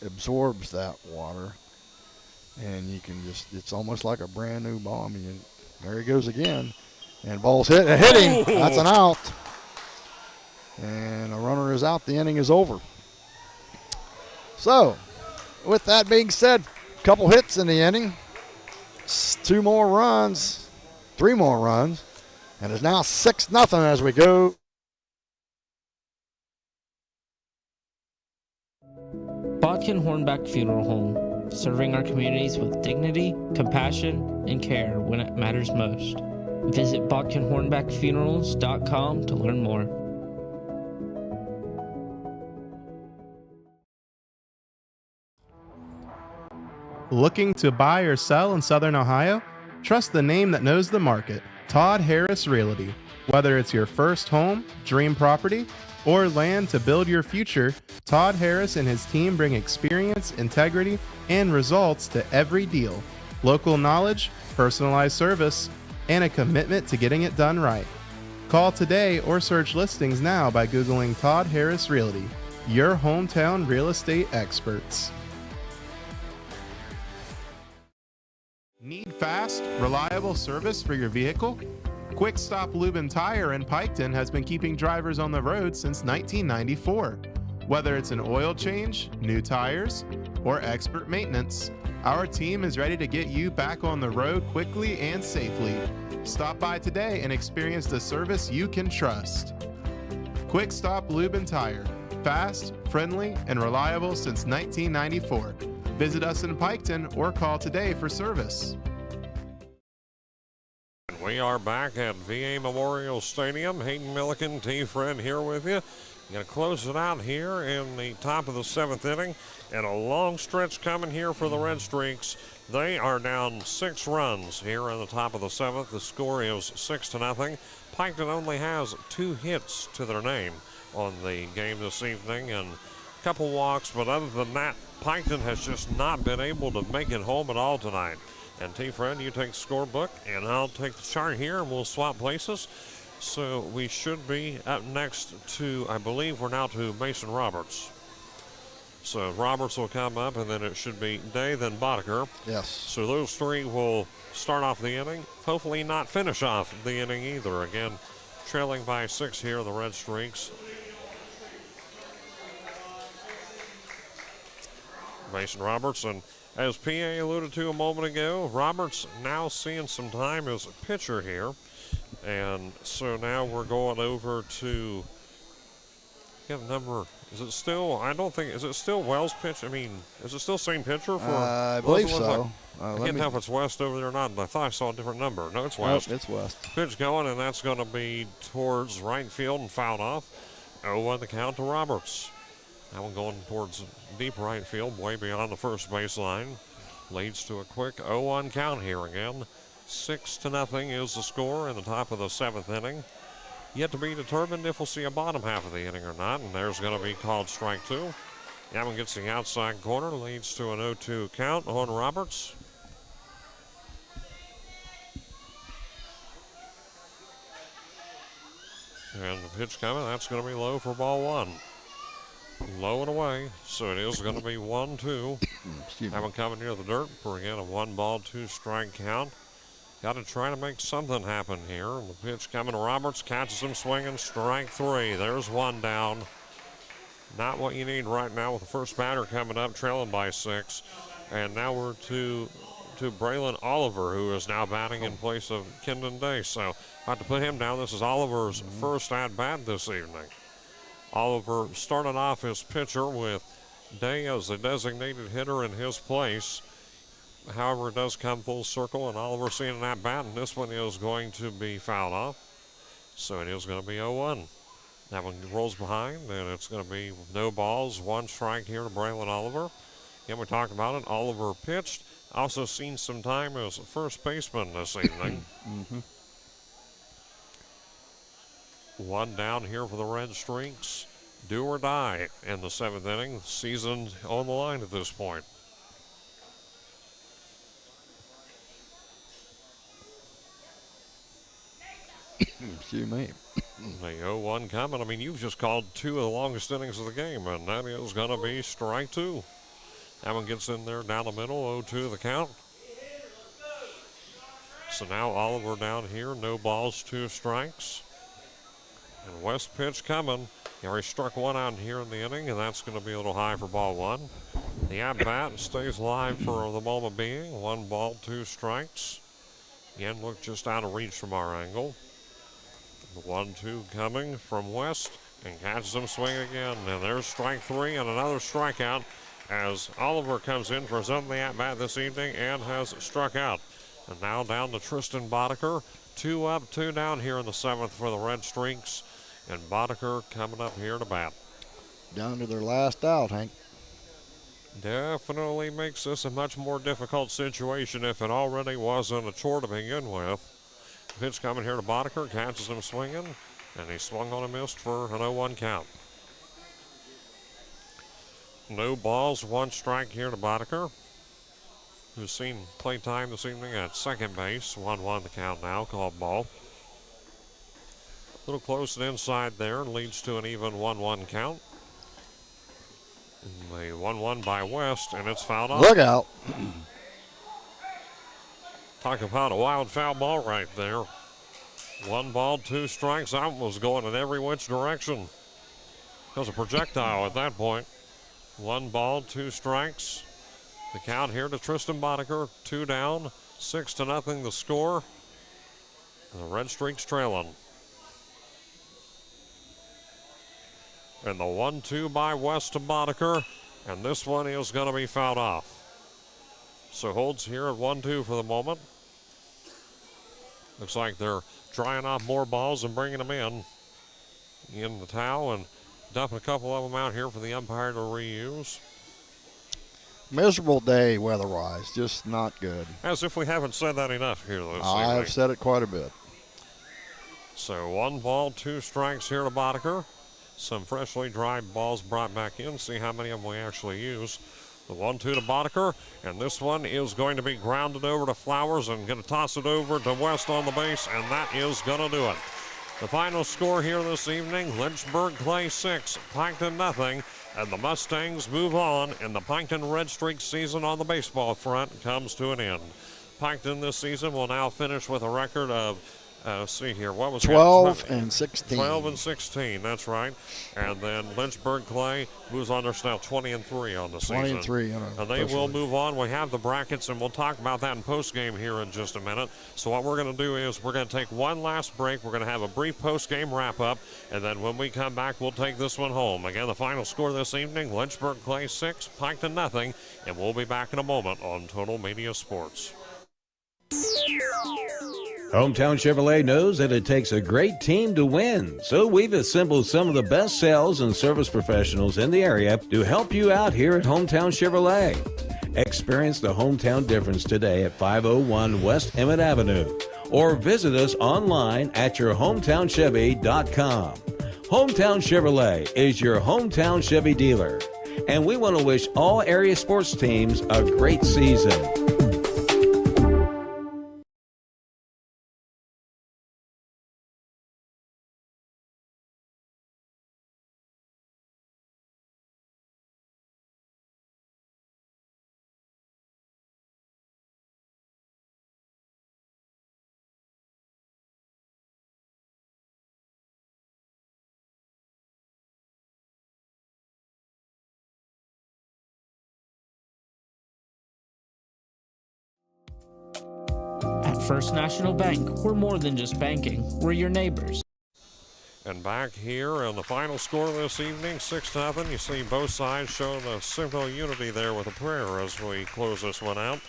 absorbs that water. And you can it's almost like a brand new ball. I mean, there he goes again. And ball's hitting. That's an out. And a runner is out. The inning is over. So, with that being said, a couple hits in the inning, 3 more runs, and it's now 6-0 as we go. Bodkin Hornback Funeral Home, serving our communities with dignity, compassion, and care when it matters most. Visit bodkinhornbackfunerals.com to learn more. Looking to buy or sell in Southern Ohio? Trust the name that knows the market, Todd Harris Realty. Whether it's your first home, dream property, or land to build your future, Todd Harris and his team bring experience, integrity, and results to every deal. Local knowledge, personalized service, and a commitment to getting it done right. Call today or search listings now by Googling Todd Harris Realty, your hometown real estate experts. Need fast, reliable service for your vehicle? Quick Stop Lube and Tire in Piketon has been keeping drivers on the road since 1994. Whether it's an oil change, new tires, or expert maintenance. Our team is ready to get you back on the road quickly and safely. Stop by today and experience the service you can trust. Quick Stop Lube and Tire. Fast, friendly, and reliable since 1994. Visit us in Piketon or call today for service. We are back at VA Memorial Stadium. Hayden Milliken, T-Fred here with you. Going to close it out here in the top of the 7th inning. And a long stretch coming here for the Red Streaks. They are down 6 runs here in the top of the 7th. The score is 6-0. Piketon only has 2 hits to their name on the game this evening and a couple walks. But other than that, Piketon has just not been able to make it home at all tonight. And T-Fred, you take the scorebook, and I'll take the chart here, and we'll swap places. So we should be up next to, I believe we're now to Mason Roberts. So Roberts will come up, and then it should be Day, then Boddicker. Yes. So those 3 will start off the inning, hopefully not finish off the inning either. Again, trailing by 6 here, the Red Streaks. Mason Roberts, and as PA alluded to a moment ago, Roberts now seeing some time as a pitcher here. And so now we're going over to get a number. Is it still, I don't think, is it still Wells pitch? I mean, is it still same pitcher for? I believe so. I can't tell if it's West over there or not, but I thought I saw a different number. No, it's West. Nope, it's West. Pitch going, and that's going to be towards right field and fouled off. 0-1 the count to Roberts. That one going towards deep right field, way beyond the first baseline. Leads to a quick 0-1 count here again. 6-0 is the score in the top of the 7th inning. Yet to be determined if we'll see a bottom half of the inning or not, and there's going to be called strike 2. That one gets the outside corner, leads to an 0-2 count on Roberts. And the pitch coming, that's going to be low for ball 1. Low and away, so it is going to be 1-2. That one coming near the dirt for again a 1-2 strike count. Got to try to make something happen here. And the pitch coming to Roberts, catches him swinging, strike 3. There's 1 down. Not what you need right now with the first batter coming up, trailing by 6. And now we're to Braylon Oliver, who is now batting in place of Kendon Day. So I have to put him down. This is Oliver's first at-bat this evening. Oliver started off his pitcher with Day as the designated hitter in his place. However, it does come full circle, and Oliver seeing an at-bat, and this one is going to be fouled off. So it is going to be 0-1. That one rolls behind, and it's going to be no balls, 1 strike here to Braylon Oliver. Again, we talked about it. Oliver pitched. Also seen some time as first baseman this evening. 1 down here for the Red Streaks. Do or die in the 7th inning. Season on the line at this point. Excuse me. The 0-1 coming. I mean, you've just called 2 of the longest innings of the game, and that is going to be strike 2. That one gets in there down the middle, 0-2 the count. So now Oliver down here, no balls, 2 strikes. And West pitch coming. He already struck 1 out here in the inning, and that's going to be a little high for ball 1. The at-bat stays live for the moment being. 1 ball, 2 strikes. Again, look just out of reach from our angle. The 1-2 coming from West, and catches him swing again. And there's strike 3 and another strikeout as Oliver comes in for his only at-bat this evening and has struck out. And now down to Tristan Boddicker. 2 up, 2 down here in the 7th for the Red Streaks. And Boddicker coming up here to bat. Down to their last out, Hank. Definitely makes this a much more difficult situation if it already wasn't a chore to begin with. Pitch coming here to Boddicker, catches him swinging, and he swung on a missed for an 0-1 count. No balls, 1 strike here to Boddicker, who's seen play time this evening at second base. 1-1 the count now, called ball. A little close and inside there, leads to an even 1-1 count. The 1-1 by West, and it's fouled off. Look out. Talk about a wild foul ball right there. 1 ball, 2 strikes. That one was going in every which direction. It was a projectile at that point. 1 ball, 2 strikes. The count here to Tristan Boddicker, 2 down, 6-0 the score. The Red Streaks trailing. And the 1-2 by West to Boddicker, and this one is going to be fouled off. So holds here at 1-2 for the moment. Looks like they're drying off more balls and bringing them in the towel and dumping a couple of them out here for the umpire to reuse. Miserable day weather-wise, just not good. As if we haven't said that enough here this I evening. have said it quite a bit. So 1 ball, 2 strikes here to Boddicker. Some freshly dried balls brought back in. See how many of them we actually use. The 1-2 to Boddicker, and this one is going to be grounded over to Flowers and going to toss it over to West on the base, and that is going to do it. The final score here this evening, Lynchburg Clay 6, Piketon nothing, and the Mustangs move on, and the Piketon Red Streak season on the baseball front comes to an end. Piketon this season will now finish with a record of let's see here. What was 12 and 16. 12 and 16, that's right. And then Lynchburg Clay moves on. They're now 20 and 3 on the season. 20 and 3. And they will move on. We have the brackets, and we'll talk about that in postgame here in just a minute. So what we're going to do is we're going to take one last break. We're going to have a brief postgame wrap-up, and then when we come back, we'll take this one home. Again, the final score this evening, Lynchburg Clay 6, Piketon nothing, and we'll be back in a moment on Total Media Sports. Hometown Chevrolet knows that it takes a great team to win, so we've assembled some of the best sales and service professionals in the area to help you out here at Hometown Chevrolet. Experience the hometown difference today at 501 West Emmett Avenue, or visit us online at yourhometownchevy.com. Hometown Chevrolet is your hometown Chevy dealer, and we want to wish all area sports teams a great season. At First National Bank, we're more than just banking. We're your neighbors. And back here on the final score this evening, 6-0. You see both sides showing a simple unity there with a prayer as we close this one out.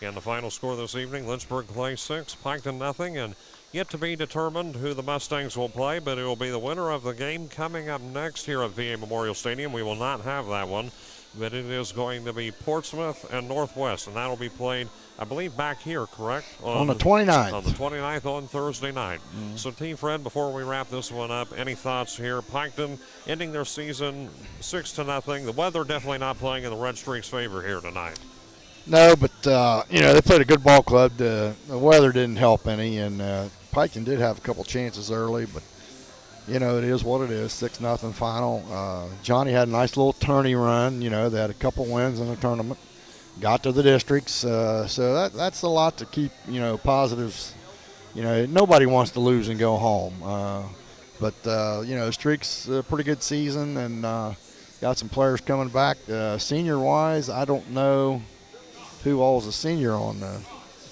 And the final score this evening, Lynchburg Clay 6, Piketon nothing, and yet to be determined who the Mustangs will play, but it will be the winner of the game coming up next here at VA Memorial Stadium. We will not have that one, but it is going to be Portsmouth and Northwest, and that will be played, I believe, back here, correct? On the 29th. On the 29th on Thursday night. So, T. Fred, before we wrap this one up, any thoughts here? Piketon ending their season 6-0. The weather definitely not playing in the Red Streaks' favor here tonight. No, but, they played a good ball club. The weather didn't help any, and Piketon did have a couple chances early, but, it is what it is, 6-0 final. Johnny had a nice little tourney run. They had a couple wins in the tournament. Got to the districts, so that's a lot to keep, positives. Nobody wants to lose and go home. But Streaks, a pretty good season, and got some players coming back. Senior-wise, I don't know who all's a senior on the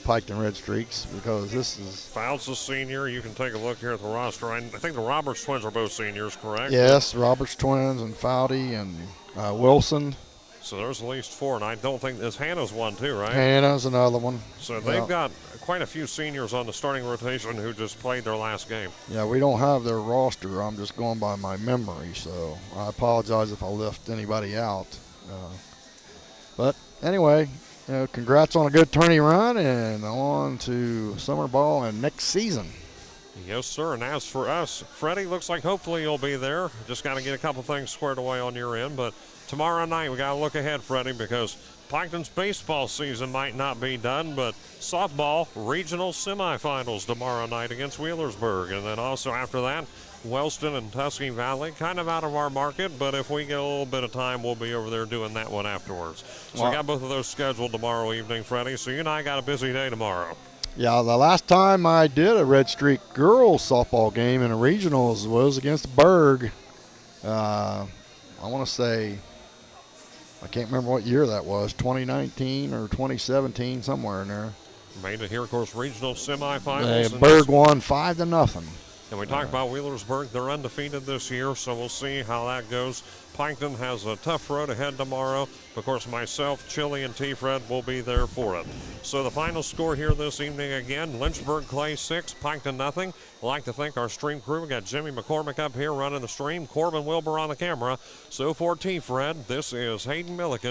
Piketon Red Streaks, because this is... Fouts a senior. You can take a look here at the roster. I think the Roberts twins are both seniors, correct? Yes, Roberts twins and Fouty and Wilson. So there's at least 4, and I don't think this Hannah's one too, right? Hannah's another one. So they've got quite a few seniors on the starting rotation who just played their last game. Yeah, we don't have their roster. I'm just going by my memory, so I apologize if I left anybody out. But anyway, congrats on a good tourney run, and on to summer ball and next season. Yes, sir. And as for us, Freddie, looks like hopefully you'll be there. Just got to get a couple things squared away on your end. But tomorrow night, we got to look ahead, Freddie, because Piketon's baseball season might not be done, but softball regional semifinals tomorrow night against Wheelersburg. And then also after that, Wellston and Tusky Valley, kind of out of our market, but if we get a little bit of time, we'll be over there doing that one afterwards. So we got both of those scheduled tomorrow evening, Freddie. So you and I got a busy day tomorrow. Yeah, the last time I did a Red Streak girls softball game in a regionals was against Berg. I want to say I can't remember what year that was, 2019 or 2017, somewhere in there. Made it here, of course, regional semifinals. Berg won 5-0. And we talked about Wheelersburg. They're undefeated this year, so we'll see how that goes. Piketon has a tough road ahead tomorrow. Of course, myself, Chili, and T-Fred will be there for it. So the final score here this evening again, Lynchburg Clay 6, Piketon nothing. I'd like to thank our stream crew. We got Jimmy McCormick up here running the stream, Corbin Wilbur on the camera. So for T-Fred, this is Hayden Milliken.